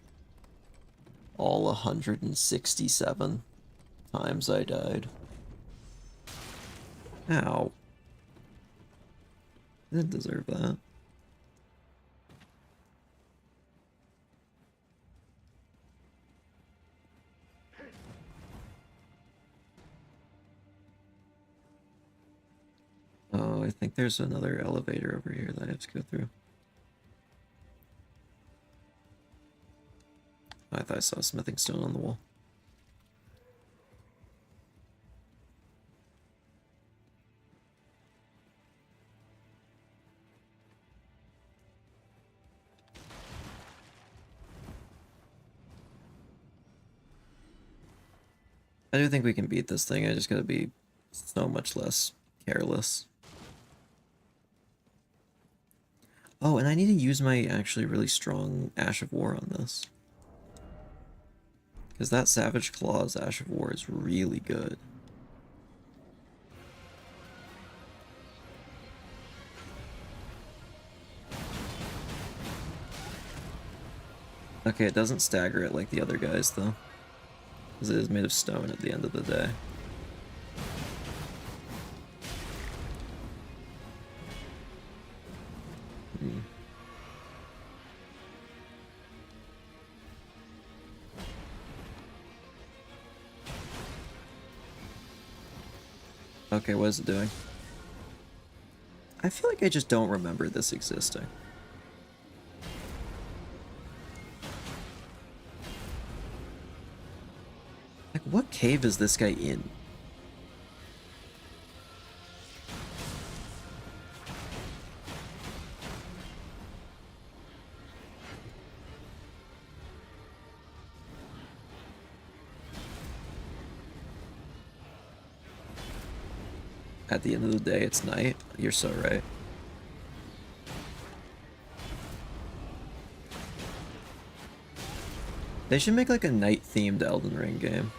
All 167 times I died. Ow. I didn't deserve that. Oh, I think there's another elevator over here that I have to go through. I thought I saw a smithing stone on the wall. I do think we can beat this thing. I just gotta be so much less careless. Oh, and I need to use my actually really strong Ash of War on this. Because that Savage Claw's Ash of War is really good. Okay, it doesn't stagger it like the other guys, though. Because it is made of stone at the end of the day. Okay, what is it doing? I feel like I just don't remember this existing. Like, what cave is this guy in? At the end of the day, it's night. You're so right. They should make like a night-themed Elden Ring game.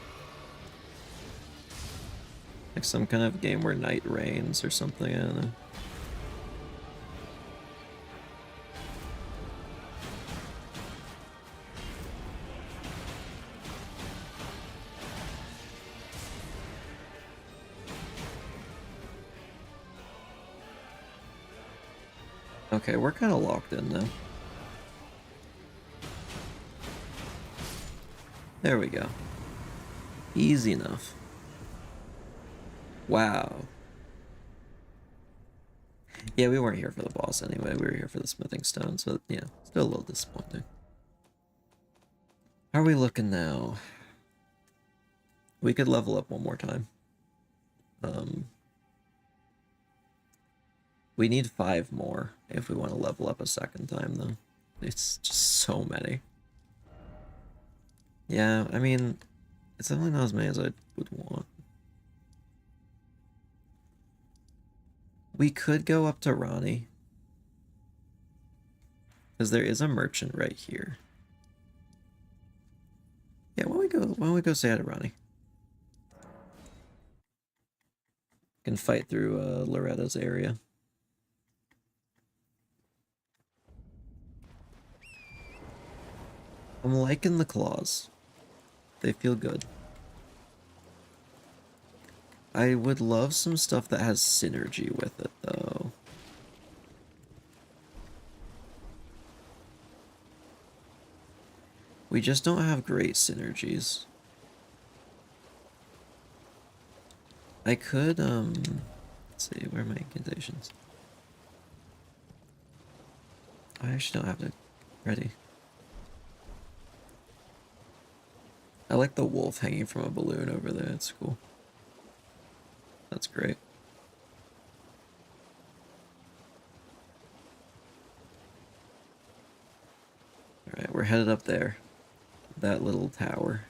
Like some kind of game where night reigns or something, I don't know. Okay, we're kind of locked in now. There we go. Easy enough. Wow. Yeah, we weren't here for the boss anyway. We were here for the smithing stone, so yeah, still a little disappointing. How are we looking now? We could level up one more time. We need 5 more if we want to level up a second time, though. It's just so many. Yeah, I mean, it's definitely not as many as I would want. We could go up to Ronnie. Because there is a merchant right here. Yeah, why don't we go say hi to Ronnie? Can fight through Loretta's area. I'm liking the claws. They feel good. I would love some stuff that has synergy with it, though. We just don't have great synergies. I could, let's see, where are my incantations? I actually don't have it ready. I like the wolf hanging from a balloon over there, that's cool. That's great. Alright, we're headed up there. That little tower.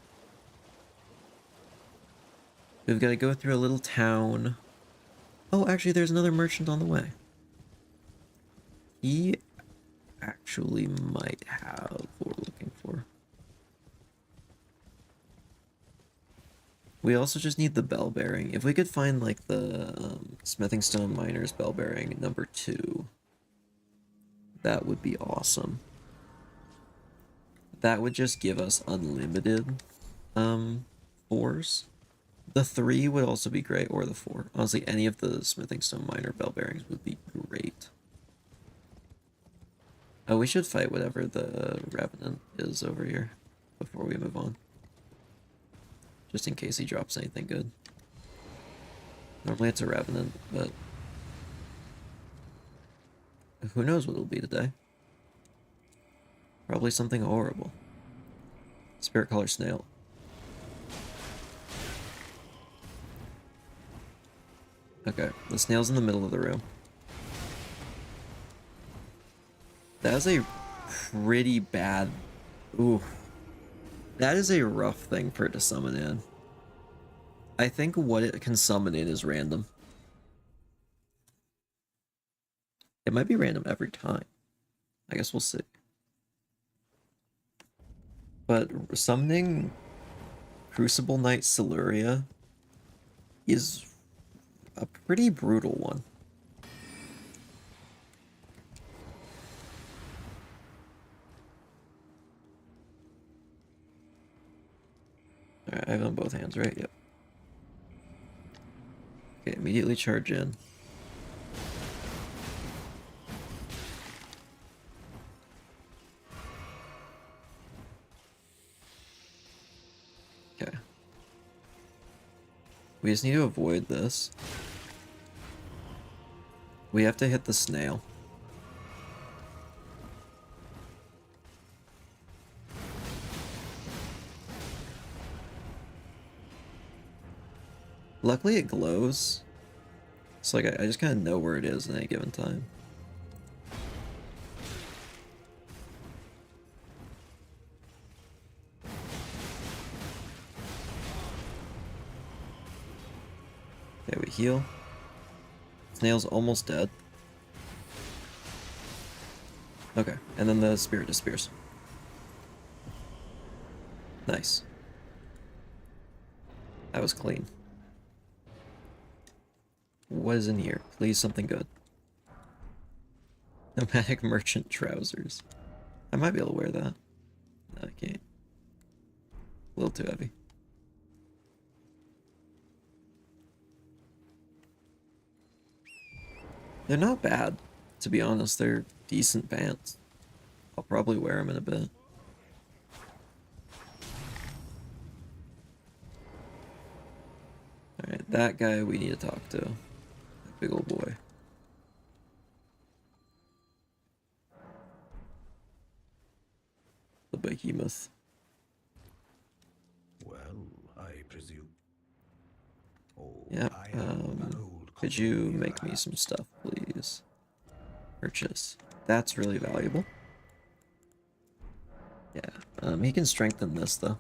We've got to go through a little town. Oh, actually, there's another merchant on the way. He actually might have what we're looking for. We also just need the bell bearing. If we could find, like, the Smithing Stone Miner's bell bearing number 2, That would be awesome. That would just give us unlimited 4s. The 3 would also be great, or the 4. Honestly, any of the smithing stone minor bell bearings would be great. Oh, we should fight whatever the revenant is over here before we move on. Just in case he drops anything good. Normally it's a revenant, but who knows what it'll be today. Probably something horrible. Spirit color snail. Okay, the snail's in the middle of the room. That is a pretty bad... Ooh. That is a rough thing for it to summon in. I think what it can summon in is random. It might be random every time. I guess we'll see. But summoning Crucible Knight Siluria is a pretty brutal one. Alright, I have it on both hands, right? Yep. Okay, immediately charge in. Okay. We just need to avoid this. We have to hit the snail. Luckily it glows. So like I just kind of know where it is at any given time. Okay, we heal. Snail's almost dead. Okay, and then the spirit disappears. Nice. That was clean. What is in here? Please, something good. Nomadic merchant trousers. I might be able to wear that. No, I can't. A little too heavy. They're not bad, to be honest. They're decent pants. I'll probably wear them in a bit. Alright, that guy we need to talk to. That big old boy. The behemoth. Well, I presume. Oh, Yep. I am an old Could you company make me rat. some stuff, please? Purchase. That's really valuable. Yeah. He can strengthen this though.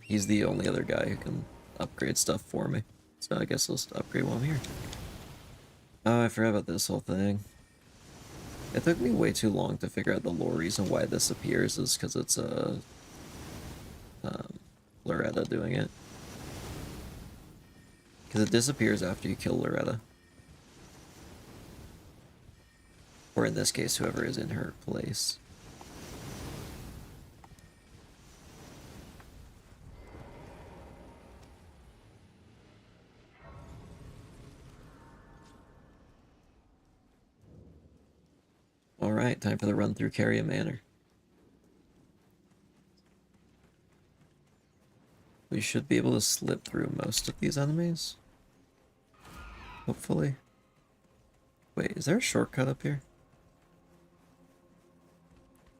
He's the only other guy who can upgrade stuff for me. So I guess I'll just upgrade while I'm here. Oh, I forgot about this whole thing. It took me way too long to figure out the lore reason why this appears is because it's Loretta doing it. Because it disappears after you kill Loretta. Or in this case, whoever is in her place. Alright, time for the run through Carrier Manor. We should be able to slip through most of these enemies. Hopefully. Wait, is there a shortcut up here?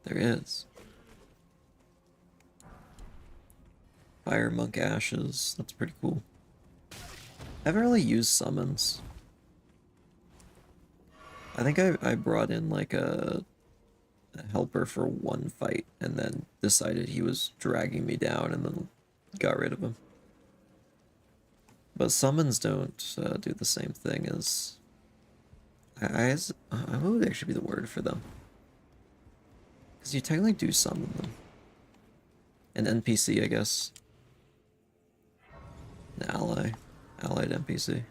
There is. Fire Monk Ashes. That's pretty cool. I haven't really used summons. I think I brought in like a helper for one fight and then decided he was dragging me down and then got rid of him. But summons don't do the same thing as... what would actually be the word for them? Because you technically do summon them. An NPC, I guess. An ally. Allied NPC.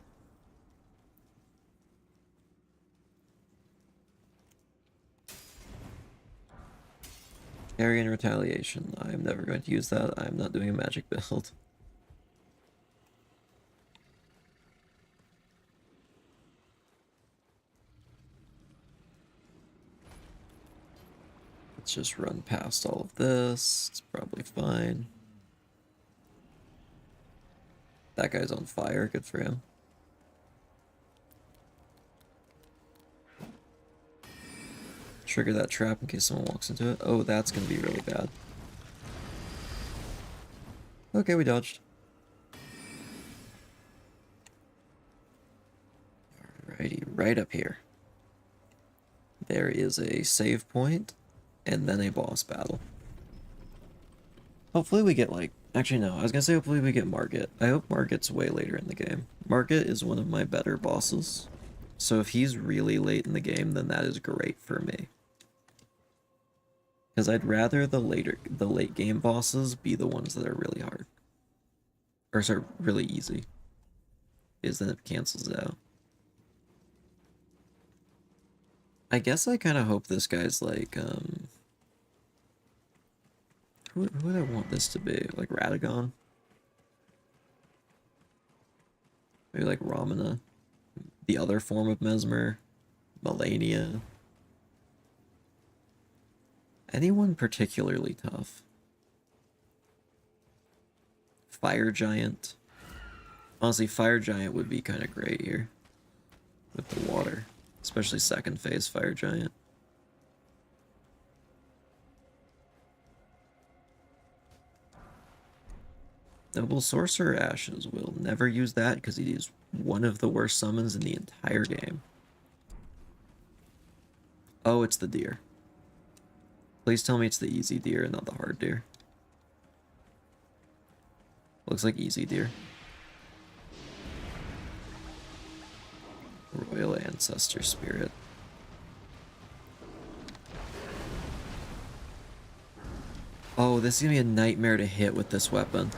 Carrion Retaliation. I am never going to use that. I am not doing a magic build. Let's just run past all of this. It's probably fine. That guy's on fire. Good for him. Trigger that trap in case someone walks into it. Oh, that's going to be really bad. Okay, we dodged. Alrighty, right up here. There is a save point, and then a boss battle. Hopefully we get, like... Actually, no. I was gonna say hopefully we get Margit. I hope Margit's way later in the game. Margit is one of my better bosses. So if he's really late in the game, then that is great for me. Because I'd rather the late game bosses be the ones that are really hard. Or sorry, really easy. Because then it cancels it out. I guess I kind of hope this guy's like, who would I want this to be? Like Radagon? Maybe like Ramana? The other form of Mesmer? Melania? Anyone particularly tough? Fire Giant? Honestly, Fire Giant would be kind of great here. With the water. Especially second phase Fire Giant. Noble Sorcerer Ashes. Will never use that because he is one of the worst summons in the entire game. Oh, it's the deer. Please tell me it's the easy deer and not the hard deer. Looks like easy deer. Royal Ancestor Spirit. Oh, this is gonna be a nightmare to hit with this weapon.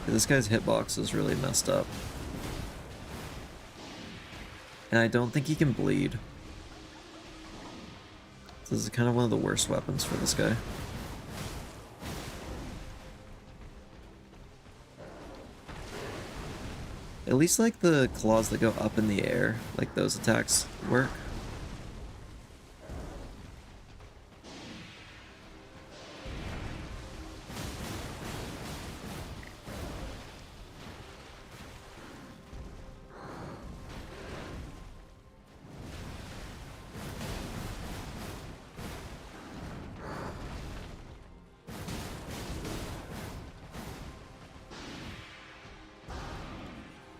This guy's hitbox is really messed up. And I don't think he can bleed. This is kind of one of the worst weapons for this guy. At least like the claws that go up in the air, like those attacks work.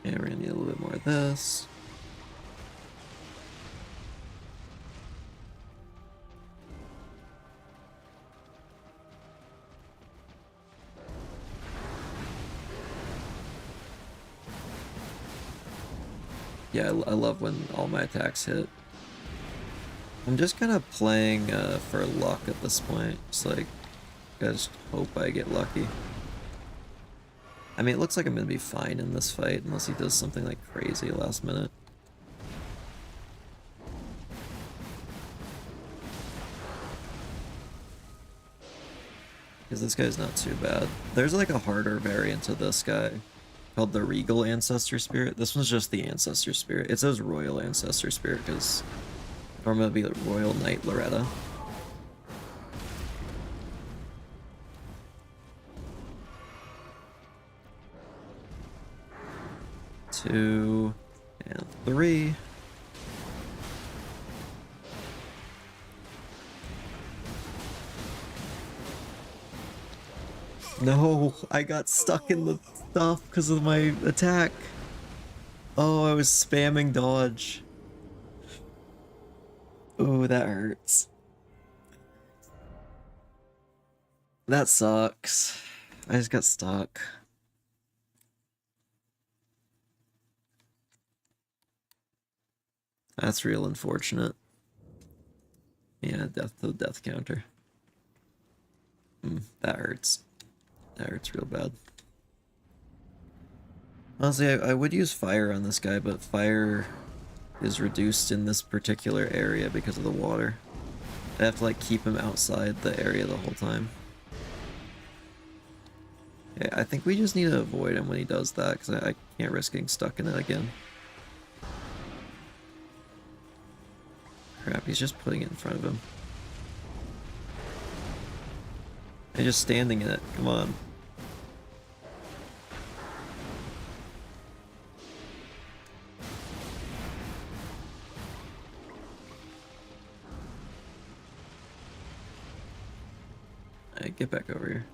Okay, we're gonna need a little bit more of this. Yeah, I love when all my attacks hit. I'm just kind of playing for luck at this point. Just like, I just hope I get lucky. I mean, it looks like I'm gonna be fine in this fight unless he does something like crazy last minute. Because this guy's not too bad. There's like a harder variant of this guy called the Regal Ancestor Spirit. This one's just the Ancestor Spirit. It says Royal Ancestor Spirit because normally it'd be like Royal Knight Loretta. Two and three. No, I got stuck in the stuff because of my attack. Oh, I was spamming dodge. Oh, that hurts. That sucks. I just got stuck. That's real unfortunate. Yeah, death to the death counter. That hurts. That hurts real bad. Honestly, I would use fire on this guy, but fire is reduced in this particular area because of the water. I have to like keep him outside the area the whole time. Yeah, I think we just need to avoid him when he does that, because I can't risk getting stuck in it again. Crap, he's just putting it in front of him. And just standing in it, come on. Alright, get back over here.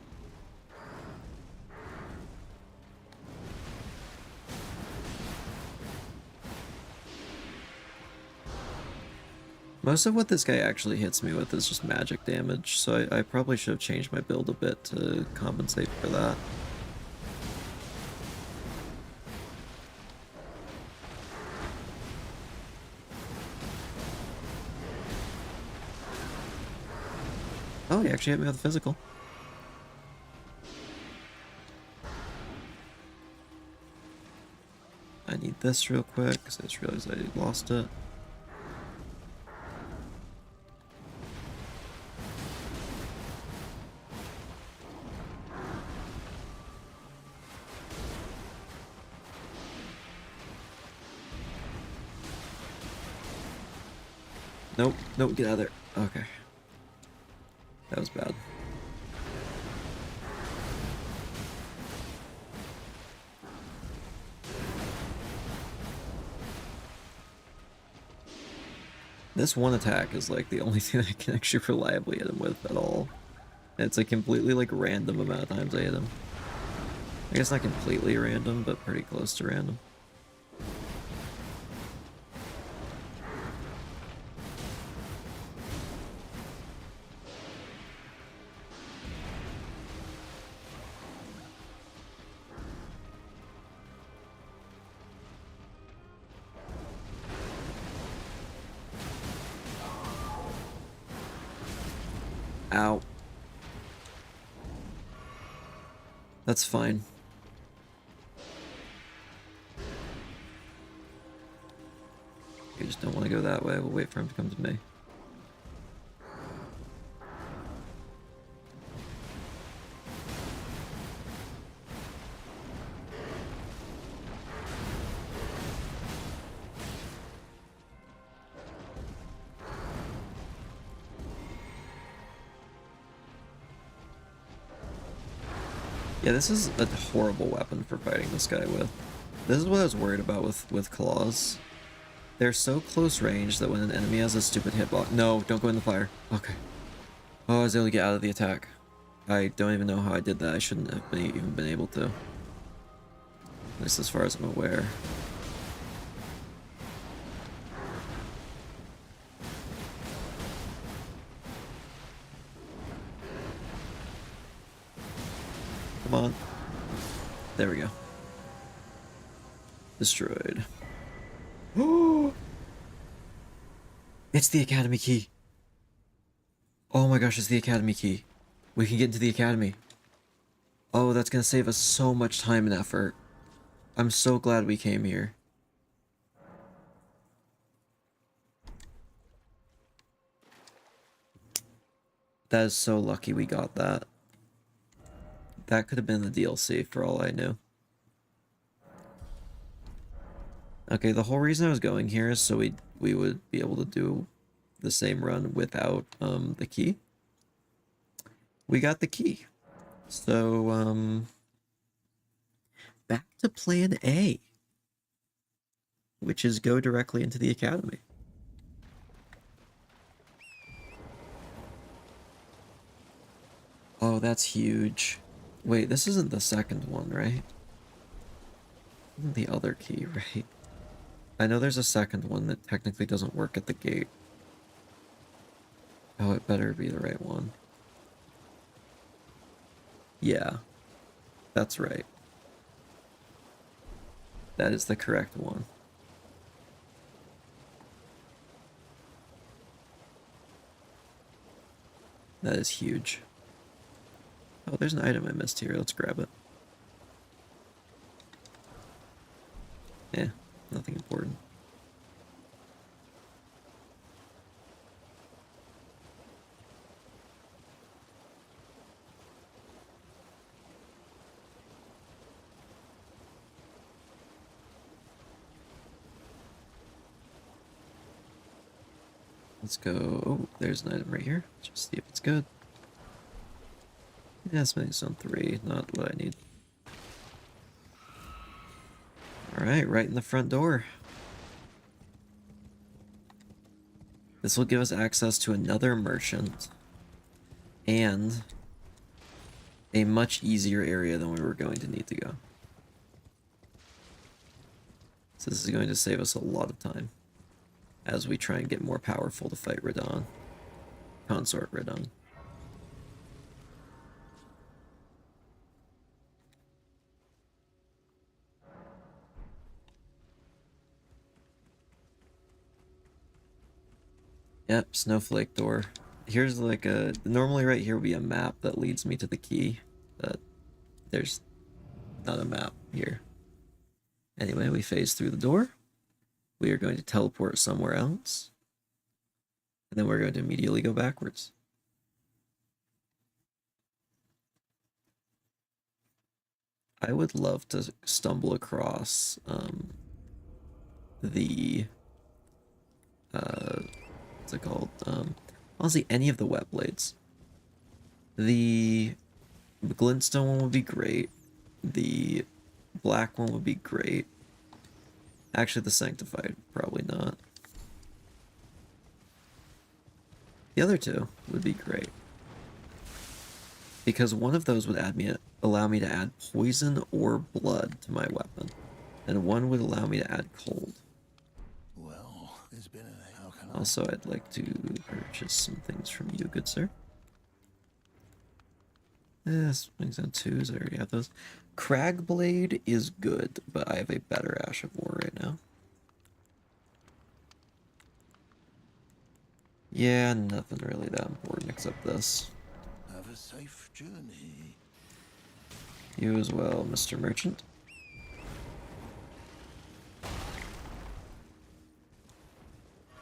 Most of what this guy actually hits me with is just magic damage, so I probably should have changed my build a bit to compensate for that. Oh, he actually hit me with a physical. I need this real quick, because I just realized I lost it. Nope, nope, get out of there. Okay. That was bad. This one attack is like the only thing I can actually reliably hit him with at all. And it's a completely like random amount of times I hit him. I guess not completely random, but pretty close to random. Ow. That's fine. I just don't want to go that way. We'll wait for him to come to me. Yeah, this is a horrible weapon for fighting this guy with. This is what I was worried about with claws. They're so close range that when an enemy has a stupid hitbox... No, don't go in the fire. Okay. Oh, I was able to get out of the attack. I don't even know how I did that. I shouldn't have even been able to. At least as far as I'm aware. Come on. There we go. Destroyed. Oh! It's the academy key. Oh my gosh, it's the academy key. We can get into the academy. Oh, that's gonna save us so much time and effort. I'm so glad we came here. That is so lucky we got that. That could have been the DLC for all I knew. Okay, the whole reason I was going here is so we would be able to do the same run without the key. We got the key. So back to plan A, which is go directly into the academy. Oh, that's huge. Wait, this isn't the second one, right? The other key, right? I know there's a second one that technically doesn't work at the gate. Oh, it better be the right one. Yeah, that's right. That is the correct one. That is huge. Oh, there's an item I missed here. Let's grab it. Nothing important. Let's go. Oh, there's an item right here. Just see if it's good. Yeah, smithing stone 3, not what I need. Alright, right in the front door. This will give us access to another merchant and a much easier area than we were going to need to go. So this is going to save us a lot of time as we try and get more powerful to fight Radon. Consort Radon. Yep, snowflake door. Here's like a... Normally right here would be a map that leads me to the key, but there's not a map here. Anyway, we phase through the door. We are going to teleport somewhere else. And then we're going to immediately go backwards. I would love to stumble across the... what's it called? Honestly, any of the wet blades. The glintstone one would be great. The black one would be great. Actually, the sanctified, probably not. The other two would be great. Because one of those would allow me to add poison or blood to my weapon. And one would allow me to add cold. Well, there's been an... How can I... Also, I'd like to purchase some things from you, good sir. Swings on 2s, I already have those. Cragblade is good, but I have a better Ash of War right now. Yeah, nothing really that important except this. Have a safe journey. You as well, Mr. Merchant.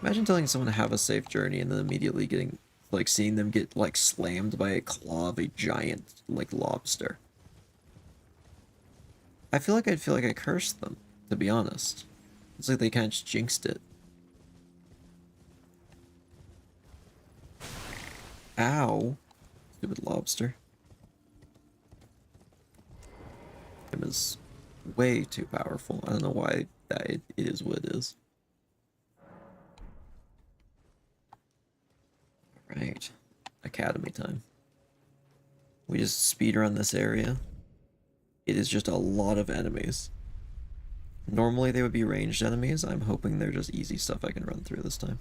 Imagine telling someone to have a safe journey and then immediately getting, like, seeing them get, like, slammed by a claw of a giant, like, lobster. I feel like I cursed them, to be honest. It's like they kind of just jinxed it. Ow. Stupid lobster. Him is way too powerful. I don't know why it is what it is. Right. Academy time. We just speedrun this area. It is just a lot of enemies. Normally they would be ranged enemies. I'm hoping they're just easy stuff I can run through this time.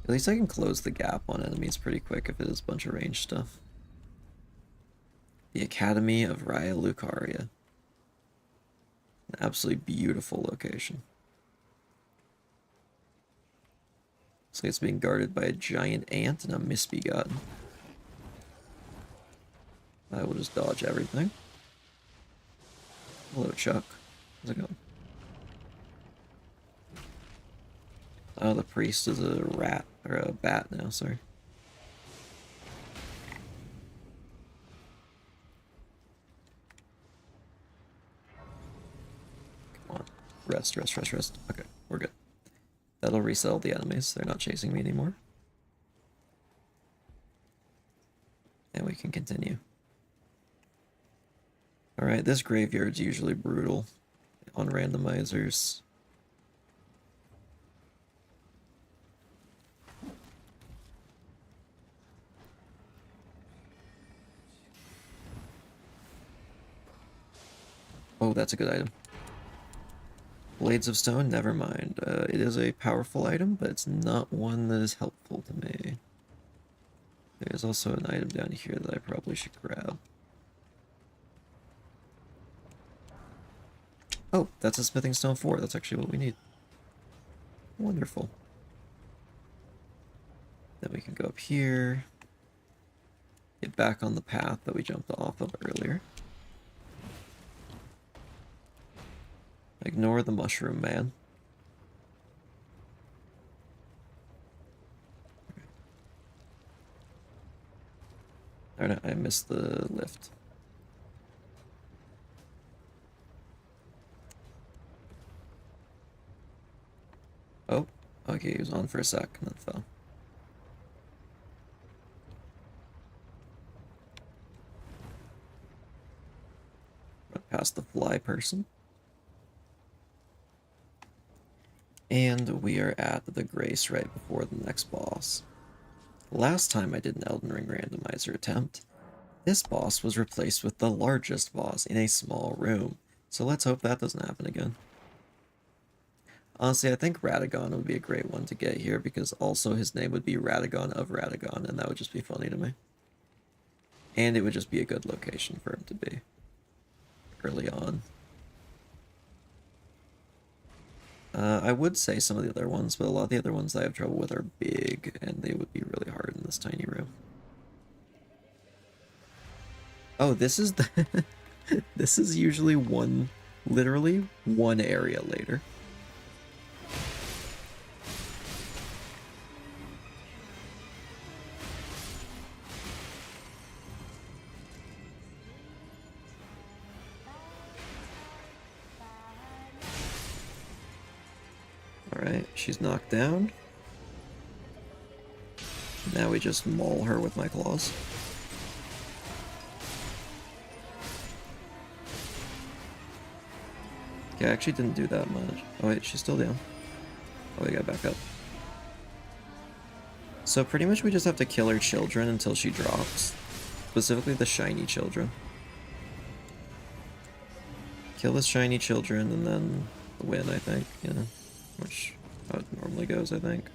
At least I can close the gap on enemies pretty quick if it is a bunch of ranged stuff. The Academy of Raya Lucaria. An absolutely beautiful location. Looks like it's being guarded by a giant ant and a misbegotten. I will just dodge everything. Hello, Chuck. How's it going? Oh, the priest is a rat, or a bat now, sorry. Come on. Rest. Okay, we're good. That'll resettle the enemies. They're not chasing me anymore. And we can continue. Alright, this graveyard's usually brutal on randomizers. Oh, that's a good item. Blades of Stone, never mind. It is a powerful item, but it's not one that is helpful to me. There's also an item down here that I probably should grab. Oh, that's a Smithing Stone 4. That's actually what we need. Wonderful. Then we can go up here. Get back on the path that we jumped off of earlier. Ignore the mushroom man. Oh no, I missed the lift. Oh, okay, he was on for a sec and then fell. Past the fly person. And we are at the Grace right before the next boss. Last time I did an Elden Ring randomizer attempt, this boss was replaced with the largest boss in a small room. So let's hope that doesn't happen again. Honestly, I think Radagon would be a great one to get here because also his name would be Radagon of Radagon, and that would just be funny to me. And it would just be a good location for him to be early on. I would say some of the other ones, but a lot of the other ones I have trouble with are big, and they would be really hard in this tiny room. Oh, this is the... this is usually literally one area later. Alright, she's knocked down. Now we just maul her with my claws. Okay, I actually didn't do that much. Oh wait, she's still down. Oh, we gotta back up. So pretty much we just have to kill her children until she drops. Specifically the shiny children. Kill the shiny children and then win, I think, you know. Which how it normally goes, I think.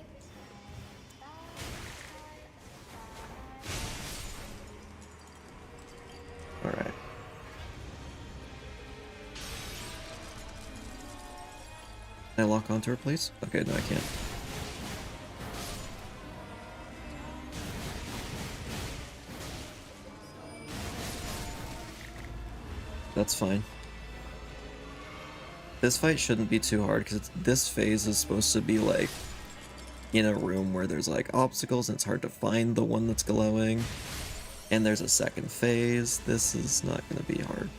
Alright. Can I lock onto her, please? Okay, no, I can't. That's fine. This fight shouldn't be too hard because this phase is supposed to be like in a room where there's like obstacles and it's hard to find the one that's glowing. And there's a second phase. This is not going to be hard.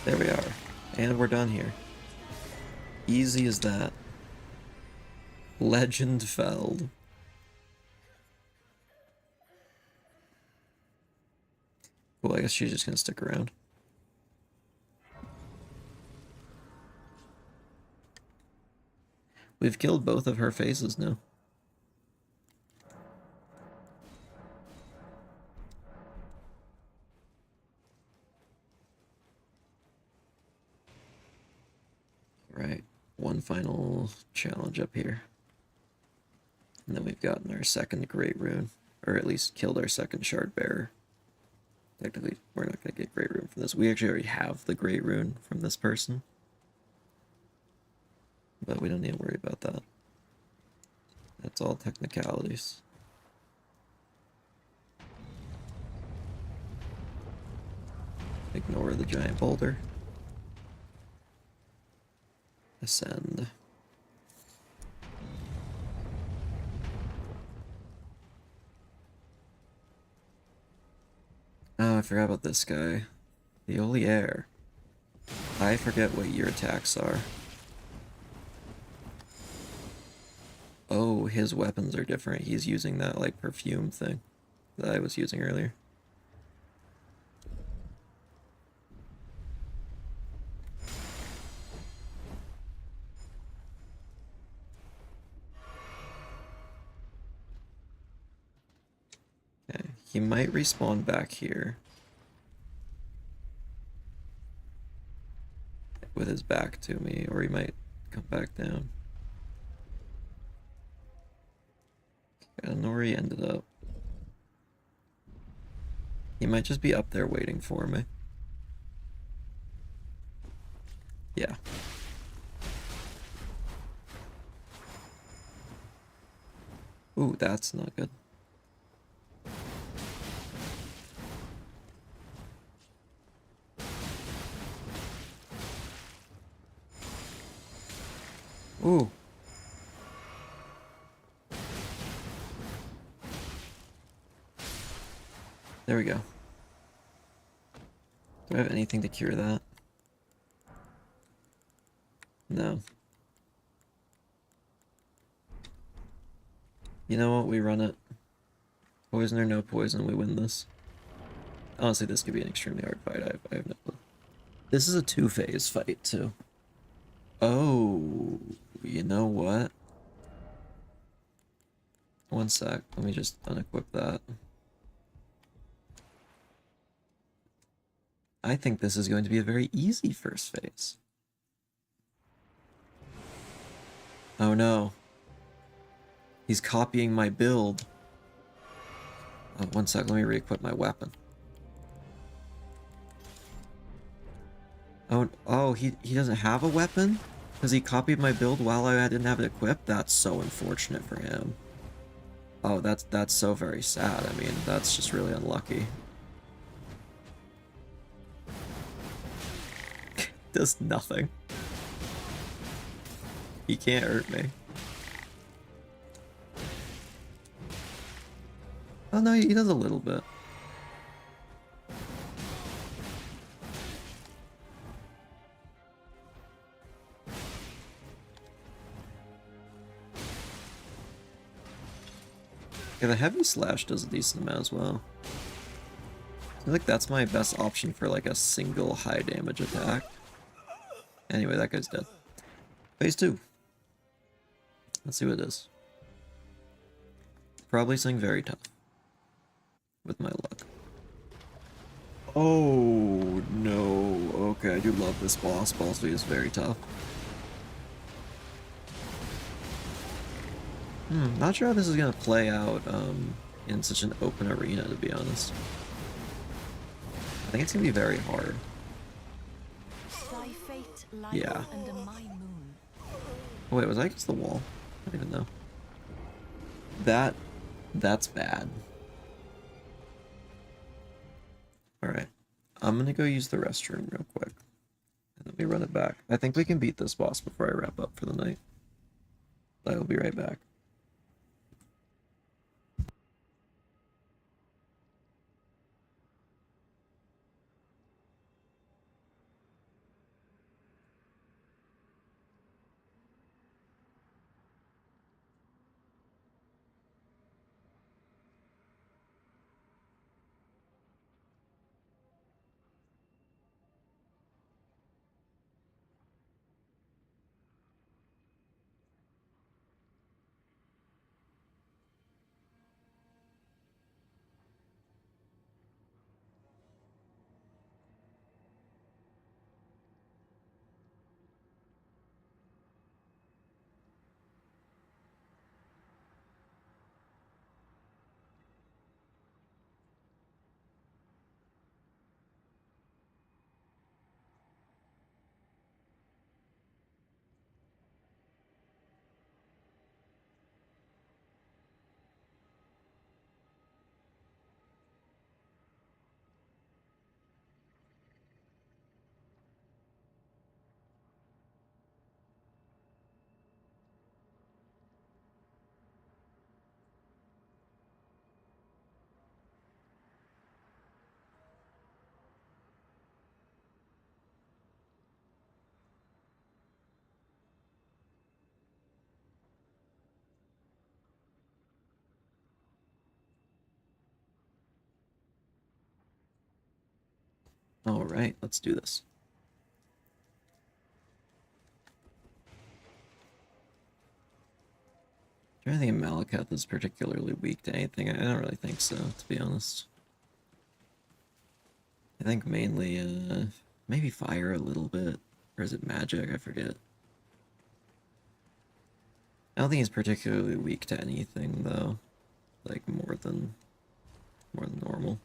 There we are. And we're done here. Easy as that. Legend Feld. Cool, I guess she's just gonna stick around. We've killed both of her phases now. Right, one final challenge up here. And then we've gotten our second Great Rune. Or at least killed our second Shard Bearer. Technically, we're not going to get Great Rune from this. We actually already have the Great Rune from this person. But we don't need to worry about that. That's all technicalities. Ignore the giant boulder. Ascend. Oh, I forgot about this guy. The Olier. I forget what your attacks are. Oh, his weapons are different. He's using that, like, perfume thing that I was using earlier. Okay, he might respawn back here. With his back to me, or he might come back down. I don't know where he ended up. He might just be up there waiting for me. Yeah. Ooh, that's not good. Ooh. There we go. Do I have anything to cure that? No. You know what? We run it. Poison or no poison, we win this. Honestly, this could be an extremely hard fight. I have no clue. This is a two-phase fight, too. Oh, you know what? One sec. Let me just unequip that. I think this is going to be a very easy first phase. Oh no. He's copying my build. Oh, one sec, let me re-equip my weapon. Oh, he doesn't have a weapon? Because he copied my build while I didn't have it equipped? That's so unfortunate for him. Oh, that's so very sad. I mean, that's just really unlucky. Does nothing. He can't hurt me. Oh no, he does a little bit. Yeah, the heavy slash does a decent amount as well. I feel like that's my best option for like a single high damage attack. Anyway, that guy's dead. Phase 2. Let's see what it is. Probably something very tough. With my luck. Oh, no. Okay, I do love this boss. Boss fight is very tough. Not sure how this is gonna play out in such an open arena, to be honest. I think it's gonna be very hard. Thy fate lieth Yeah. under my moon. Oh, wait, was I against the wall? I don't even know. That's bad. Alright. I'm gonna go use the restroom real quick. And let me run it back. I think we can beat this boss before I wrap up for the night. I will be right back. Alright, let's do this. I don't think Malekith is particularly weak to anything. I don't really think so, to be honest. I think mainly, maybe fire a little bit. Or is it magic? I forget. I don't think he's particularly weak to anything, though. Like, more than normal.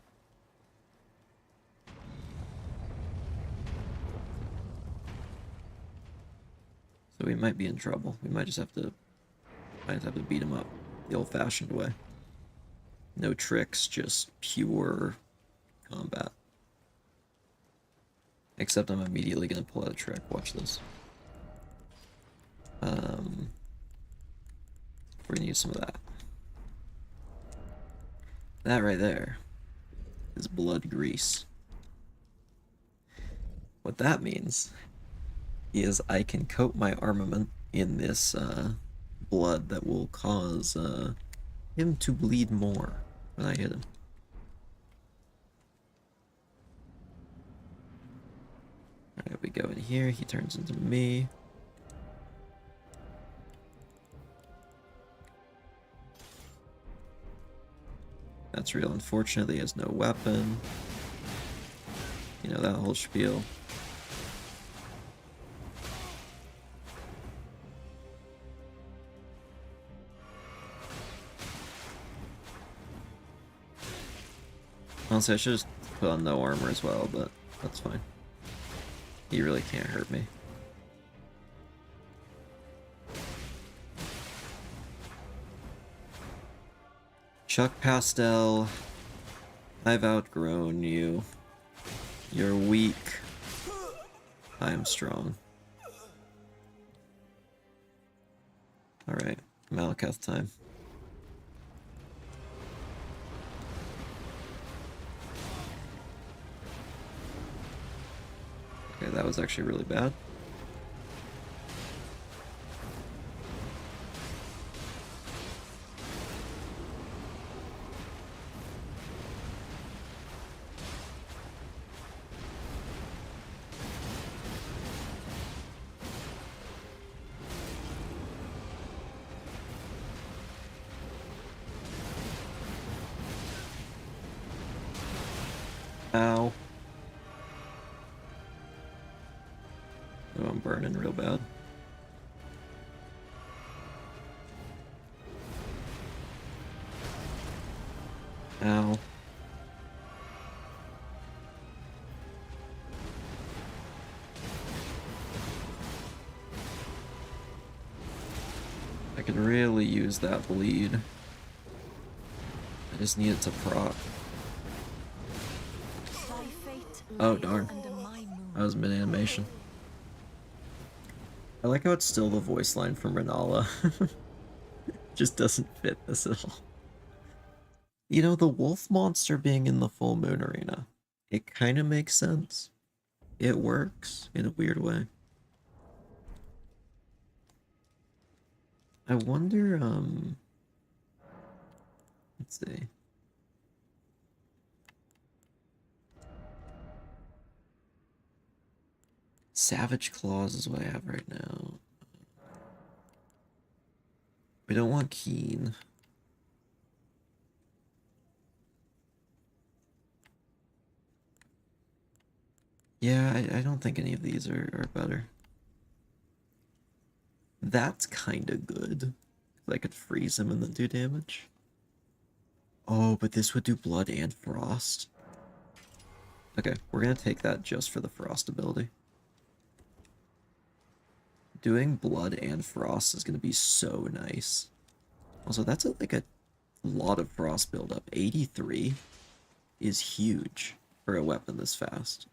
we might be in trouble. We might just have to beat him up the old-fashioned way. No tricks, just pure combat. Except I'm immediately gonna pull out a trick. Watch this. We're gonna use some of that. That right there is blood grease. What that means is I can coat my armament in this blood that will cause him to bleed more when I hit him. Alright, we go in here, he turns into me. That's real unfortunate, he has no weapon. You know, that whole spiel. Honestly, I should just put on no armor as well, but that's fine. He really can't hurt me. Chuck Pastel, I've outgrown you. You're weak. I am strong. Alright, Malakath time. Okay, that was actually really bad. Ow. Oh, I'm burning real bad. Ow. I could really use that bleed. I just need it to proc. Thy fate Oh, lieth darn. under my moon. That was mid-animation. I like how it's still the voice line from Renala. Just doesn't fit this at all. You know, the wolf monster being in the full moon arena, it kind of makes sense. It works in a weird way. I wonder, let's see. Savage Claws is what I have right now. We don't want Keen. Yeah, I don't think any of these are better. That's kind of good. I could freeze him and then do damage. Oh, but this would do blood and frost. Okay, we're gonna take that just for the frost ability. Doing blood and frost is gonna be so nice. Also, that's like a lot of frost buildup. 83 is huge for a weapon this fast.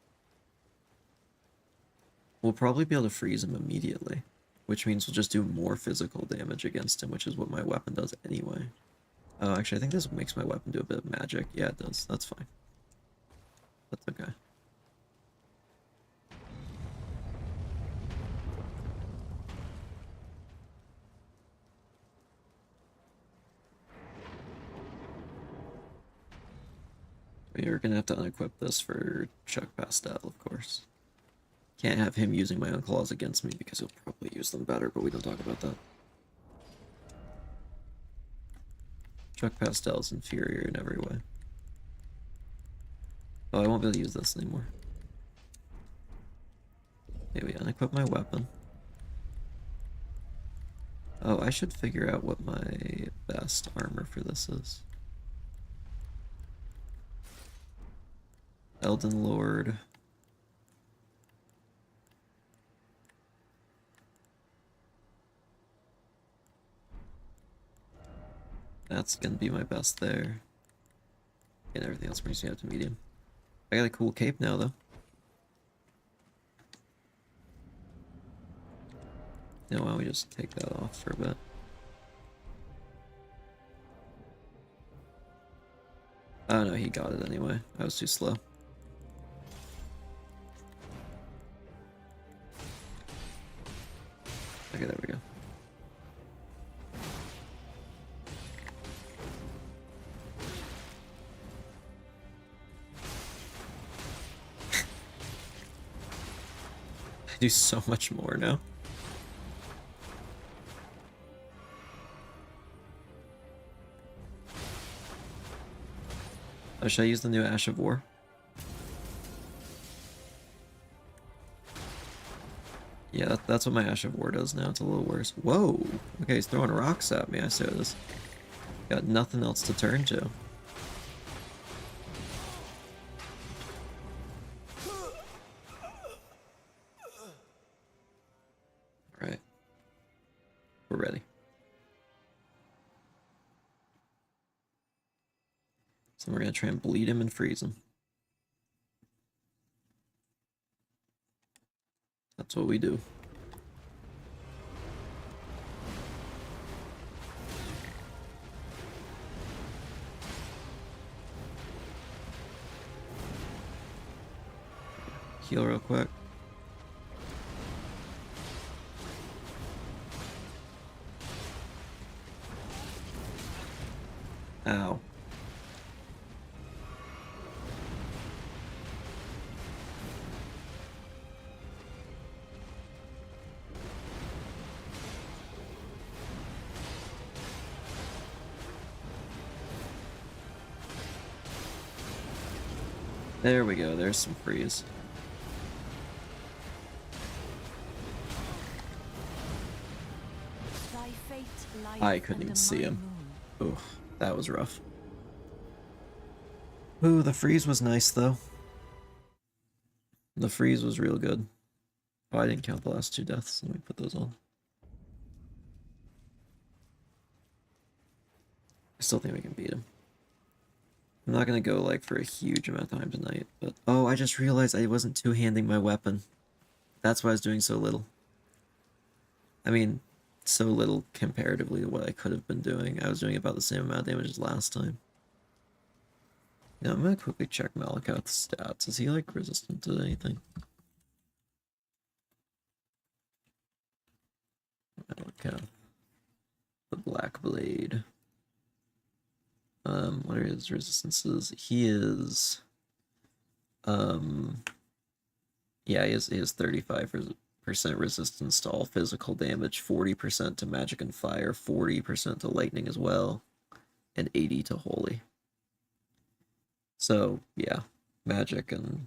We'll probably be able to freeze him immediately, which means we'll just do more physical damage against him, which is what my weapon does anyway. Oh, actually, I think this makes my weapon do a bit of magic. Yeah, it does. That's fine. That's okay. We are gonna have to unequip this for Chuck Pastel, of course. Can't have him using my own claws against me because he'll probably use them better, but we don't talk about that. Chuck Pastel is inferior in every way. Oh, I won't be able to use this anymore. Okay, we unequip my weapon. Oh, I should figure out what my best armor for this is. Elden Lord. That's gonna be my best there. And everything else brings me up to medium. I got a cool cape now, though. Now, why don't we just take that off for a bit? Oh no, he got it anyway. I was too slow. Okay, there we go. I do so much more now. Oh, should I use the new Ash of War? Yeah, that's what my Ash of War does now. It's a little worse. Whoa! Okay, he's throwing rocks at me. I see this. Got nothing else to turn to. Alright. We're ready. So we're gonna try and bleed him and freeze him. That's what we do. Heal real quick. Ow. There we go, there's some freeze. Thy fate lieth I couldn't even under see my him. moon. Oof, that was rough. Ooh, the freeze was nice though. The freeze was real good. Oh, I didn't count the last 2 deaths. Let me put those on. I still think we can beat him. I'm not gonna go like for a huge amount of time tonight, but oh, I just realized I wasn't two-handing my weapon. That's why I was doing so little. I mean, so little comparatively to what I could have been doing. I was doing about the same amount of damage as last time. Yeah, I'm gonna quickly check Malakath's stats. Is he like resistant to anything? Malakath. The Black Blade. What are his resistances? He is yeah, he has 35% resistance to all physical damage, 40% to magic and fire, 40% to lightning as well, and 80 to holy. So yeah, magic and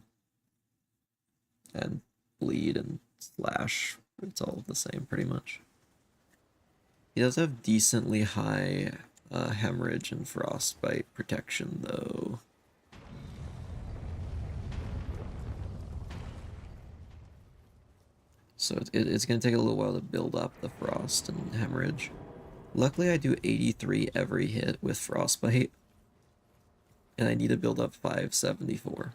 bleed and slash, it's all the same pretty much. He does have decently high hemorrhage and frostbite protection though. So it's going to take a little while to build up the frost and hemorrhage. Luckily I do 83 every hit with frostbite. And I need to build up 574.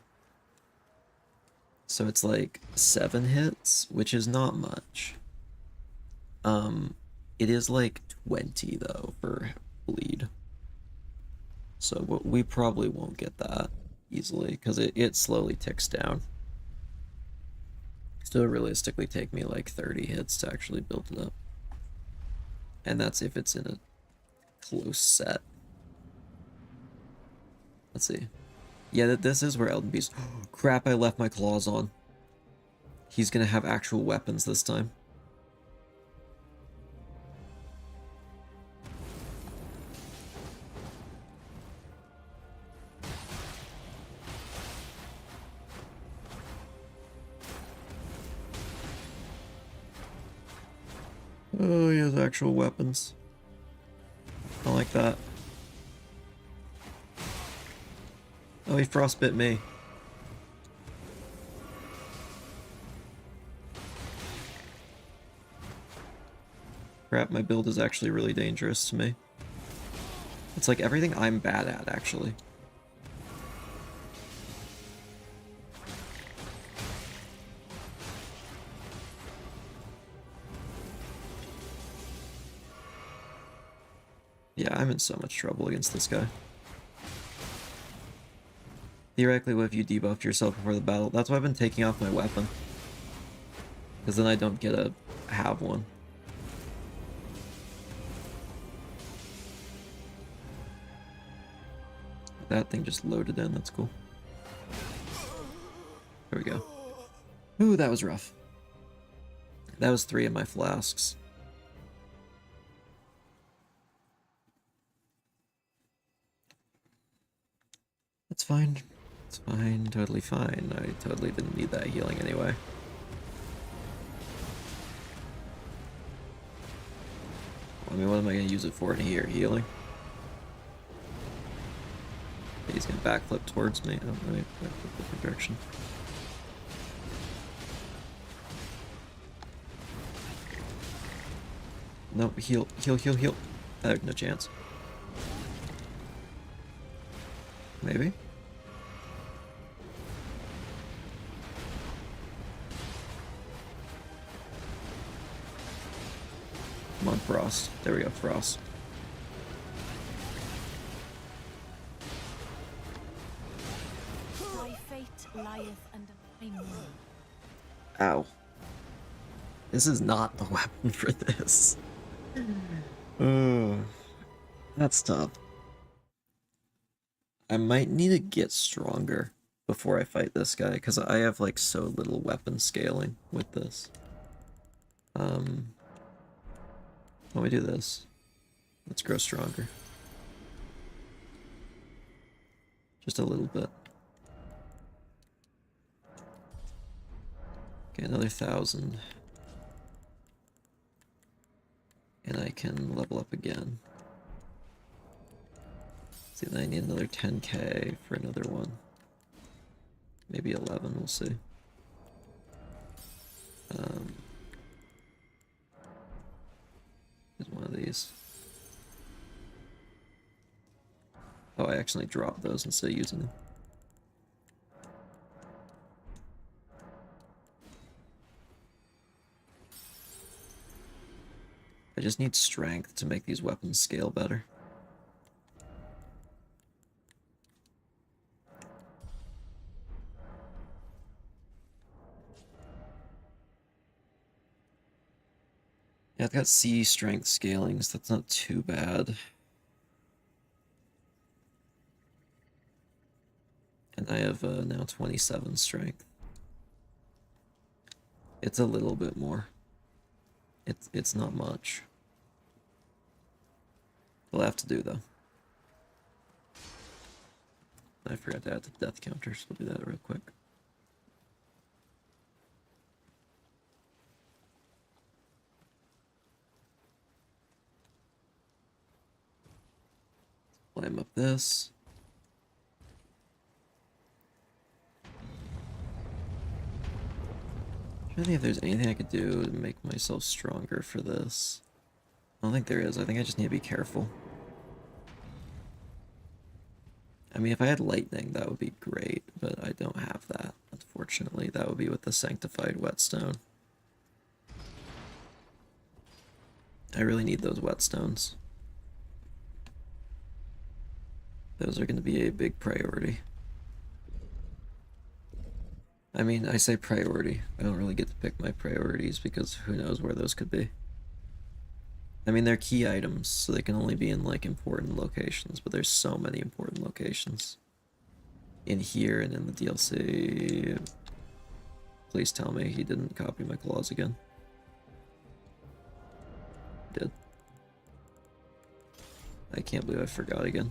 So it's like 7 hits, which is not much. It is like 20 though for bleed. So we probably won't get that easily because it slowly ticks down. Still realistically take me like 30 hits to actually build it up. And that's if it's in a close set. Let's see. Yeah, this is where Elden Beast... Oh, crap, I left my claws on. He's gonna have actual weapons this time. Oh, he has actual weapons. I like that. Oh, he frostbit me. Crap, my build is actually really dangerous to me. It's like everything I'm bad at, actually. Yeah, I'm in so much trouble against this guy. Theoretically, what if you debuffed yourself before the battle? That's why I've been taking off my weapon. Because then I don't get to have one. That thing just loaded in, that's cool. There we go. Ooh, that was rough. That was 3 of my flasks. That's fine. It's fine, totally fine. I totally didn't need that healing anyway. I mean, what am I going to use it for in here? Healing? He's going to backflip towards me. Oh, let me backflip different direction. No, heal, heal, heal, heal. No chance. Maybe? Come on, Frost. There we go, Frost. Thy fate lieth under my moon. Ow. This is not the weapon for this. Oh, that's tough. I might need to get stronger before I fight this guy, because I have like so little weapon scaling with this. Let me do this. Let's grow stronger. Just a little bit. Okay, another 1,000. And I can level up again. See, then I need another 10k for another one. Maybe 11, we'll see. Here's one of these. Oh, I accidentally dropped those instead of using them. I just need strength to make these weapons scale better. Yeah, I've got C strength scalings. That's not too bad. And I have now 27 strength. It's a little bit more. It's not much. We'll have to do though. I forgot to add the death counters. We'll do that real quick. Climb up this. I'm trying to think if there's anything I could do to make myself stronger for this. I don't think there is. I think I just need to be careful. I mean, if I had lightning, that would be great, but I don't have that, unfortunately. That would be with the sanctified whetstone. I really need those whetstones. Those are going to be a big priority. I mean, I say priority. I don't really get to pick my priorities because who knows where those could be. I mean, they're key items, so they can only be in, like, important locations, but there's so many important locations. In here and in the DLC. Please tell me he didn't copy my claws again. He did. I can't believe I forgot again.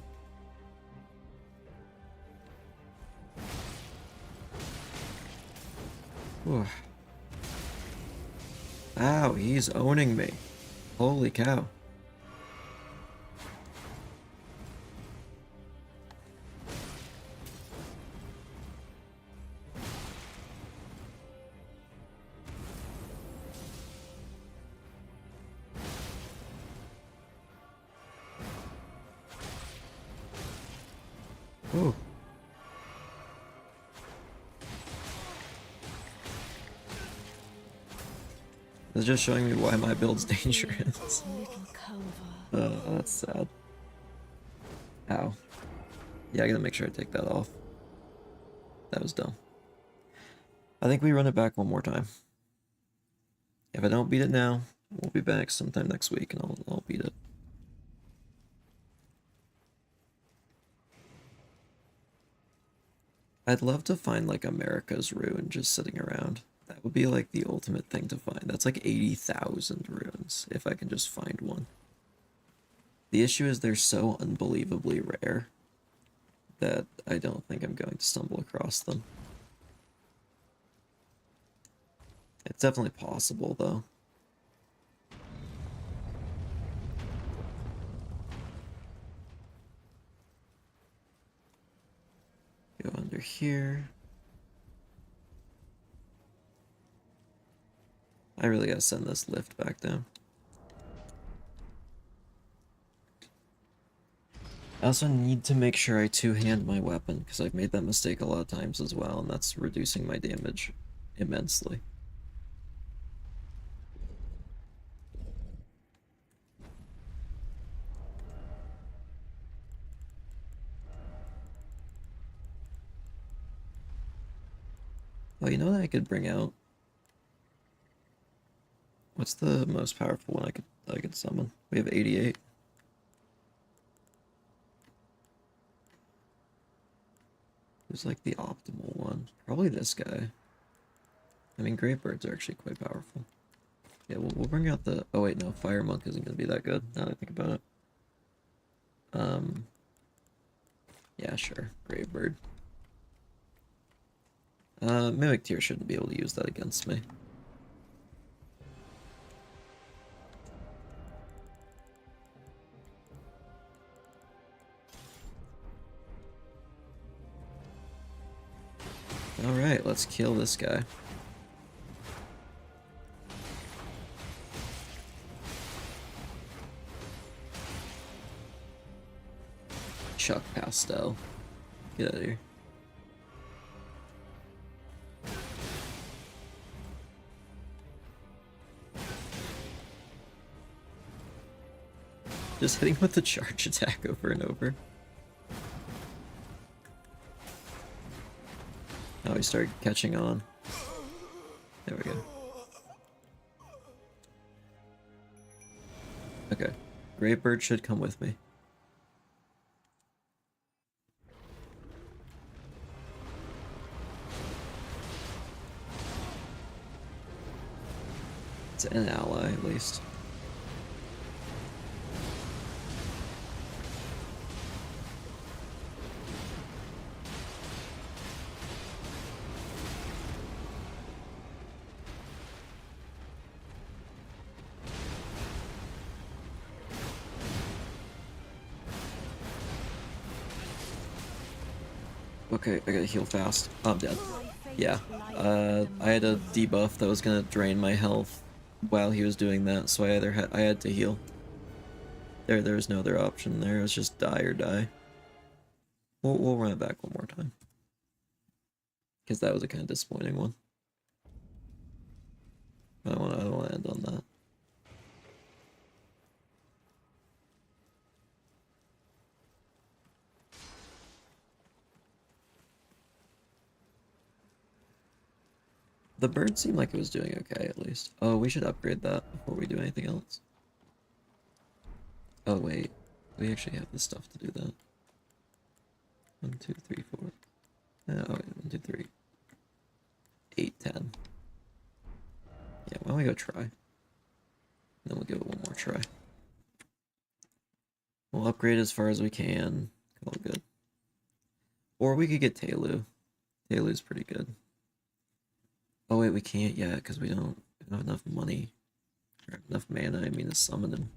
Whew. Ow, he's owning me. Holy cow. Oh. It's just showing me why my build's dangerous. Little Culver. That's sad. Ow. Yeah, I gotta make sure I take that off. That was dumb. I think we run it back one more time. If I don't beat it now, we'll be back sometime next week and I'll beat it. I'd love to find like America's rune just sitting around. That would be like the ultimate thing to find. That's like 80,000 runes if I can just find one. The issue is they're so unbelievably rare that I don't think I'm going to stumble across them. It's definitely possible though. Go under here. I really gotta send this lift back down. I also need to make sure I two-hand my weapon, because I've made that mistake a lot of times as well, and that's reducing my damage immensely. Oh, you know what I could bring out? What's the most powerful one I could summon? We have 88. Who's like the optimal one? Probably this guy. I mean, great birds are actually quite powerful. Yeah, we'll bring out the... Oh wait, no, Fire Monk isn't going to be that good, now that I think about it. Yeah, sure. Grave Bird. Mimic Tear shouldn't be able to use that against me. Alright, let's kill this guy. Chuck Pastel. Get out of here. Just hitting with the charge attack over and over. Oh, he started catching on. There we go. Okay. Great Bird should come with me. It's an ally, at least. Okay, I gotta heal fast. I'm dead. Yeah. I had a debuff that was gonna drain my health while he was doing that, so I had to heal. There was no other option there. It was just die or die. We'll run it back one more time. Because that was a kind of disappointing one. I don't wanna end on that. The bird seemed like it was doing okay, at least. Oh, we should upgrade that before we do anything else. Oh, wait. We actually have the stuff to do that. 1, 2, 3, 4. Oh, wait. 1, 2, 3. 8, 10. Yeah, why don't we go try? Then we'll give it one more try. We'll upgrade as far as we can. All good. Or we could get Telu. Telu's pretty good. Oh wait, we can't yet because we don't have enough money or enough mana. I mean, to summon him.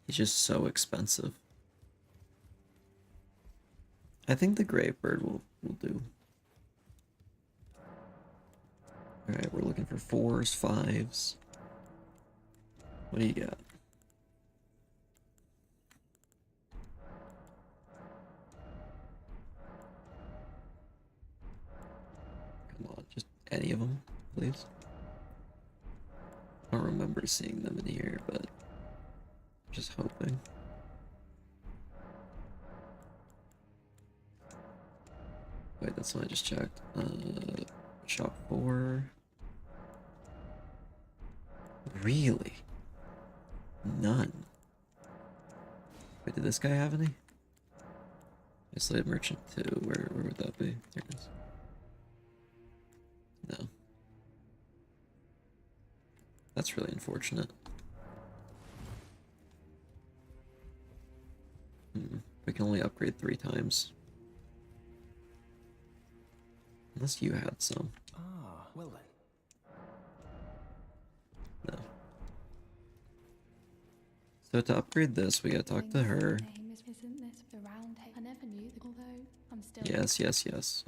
He's just so expensive. I think the Grave Bird will do. All right, we're looking for 4s, 5s. What do you got? Any of them, please? I don't remember seeing them in here, but I'm just hoping. Wait, that's what I just checked. Shop 4. Really? None. Wait, did this guy have any? Isolated Merchant 2, where would that be? There it is. No. That's really unfortunate. We can only upgrade 3 times. Unless you had some. Ah, well then. No. So to upgrade this, we gotta talk to her. Name isn't this the round table? I never knew that, although I'm still. Yes. It's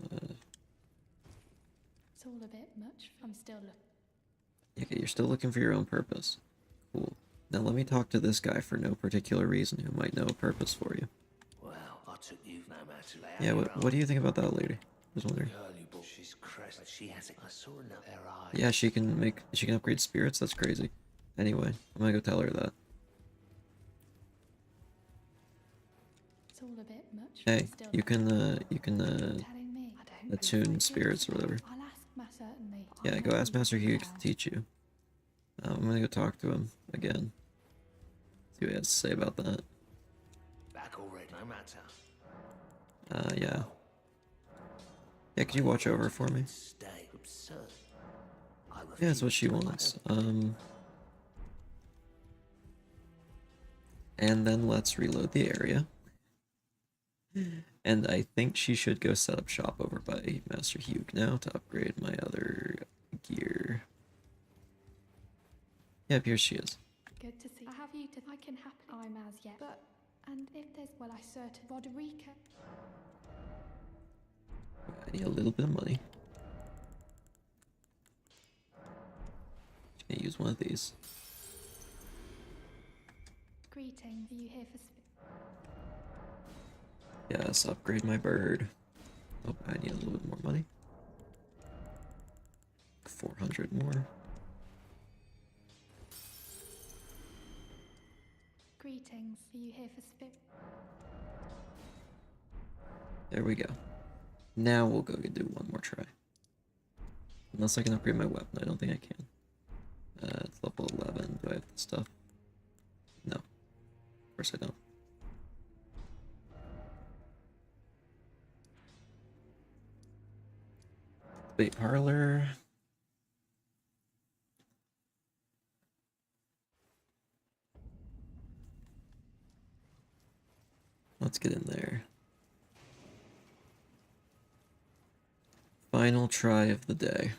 all a bit much. I'm still looking. Okay, you're still looking for your own purpose. Cool. Now let me talk to this guy for no particular reason who might know a purpose for you. Well, I took you no matter Yeah, what do you think about that lady? I was wondering. She's crest. She has it. I saw her in her eye. Yeah, she can upgrade spirits. That's crazy. Anyway, I'm gonna go tell her that. It's all a bit much. Hey, I'm still you can telling me. I don't. attune spirits or whatever. I'll ask Matt certainly. Yeah, go ask Master Hugh to teach you. I'm gonna go talk to him again. See what he has to say about that. Back already, no matter. Yeah. Yeah, could you watch over for me? Stay absurd. Yeah, that's what she wants. And then let's reload the area. And I think she should go set up shop over by Master Hugh now to upgrade my other gear. Yep, here she is. Good to see. I have you to. I can happily. I'm as yet. But and if there's I certain Roderica. I need a little bit of money. Just gonna use one of these. Greetings. Are you here for? Yes, upgrade my bird. Oh, I need a little bit more money. 400 more. Greetings. Are you here for spirit? There we go. Now we'll go do one more try. Unless I can upgrade my weapon. I don't think I can. It's level 11. Do I have the stuff? No. Of course I don't. Debate parlor. Let's get in there. Final try of the day.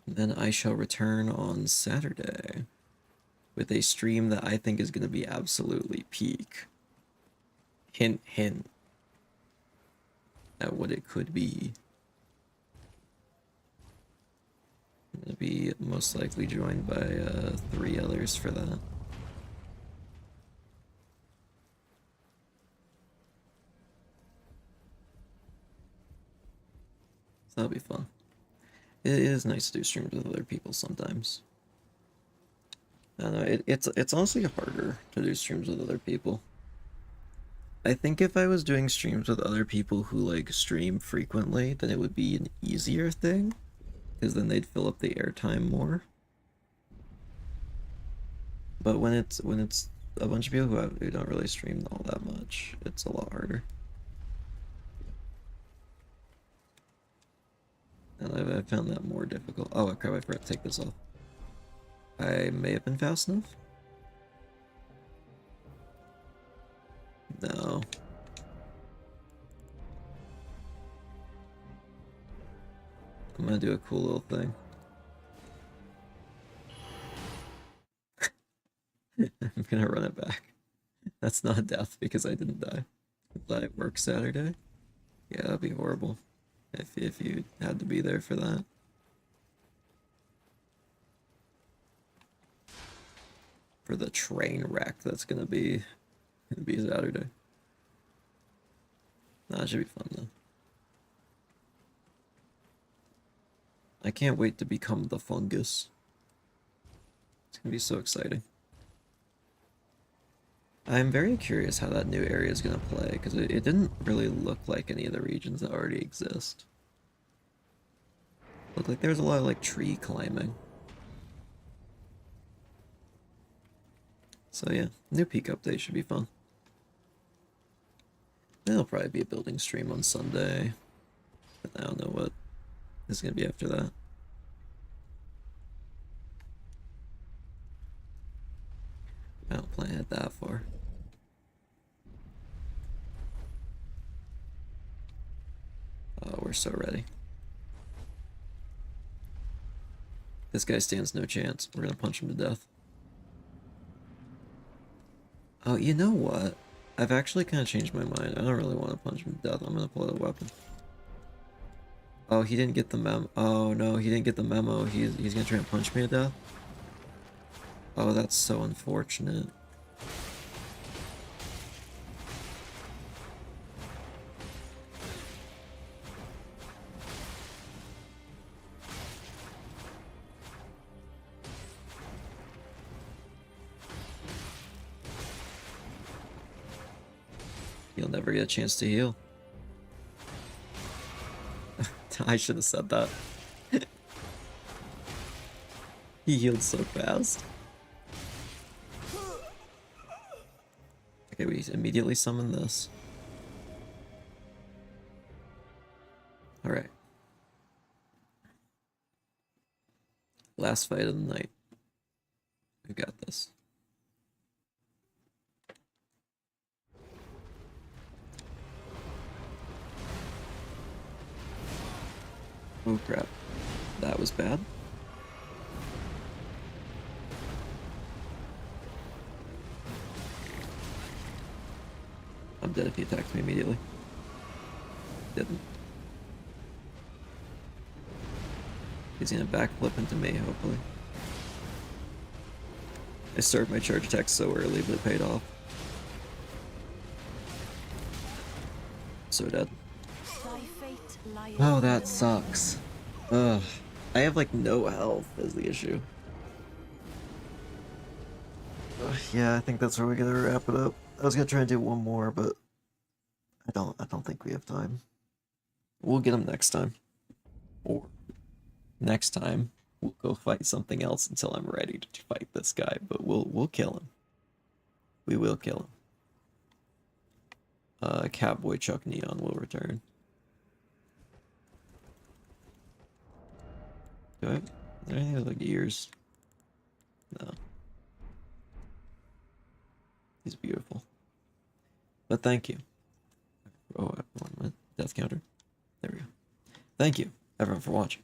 Then I shall return on Saturday with a stream that I think is going to be absolutely peak. Hint, hint at what it could be. I'm going to be most likely joined by 3 others for that. So that'll be fun. It is nice to do streams with other people sometimes. I don't know, it's honestly harder to do streams with other people. I think if I was doing streams with other people who like stream frequently, then it would be an easier thing, because then they'd fill up the airtime more. But when it's a bunch of people who don't really stream all that much, it's a lot harder. And I found that more difficult. Oh crap, I forgot to take this off. I may have been fast enough. No. I'm gonna do a cool little thing. I'm gonna run it back. That's not death because I didn't die. Will I work Saturday? Yeah, that'd be horrible. If you had to be there for that. For the train wreck that's gonna be Saturday. Nah, it should be fun though. I can't wait to become the fungus. It's gonna be so exciting. I'm very curious how that new area is gonna play, because it didn't really look like any of the regions that already exist. Looked like there's a lot of like tree climbing. So yeah, new peak update should be fun. There'll probably be a building stream on Sunday. But I don't know what is gonna be after that. I don't plan it that far. Oh, we're so ready. This guy stands no chance. We're gonna punch him to death. Oh, you know what? I've actually kind of changed my mind. I don't really want to punch him to death. I'm gonna pull out a weapon. Oh, he didn't get the memo. Oh no, he didn't get the memo. He's gonna try and punch me to death. Oh, that's so unfortunate. You'll never get a chance to heal. I should have said that. He healed so fast. Okay, we immediately summon this. Alright. Last fight of the night. We got this. Oh crap. That was bad. I'm dead if he attacks me immediately. Didn't. He's gonna backflip into me, hopefully. I started my charge attack so early, but it paid off. So dead. Oh, that sucks. Ugh. I have like no health is the issue. Yeah, I think that's where we're gonna wrap it up. I was gonna try and do one more, but I don't think we have time. We'll get him next time. Or next time we'll go fight something else until I'm ready to fight this guy, but we'll kill him. We will kill him. Cowboy Chuck Neon will return. Do I have, is there anything with like ears? No. He's beautiful. But thank you. Oh, I want my death counter. There we go. Thank you, everyone, for watching.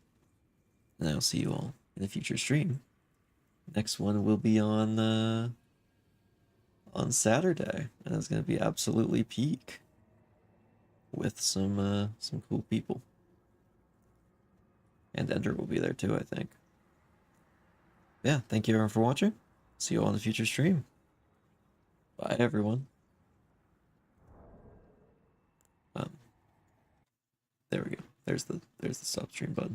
And I'll see you all in a future stream. Next one will be on Saturday, and it's gonna be absolutely peak with some cool people. And Ender will be there too, I think. Yeah, thank you everyone for watching. See you all in the future stream. Bye everyone. There we go. There's the stop stream button.